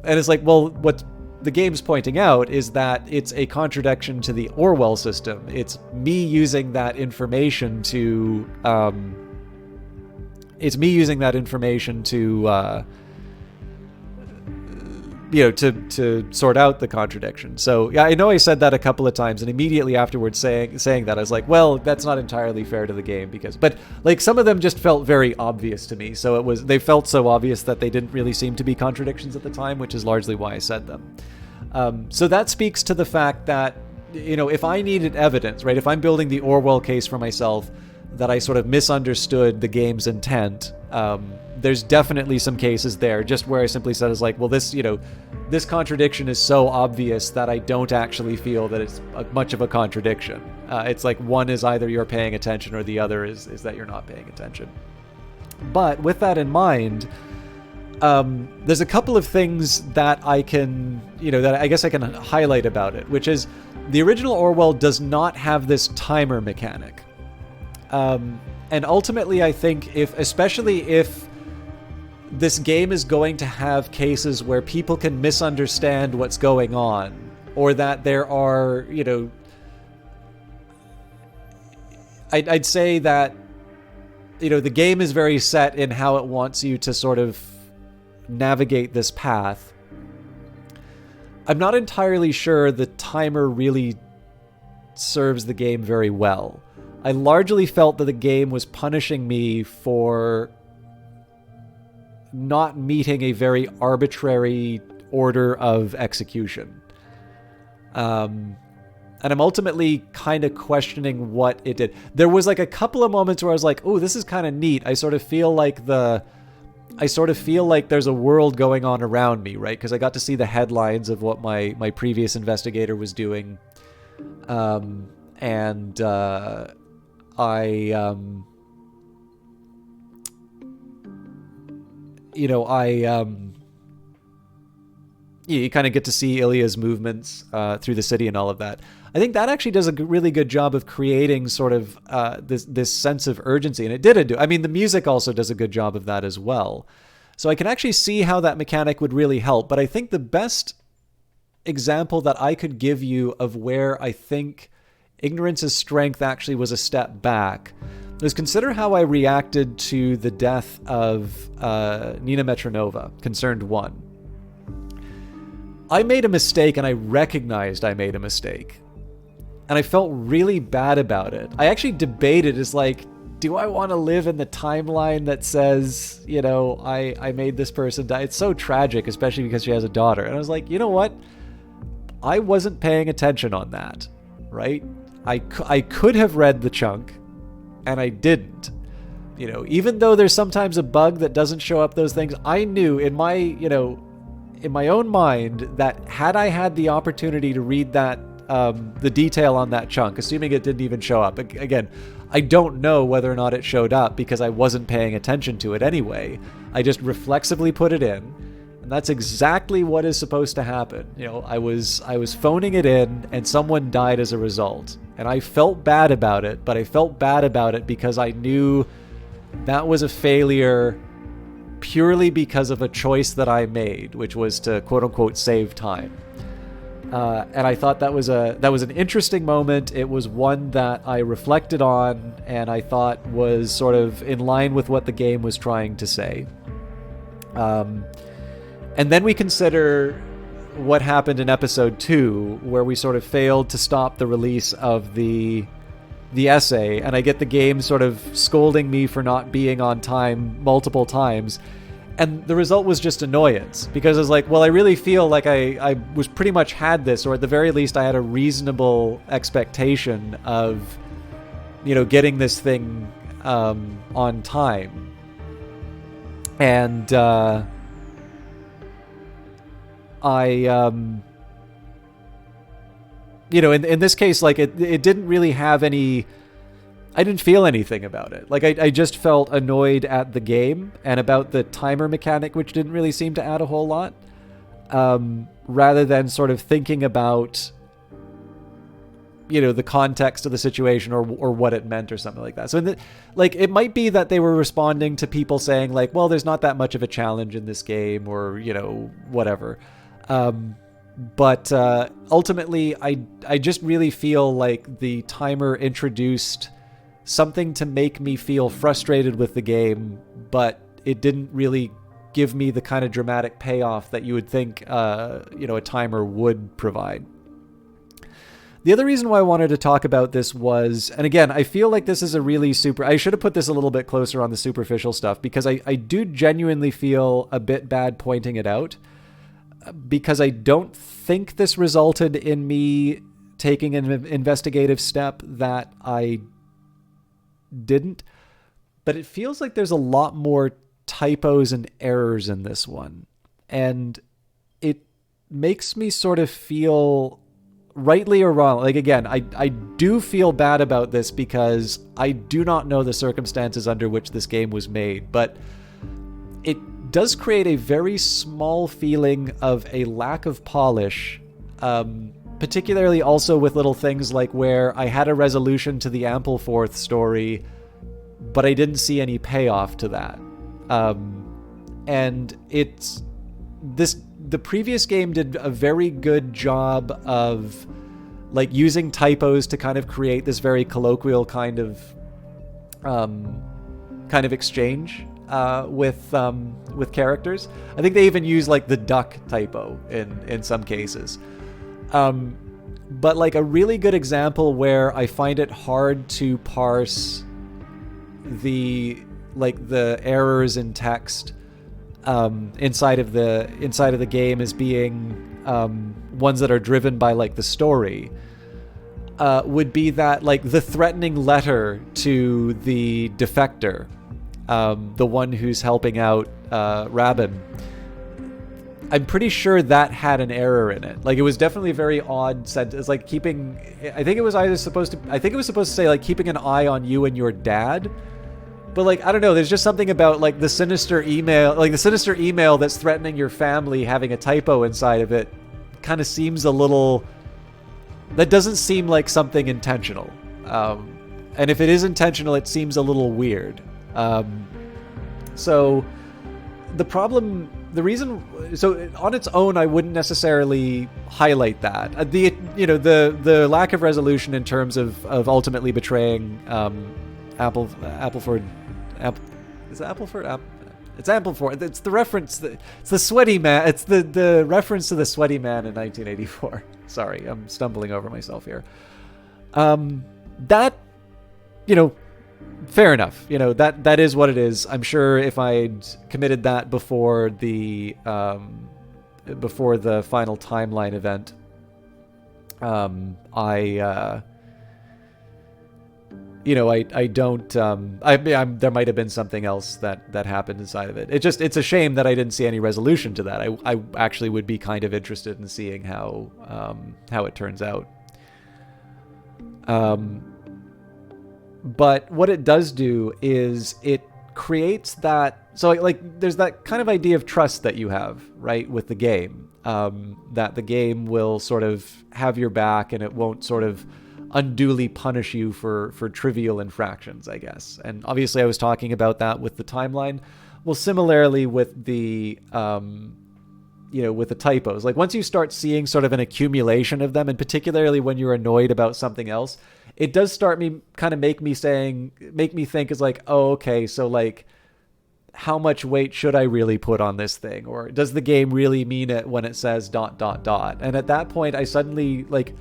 it's like, well, what the game's pointing out is that it's a contradiction to the Orwell system. It's me using that information to, to sort out the contradiction. So yeah, I know I said that a couple of times, and immediately afterwards saying that, I was like, well, that's not entirely fair to the game, but like some of them just felt very obvious to me. So they felt so obvious that they didn't really seem to be contradictions at the time, which is largely why I said them. So that speaks to the fact that, if I needed evidence, right, if I'm building the Orwell case for myself, that I sort of misunderstood the game's intent, there's definitely some cases there just where I simply said, well, this contradiction is so obvious that I don't actually feel that it's much of a contradiction. It's like one is either you're paying attention or the other is that you're not paying attention. But with that in mind, there's a couple of things that I can, that I guess I can highlight about it, which is the original Orwell does not have this timer mechanic. And ultimately, I think especially if this game is going to have cases where people can misunderstand what's going on, or that there are, I'd say that, the game is very set in how it wants you to sort of navigate this path. I'm not entirely sure the timer really serves the game very well. I largely felt that the game was punishing me for not meeting a very arbitrary order of execution. And I'm ultimately kind of questioning what it did. There was like a couple of moments where I was like, oh, this is kind of neat. I sort of feel like there's a world going on around me, right? Because I got to see the headlines of what my previous investigator was doing. You kind of get to see Ilya's movements through the city and all of that. I think that actually does a really good job of creating sort of this sense of urgency, and it did do. I mean, the music also does a good job of that as well. So I can actually see how that mechanic would really help. But I think the best example that I could give you of where I think Ignorance's strength actually was a step back is consider how I reacted to the death of Nina Metronova, Concerned One. I made a mistake, and I recognized I made a mistake. And I felt really bad about it. I actually debated, do I want to live in the timeline that says, I made this person die? It's so tragic, especially because she has a daughter. And I was like, you know what? I wasn't paying attention on that, right? I could have read the chunk, and I didn't. Even though there's sometimes a bug that doesn't show up those things, I knew in my own mind that had I had the opportunity to read that, the detail on that chunk, assuming it didn't even show up. Again, I don't know whether or not it showed up because I wasn't paying attention to it anyway. I just reflexively put it in, and that's exactly what is supposed to happen. I was phoning it in, and someone died as a result. And I felt bad about it, but I felt bad about it because I knew that was a failure purely because of a choice that I made, which was to quote-unquote save time. And I thought that was an interesting moment. It was one that I reflected on and I thought was sort of in line with what the game was trying to say. And then we consider what happened in episode 2, where we sort of failed to stop the release of the essay, and I get the game sort of scolding me for not being on time multiple times. And the result was just annoyance, because I was like, well, I really feel like I was pretty much had this, or at the very least I had a reasonable expectation of, getting this thing on time. And in this case, like it didn't really have any, I didn't feel anything about it. Like I just felt annoyed at the game and about the timer mechanic, which didn't really seem to add a whole lot, rather than sort of thinking about, the context of the situation or what it meant or something like that. So it might be that they were responding to people saying like, well, there's not that much of a challenge in this game, or, whatever. But ultimately, I just really feel like the timer introduced something to make me feel frustrated with the game, but it didn't really give me the kind of dramatic payoff that you would think, a timer would provide. The other reason why I wanted to talk about this was, and again, I feel like this is a really I should have put this a little bit closer on the superficial stuff, because I do genuinely feel a bit bad pointing it out, because I don't think this resulted in me taking an investigative step that I didn't, but it feels like there's a lot more typos and errors in this one, and it makes me sort of feel, rightly or wrong, like again, I do feel bad about this because I do not know the circumstances under which this game was made, but it does create a very small feeling of a lack of polish, particularly also with little things like where I had a resolution to the Ampleforth story, but I didn't see any payoff to that. And the previous game did a very good job of like using typos to kind of create this very colloquial kind of exchange with characters. I think they even use like the duck typo in some cases. But like a really good example where I find it hard to parse the errors in text inside of the game as being ones that are driven by like the story, would be that like the threatening letter to the defector, the one who's helping out Rabin. I'm pretty sure that had an error in it. Like it was definitely a very odd sentence, like keeping, I think it was supposed to say like keeping an eye on you and your dad. But like, I don't know, there's just something about like the sinister email that's threatening your family having a typo inside of it kind of seems a little, that doesn't seem like something intentional. And if it is intentional, it seems a little weird. So the reason, on its own, I wouldn't necessarily highlight that. The lack of resolution in terms of ultimately betraying Ampleforth. Is it Ampleforth? It's Ampleforth. It's the reference. It's the sweaty man. It's the reference to the sweaty man in 1984. Sorry, I'm stumbling over myself here. That, fair enough. That is what it is. I'm sure if I'd committed that before the final timeline event, I don't, there might have been something else that happened inside of it. It's a shame that I didn't see any resolution to that. I actually would be kind of interested in seeing how it turns out. But what it does do is it creates that, so like there's that kind of idea of trust that you have, right, with the game, that the game will sort of have your back and it won't sort of unduly punish you for trivial infractions, I guess. And obviously I was talking about that with the timeline. Well, similarly with the with the typos, like once you start seeing sort of an accumulation of them, and particularly when you're annoyed about something else, it does start make me think is like, oh, okay, so like how much weight should I really put on this thing? Or does the game really mean it when it says ... And at that point I suddenly, like,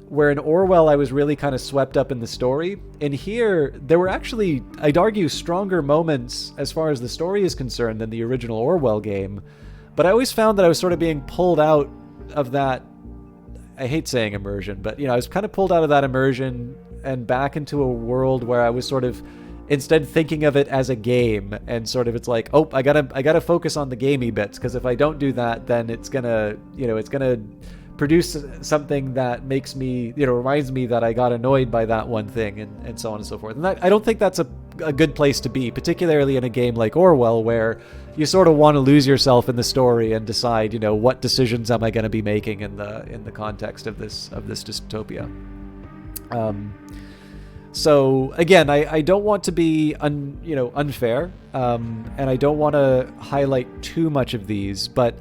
where in Orwell I was really kind of swept up in the story, in here there were actually, I'd argue, stronger moments as far as the story is concerned than the original Orwell game. But I always found that I was sort of being pulled out of that, I hate saying immersion, but I was kind of pulled out of that immersion and back into a world where I was sort of instead thinking of it as a game, and sort of it's like, oh, I gotta focus on the gamey bits, because if I don't do that, then it's gonna produce something that makes me, reminds me that I got annoyed by that one thing, and so on and so forth. And I don't think that's a good place to be, particularly in a game like Orwell, where you sort of want to lose yourself in the story and decide, what decisions am I going to be making in the context of this dystopia. So again, I don't want to be unfair, and I don't want to highlight too much of these, but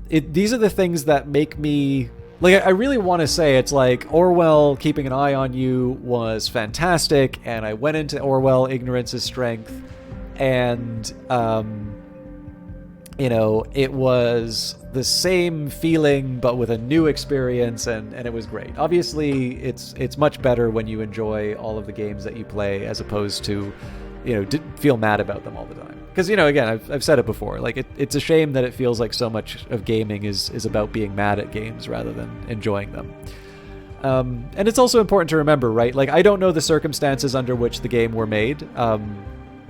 these are the things that make me, like, I really want to say it's like Orwell Keeping an Eye on You was fantastic, and I went into Orwell Ignorance is Strength, and it was the same feeling but with a new experience, and it was great. Obviously, it's much better when you enjoy all of the games that you play as opposed to, feel mad about them all the time. Because, again, I've said it before, like, it's a shame that it feels like so much of gaming is about being mad at games rather than enjoying them. And it's also important to remember, right? Like, I don't know the circumstances under which the game were made.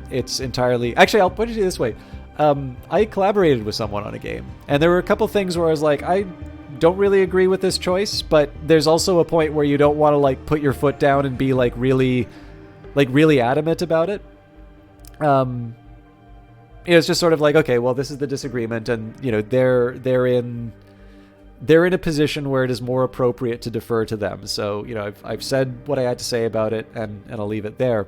It's entirely... Actually, I'll put it this way. I collaborated with someone on a game, and there were a couple things where I was like, I don't really agree with this choice, but there's also a point where you don't want to, like, put your foot down and be, really adamant about it. It's just sort of like, okay, well, this is the disagreement, and they're in a position where it is more appropriate to defer to them. So I've said what I had to say about it, and I'll leave it there.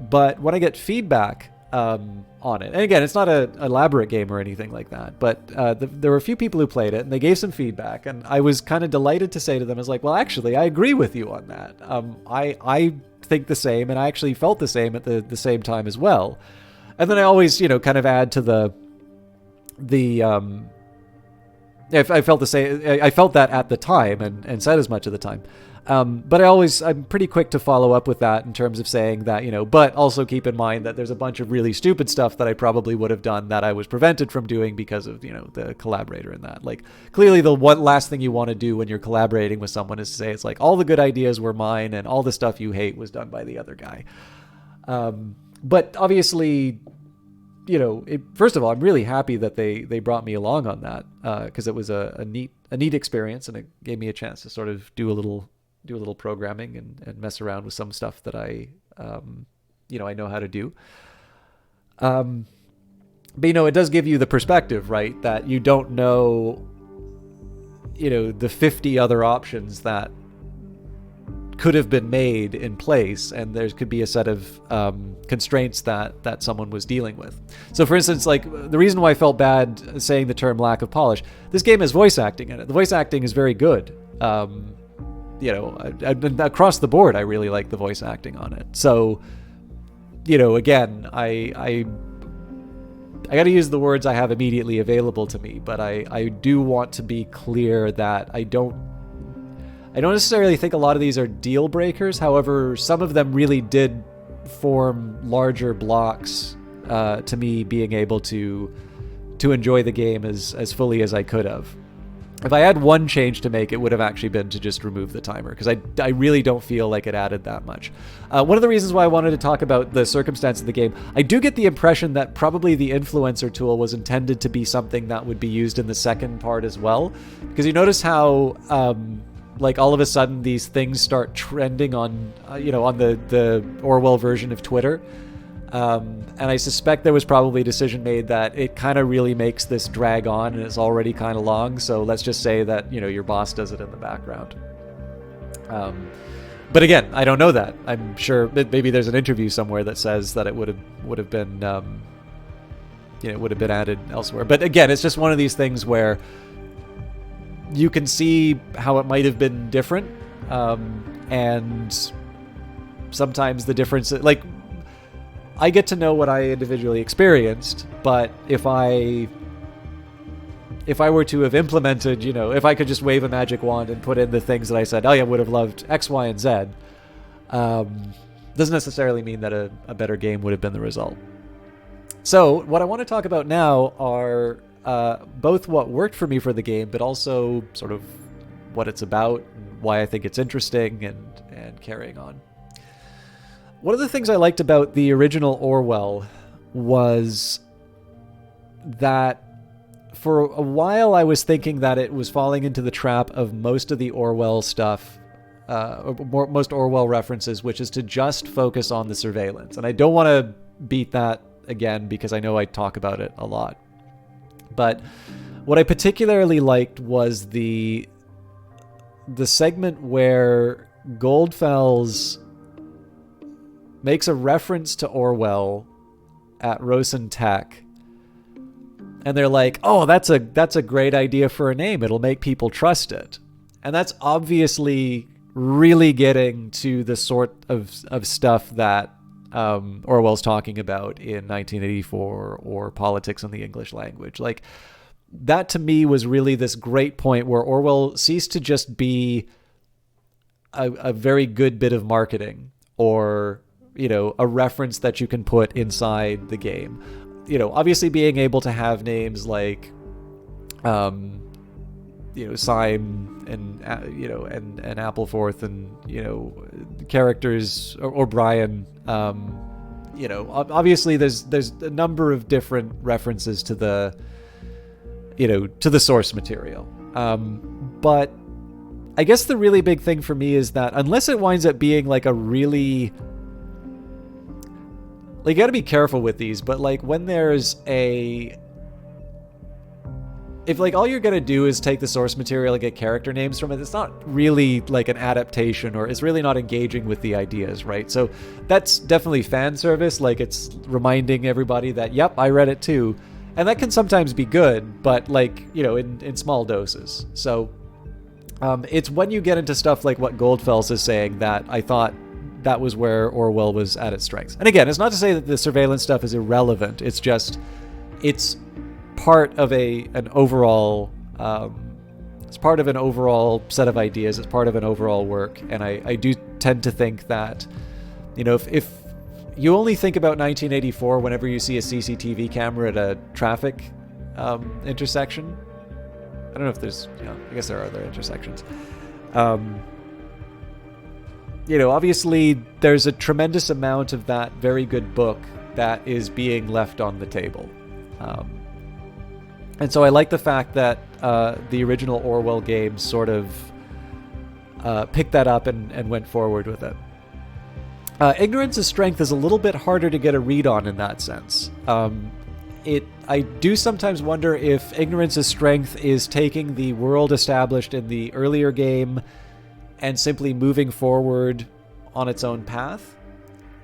But when I get feedback on it, and again, it's not an elaborate game or anything like that, but there were a few people who played it, and they gave some feedback, and I was kind of delighted to say to them, I was like, well, actually, I agree with you on that. I think the same, and I actually felt the same at the same time as well. And then I always, kind of add to I felt the same. I felt that at the time, and said as much at the time. But I'm pretty quick to follow up with that in terms of saying that, but also keep in mind that there's a bunch of really stupid stuff that I probably would have done that I was prevented from doing because of, the collaborator in that. Like, clearly the one last thing you want to do when you're collaborating with someone is to say, it's like, all the good ideas were mine and all the stuff you hate was done by the other guy. But obviously, first of all, I'm really happy that they brought me along on that, because it was a neat experience, and it gave me a chance to sort of do a little programming and mess around with some stuff that I know how to do. But it does give you the perspective, right, that you don't know, the 50 other options that could have been made in place, and there could be a set of constraints that someone was dealing with. So for instance, like, the reason why I felt bad saying the term lack of polish, this game has voice acting in it. The voice acting is very good. Across the board, I really like the voice acting on it. So, again, I got to use the words I have immediately available to me, but I do want to be clear that I don't necessarily think a lot of these are deal breakers. However, some of them really did form larger blocks to me being able to enjoy the game as fully as I could have. If I had one change to make, it would have actually been to just remove the timer, because I really don't feel like it added that much. One of the reasons why I wanted to talk about the circumstance of the game, I do get the impression that probably the influencer tool was intended to be something that would be used in the second part as well, because you notice how like, all of a sudden these things start trending on on the Orwell version of Twitter. And I suspect there was probably a decision made that it kind of really makes this drag on, and it's already kind of long, so let's just say that, your boss does it in the background. But again, I don't know that. I'm sure maybe there's an interview somewhere that says that it would have been it would have been added elsewhere. But again, it's just one of these things where you can see how it might have been different, and sometimes the difference, like, I get to know what I individually experienced, but if I were to have implemented, if I could just wave a magic wand and put in the things that I said, oh yeah, I would have loved X, Y, and Z, doesn't necessarily mean that a better game would have been the result. So what I want to talk about now are both what worked for me for the game, but also sort of what it's about, why I think it's interesting, and carrying on. one of the things I liked about the original Orwell was that for a while I was thinking that it was falling into the trap of most of the Orwell stuff, most Orwell references, which is to just focus on the surveillance. And I don't want to beat that again because I know I talk about it a lot. But what I particularly liked was the segment where Goldfels makes a reference to Orwell at Rosen Tech, and they're like, "Oh, that's a great idea for a name. It'll make people trust it." And that's obviously really getting to the sort of stuff that Orwell's talking about in 1984 or Politics in the English Language. Like, that to me was really this great point where Orwell ceased to just be a very good bit of marketing or, a reference that you can put inside the game. Obviously being able to have names like, Syme and, and Appleforth and, characters or Brian, obviously there's a number of different references to the, to the source material. But I guess the really big thing for me is that unless it winds up being like a really, like, you gotta be careful with these, but like when there's if like all you're gonna do is take the source material and get character names from it, it's not really like an adaptation, or it's really not engaging with the ideas, right? So that's definitely fan service. Like, it's reminding everybody that, yep, I read it too. And that can sometimes be good, but like, in small doses. So it's when you get into stuff like what Goldfels is saying that I thought that was where Orwell was at its strengths. And again, it's not to say that the surveillance stuff is irrelevant. It's just, it's part of an overall set of ideas. It's part of an overall work. And I do tend to think that, if you only think about 1984 whenever you see a CCTV camera at a traffic intersection. I don't know if there's, I guess there are other intersections. Obviously there's a tremendous amount of that very good book that is being left on the table. And so I like the fact that the original Orwell games sort of picked that up and went forward with it. Ignorance is Strength is a little bit harder to get a read on in that sense. I do sometimes wonder if Ignorance is Strength is taking the world established in the earlier game and simply moving forward on its own path,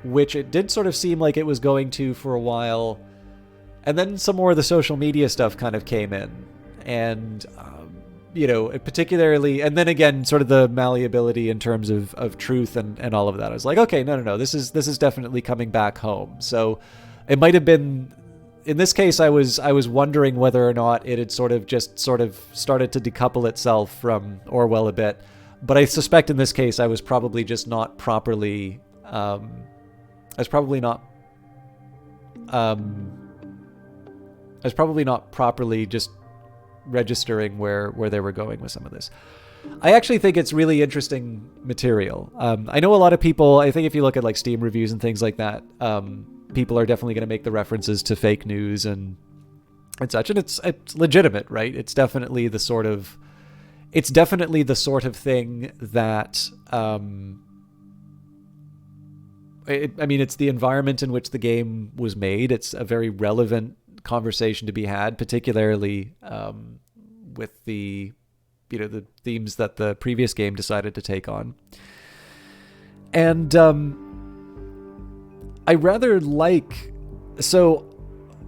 which it did sort of seem like it was going to for a while. And then some more of the social media stuff kind of came in. And, particularly, and then again, sort of the malleability in terms of truth and all of that. I was like, okay, no, this is definitely coming back home. So it might have been, in this case, I was wondering whether or not it had sort of started to decouple itself from Orwell a bit. But I suspect in this case, I was probably just not properly, just registering where they were going with some of this. I actually think it's really interesting material. I know a lot of people, I think if you look at like Steam reviews and things like that, people are definitely going to make the references to fake news and such, and it's legitimate, right? It's definitely the sort of thing that, it's the environment in which the game was made. It's a very relevant conversation to be had, particularly with the themes that the previous game decided to take on. And I rather like, so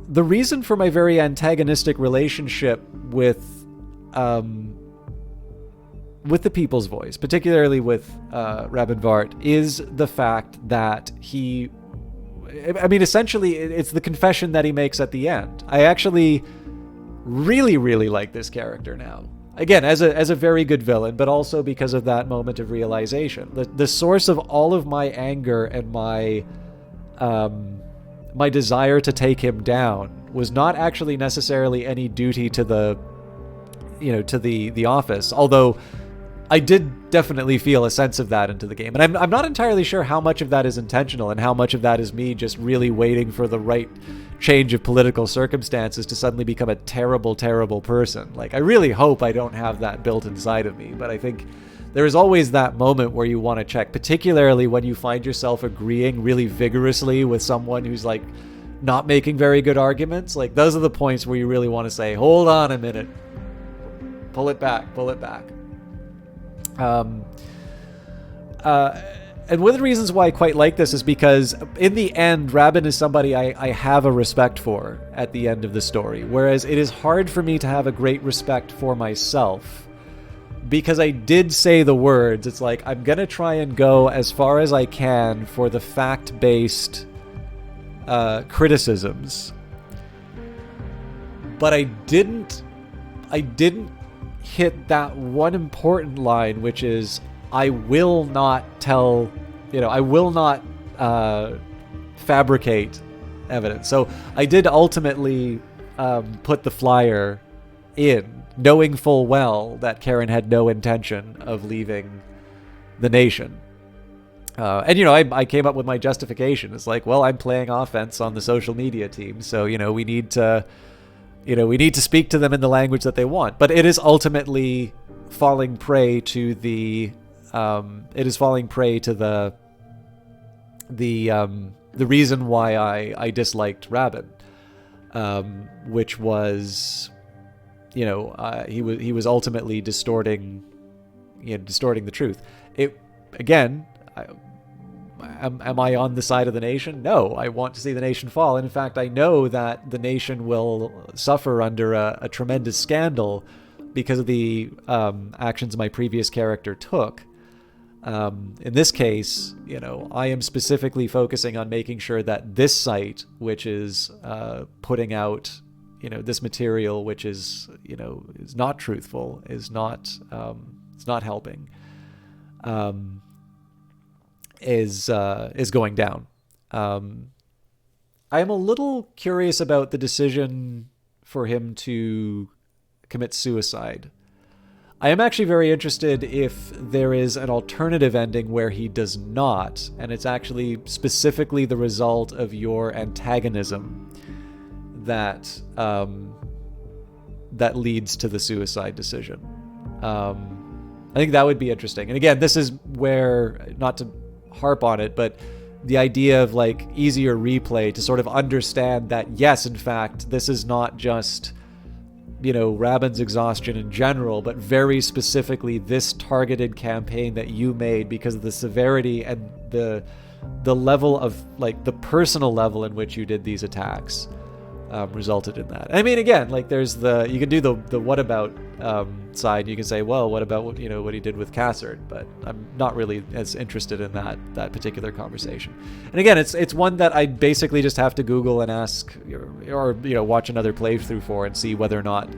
the reason for my very antagonistic relationship with the People's Voice, particularly with Rabin Vart, is the fact that essentially it's the confession that he makes at the end. I actually really, really like this character now. Again, as a very good villain, but also because of that moment of realization. The source of all of my anger and my desire to take him down was not actually necessarily any duty to the office, although I did definitely feel a sense of that into the game. And I'm not entirely sure how much of that is intentional and how much of that is me just really waiting for the right change of political circumstances to suddenly become a terrible, terrible person. Like, I really hope I don't have that built inside of me, but I think there is always that moment where you want to check, particularly when you find yourself agreeing really vigorously with someone who's like not making very good arguments. Like, those are the points where you really want to say, hold on a minute, pull it back. And one of the reasons why I quite like this is because in the end, Rabin is somebody I have a respect for at the end of the story, whereas it is hard for me to have a great respect for myself because I did say the words. It's like, I'm going to try and go as far as I can for the fact-based criticisms, but I didn't hit that one important line, which is I will not fabricate evidence. So I did ultimately put the flyer in, knowing full well that Karen had no intention of leaving the nation. And I came up with my justification. It's like, well, I'm playing offense on the social media team, so we need to speak to them in the language that they want. But it is ultimately falling prey to the reason why I disliked Rabin, which was, he was ultimately distorting the truth. Am I on the side of the nation? No, I want to see the nation fall. And in fact, I know that the nation will suffer under a tremendous scandal because of the actions my previous character took. In this case, I am specifically focusing on making sure that this site, which is putting out, this material, which is, is not truthful, is not, it's not helping, is going down. I am a little curious about the decision for him to commit suicide. I am actually very interested if there is an alternative ending where he does not, and it's actually specifically the result of your antagonism that that leads to the suicide decision. I think that would be interesting. And again, this is where, not to harp on it, but the idea of like easier replay to sort of understand that, yes, in fact, this is not just, Rabin's exhaustion in general, but very specifically this targeted campaign that you made because of the severity and the level of, like, the personal level in which you did these attacks resulted in that. I mean, again, like, there's you can do the what about side. You can say, well, what about what he did with Cassard? But I'm not really as interested in that particular conversation. And again, it's one that I basically just have to Google and ask, or watch another playthrough for and see whether or not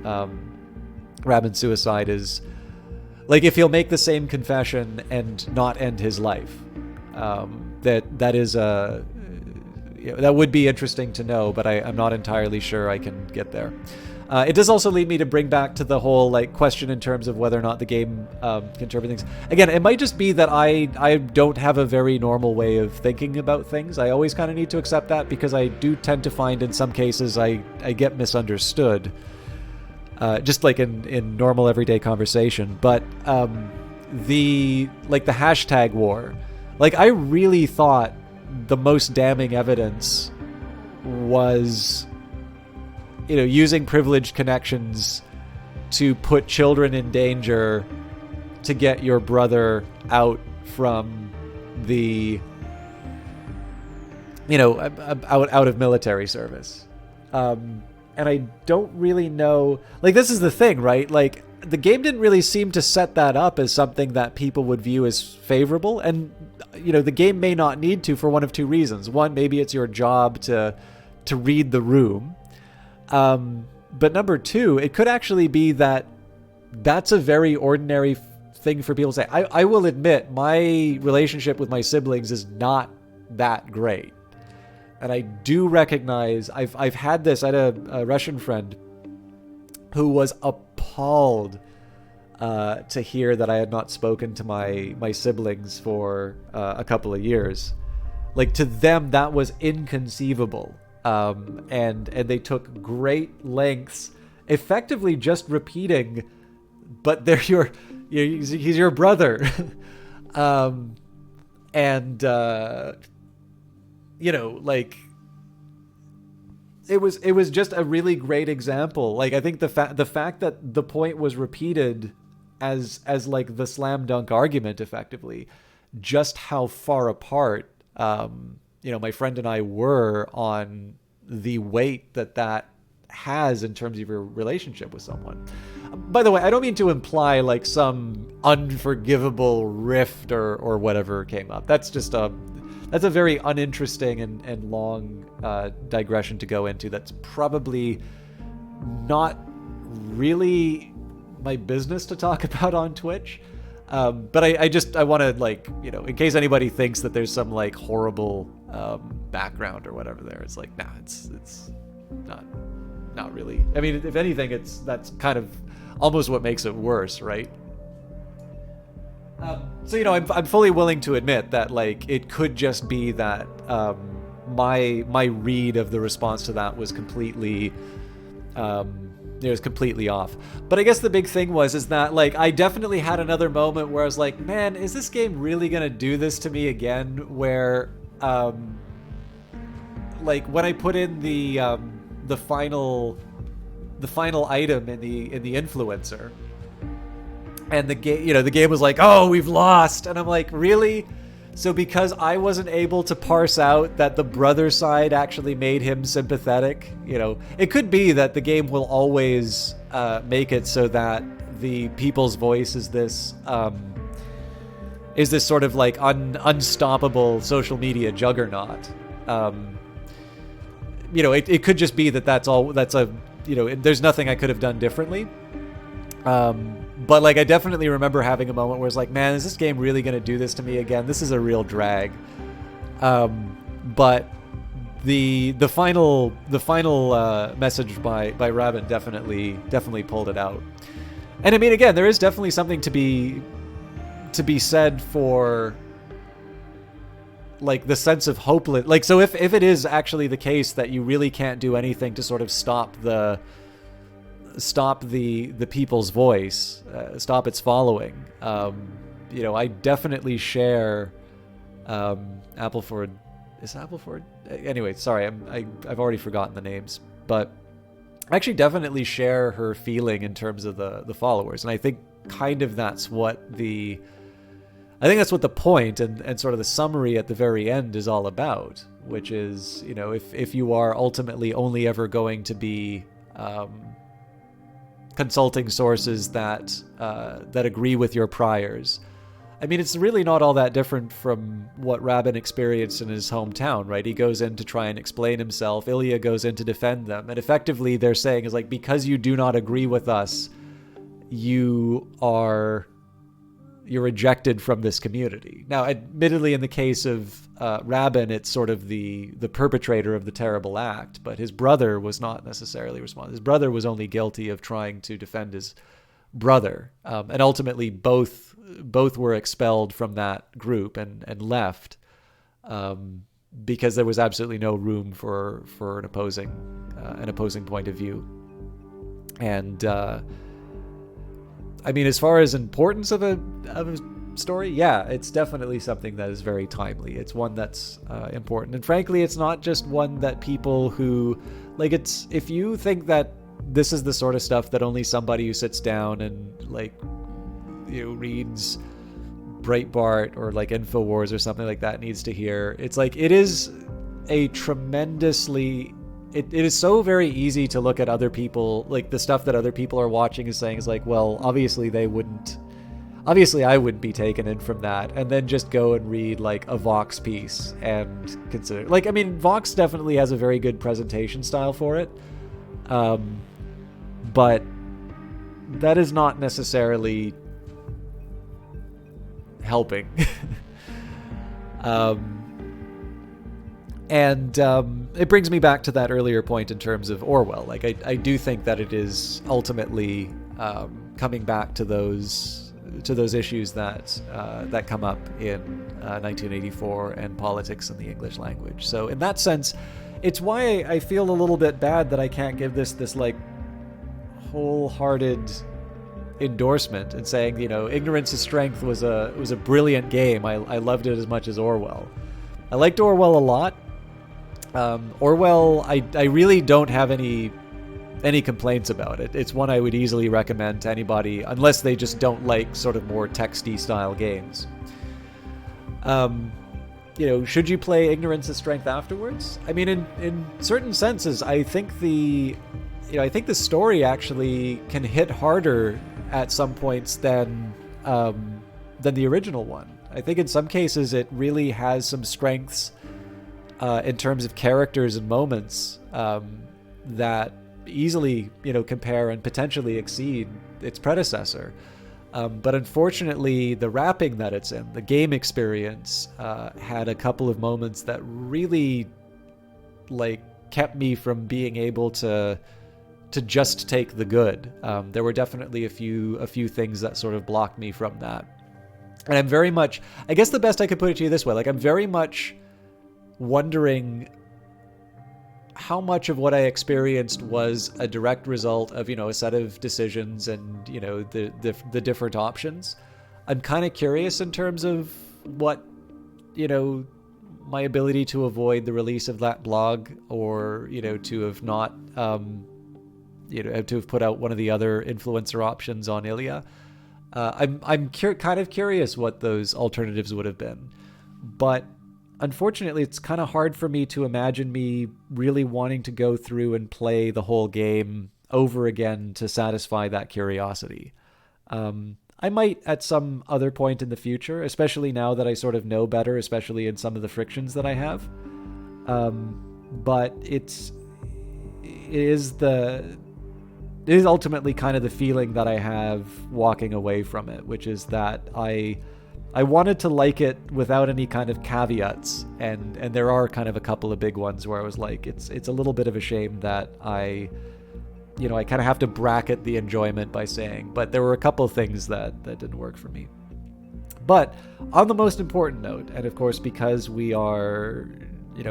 Rabin's suicide is, like, if he'll make the same confession and not end his life. That is a that would be interesting to know, but I'm not entirely sure I can get there. It does also lead me to bring back to the whole question in terms of whether or not the game can interpret things. Again, it might just be that I don't have a very normal way of thinking about things. I always kind of need to accept that because I do tend to find in some cases I get misunderstood, just like in normal everyday conversation. But the hashtag war, I really thought the most damning evidence was using privileged connections to put children in danger to get your brother out from the out of military service. And I don't really know, this is the thing, right? The game didn't really seem to set that up as something that people would view as favorable. And, the game may not need to for one of two reasons. One, maybe it's your job to read the room. But number two, it could actually be that that's a very ordinary thing for people to say. I will admit my relationship with my siblings is not that great. And I do recognize I've had this. I had a Russian friend who was appalled to hear that I had not spoken to my siblings for a couple of years. Like, to them, that was inconceivable. And they took great lengths, effectively just repeating, but he's your brother. Like, it was just a really great example. Like, I think the fact that the point was repeated as like the slam dunk argument, effectively, just how far apart my friend and I were on the weight that has in terms of your relationship with someone. By the way, I don't mean to imply like some unforgivable rift or whatever came up. That's a very uninteresting and long digression to go into. That's probably not really my business to talk about on Twitch. But I want to, like, in case anybody thinks that there's some like horrible background or whatever there, it's like, nah, it's not really. I mean, if anything, that's kind of almost what makes it worse, right? So I'm fully willing to admit that, like, it could just be that my read of the response to that was completely off. But I guess the big thing is that, like, I definitely had another moment where I was like, man, is this game really gonna do this to me again? Where like, when I put in the final item in the influencer, and the game was like, oh, we've lost, and I'm like, really? So because I wasn't able to parse out that the brother side actually made him sympathetic, it could be that the game will always make it so that the people's voice is this sort of like unstoppable social media juggernaut. It could just be there's nothing I could have done differently. But, like, I definitely remember having a moment where it's like, man, is this game really going to do this to me again? This is a real drag. But the final message by Rabin definitely pulled it out. And I mean, again, there is definitely something to be said for, like, the sense of hopeless. Like, so if it is actually the case that you really can't do anything to sort of stop the people's voice, stop its following, I definitely share Appleford. Is Appleford? Anyway, sorry, I've already forgotten the names, but I actually definitely share her feeling in terms of the followers, and I think kind of that's what the point and sort of the summary at the very end is all about, which is, if you are ultimately only ever going to be consulting sources that agree with your priors. I mean, it's really not all that different from what Rabin experienced in his hometown, right? He goes in to try and explain himself. Ilya goes in to defend them. And effectively, they're saying is like, because you do not agree with us, you're rejected from this community. Now, admittedly, in the case of Rabin, it's sort of the perpetrator of the terrible act, but his brother was not necessarily responsible. His brother was only guilty of trying to defend his brother, and ultimately both were expelled from that group and left because there was absolutely no room for an opposing point of view. And I mean, as far as importance of a story, yeah, it's definitely something that is very timely. It's one that's important, and frankly, it's not just one that people who like. It's if you think that this is the sort of stuff that only somebody who sits down and reads Breitbart or like InfoWars or something like that needs to hear. It's like, it is a tremendously. It is so very easy to look at other people, like the stuff that other people are watching is saying is like, well, obviously I wouldn't be taken in from that, and then just go and read like a Vox piece and consider, like, I mean, Vox definitely has a very good presentation style for it, but that is not necessarily helping. And it brings me back to that earlier point in terms of Orwell. Like, I do think that it is ultimately coming back to those issues that that come up in 1984 and politics in the English language. So in that sense, it's why I feel a little bit bad that I can't give this like wholehearted endorsement and saying, Ignorance is Strength was a brilliant game. I loved it as much as Orwell. I liked Orwell a lot. Orwell, I really don't have any complaints about it. It's one I would easily recommend to anybody, unless they just don't like sort of more texty style games. Should you play Ignorance is Strength afterwards? I mean, in certain senses, I think the story actually can hit harder at some points than the original one. I think in some cases it really has some strengths in terms of characters and moments that easily compare and potentially exceed its predecessor. But unfortunately, the wrapping that it's in, the game experience, had a couple of moments that really kept me from being able to just take the good. There were definitely a few things that sort of blocked me from that. And I'm very much, I guess the best I could put it to you this way, I'm very much wondering how much of what I experienced was a direct result of, a set of decisions and, the different options. I'm kind of curious in terms of what, my ability to avoid the release of that blog, or, to have not, to have put out one of the other influencer options on Ilya. I'm kind of curious what those alternatives would have been. But unfortunately, it's kind of hard for me to imagine me really wanting to go through and play the whole game over again to satisfy that curiosity. I might at some other point in the future, especially now that I sort of know better, especially in some of the frictions that I have. But it is ultimately kind of the feeling that I have walking away from it, which is that I wanted to like it without any kind of caveats, and there are kind of a couple of big ones where I was like, it's a little bit of a shame that I kind of have to bracket the enjoyment by saying, but there were a couple of things that didn't work for me. But on the most important note, and of course because we are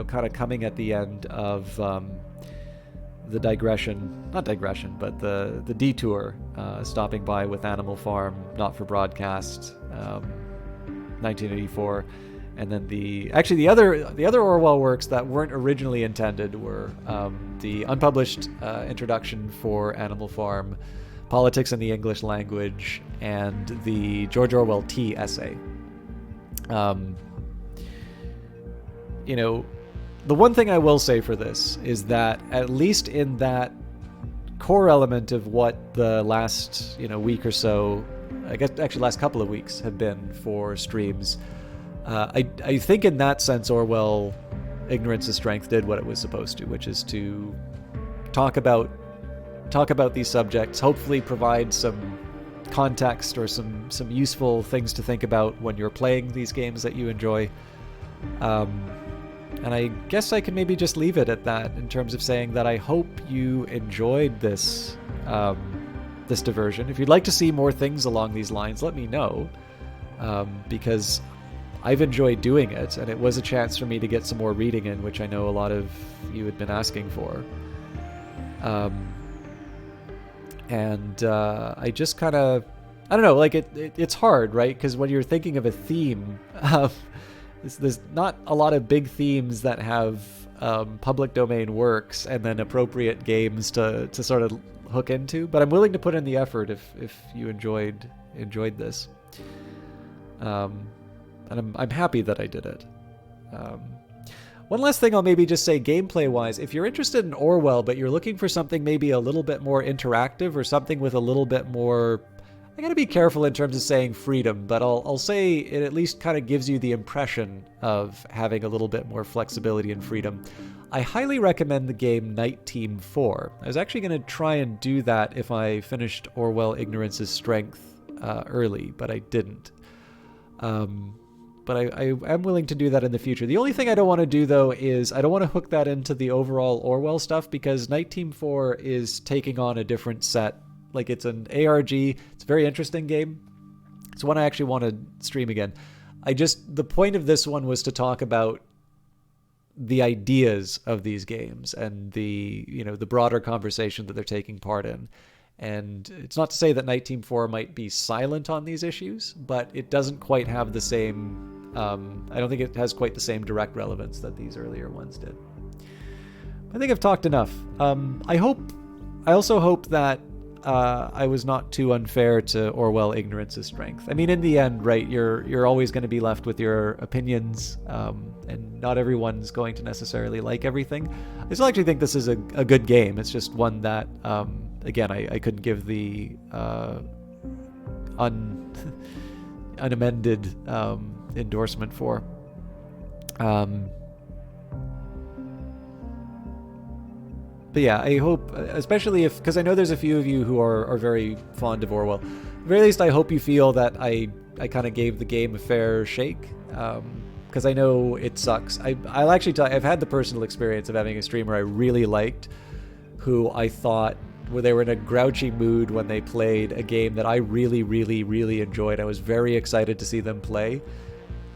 kind of coming at the end of the detour, stopping by with Animal Farm, Not for Broadcast, 1984, and then the other Orwell works that weren't originally intended were the unpublished introduction for Animal Farm, Politics in the English Language, and the George Orwell Tea essay. The one thing I will say for this is that at least in that core element of what the last week or so, I guess actually last couple of weeks have been for streams, I think in that sense Orwell Ignorance is Strength did what it was supposed to, which is to talk about these subjects, hopefully provide some context or some useful things to think about when you're playing these games that you enjoy. And I guess I can maybe just leave it at that in terms of saying that I hope you enjoyed this this diversion. If you'd like to see more things along these lines, let me know, because I've enjoyed doing it, and it was a chance for me to get some more reading in, which I know a lot of you had been asking for. I just kind of, I don't know, it's hard, right? Because when you're thinking of a theme, there's not a lot of big themes that have public domain works and then appropriate games to sort of hook into, but I'm willing to put in the effort if you enjoyed this. And I'm happy that I did it. One last thing I'll maybe just say gameplay-wise, if you're interested in Orwell, but you're looking for something maybe a little bit more interactive or something with a little bit more... I gotta be careful in terms of saying freedom, but I'll say it at least kind of gives you the impression of having a little bit more flexibility and freedom. I highly recommend the game Night Team 4. I was actually going to try and do that if I finished Orwell Ignorance is Strength early, but I didn't. But I am willing to do that in the future. The only thing I don't want to do, though, is I don't want to hook that into the overall Orwell stuff, because Night Team 4 is taking on a different set Like, it's an ARG. It's a very interesting game. It's one I actually want to stream again. The point of this one was to talk about the ideas of these games and the broader conversation that they're taking part in. And it's not to say that Night Team 4 might be silent on these issues, but it doesn't quite have the same, I don't think it has quite the same direct relevance that these earlier ones did. I think I've talked enough. I also hope that I was not too unfair to Orwell. Ignorance is strength. I mean, in the end, right, you're always going to be left with your opinions, and not everyone's going to necessarily like everything. I still actually think this is a good game. It's just one that, again, I couldn't give the unamended endorsement for. But yeah, I hope, especially because I know there's a few of you who are very fond of Orwell. At the very least, I hope you feel that I kind of gave the game a fair shake, because I know it sucks. I'll actually tell you, I've had the personal experience of having a streamer I really liked, who I thought they were in a grouchy mood when they played a game that I really, really, really enjoyed. I was very excited to see them play,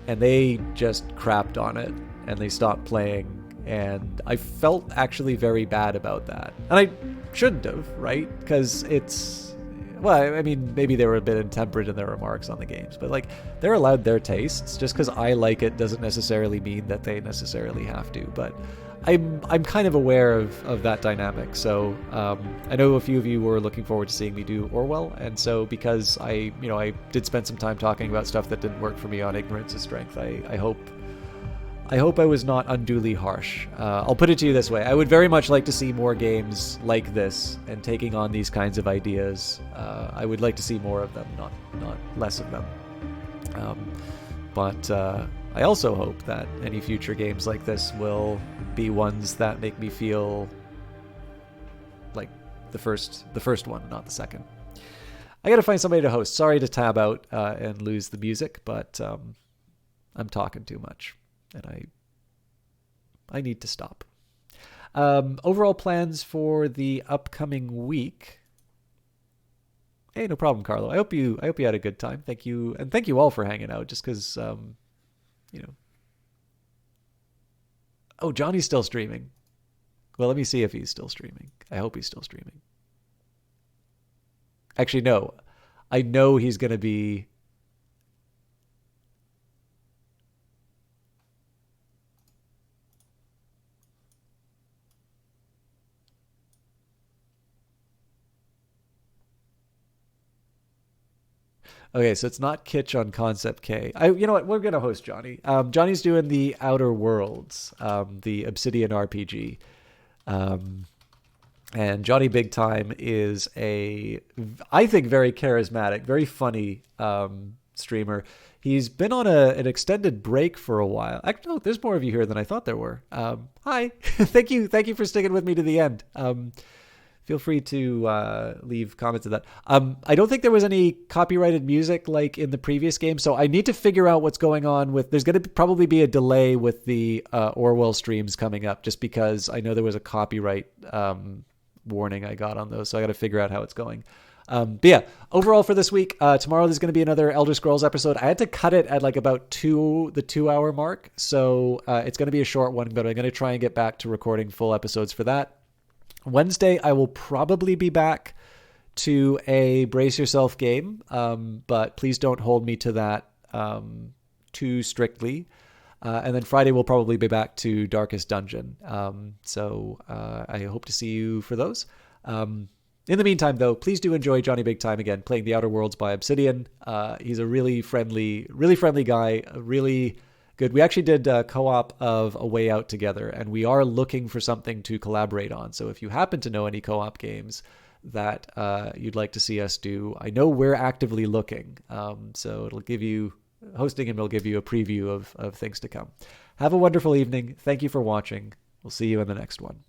and they just crapped on it, and they stopped playing. And I felt actually very bad about that. And I shouldn't have, right? Because well, I mean, maybe they were a bit intemperate in their remarks on the games, but like, they're allowed their tastes. Just because I like it doesn't necessarily mean that they necessarily have to. But I'm kind of aware of that dynamic. So I know a few of you were looking forward to seeing me do Orwell, and so because I did spend some time talking about stuff that didn't work for me on Ignorance is Strength, I hope I was not unduly harsh. I'll put it to you this way. I would very much like to see more games like this and taking on these kinds of ideas. I would like to see more of them, not less of them. But I also hope that any future games like this will be ones that make me feel like the first one, not the second. I gotta find somebody to host. Sorry to tab out and lose the music, but I'm talking too much. And I need to stop. Overall plans for the upcoming week. Hey, no problem, Carlo. I hope you had a good time. Thank you, and thank you all for hanging out. Just because, Oh, Johnny's still streaming. Well, let me see if he's still streaming. I hope he's still streaming. Actually, no. I know he's gonna be. Okay, so it's not Kitsch on Concept K. You know what? We're gonna host Johnny. Johnny's doing the Outer Worlds, the Obsidian RPG, and Johnny Big Time is I think, very charismatic, very funny streamer. He's been on an extended break for a while. Actually, there's more of you here than I thought there were. Hi, thank you for sticking with me to the end. Feel free to leave comments of that. I don't think there was any copyrighted music like in the previous game, so I need to figure out what's going on with. There's going to probably be a delay with the Orwell streams coming up, just because I know there was a copyright warning I got on those, so I got to figure out how it's going. But yeah, overall for this week, tomorrow there's going to be another Elder Scrolls episode. I had to cut it at like about the 2 hour mark, so it's going to be a short one, but I'm going to try and get back to recording full episodes for that. Wednesday, I will probably be back to a Brace Yourself game, but please don't hold me to that too strictly. And then Friday, we'll probably be back to Darkest Dungeon. So I hope to see you for those. In the meantime, though, please do enjoy Johnny Big Time again, playing The Outer Worlds by Obsidian. He's a really friendly guy, really good. We actually did a co-op of A Way Out together, and we are looking for something to collaborate on. So if you happen to know any co-op games that you'd like to see us do, I know we're actively looking. So hosting him will give you a preview of things to come. Have a wonderful evening. Thank you for watching. We'll see you in the next one.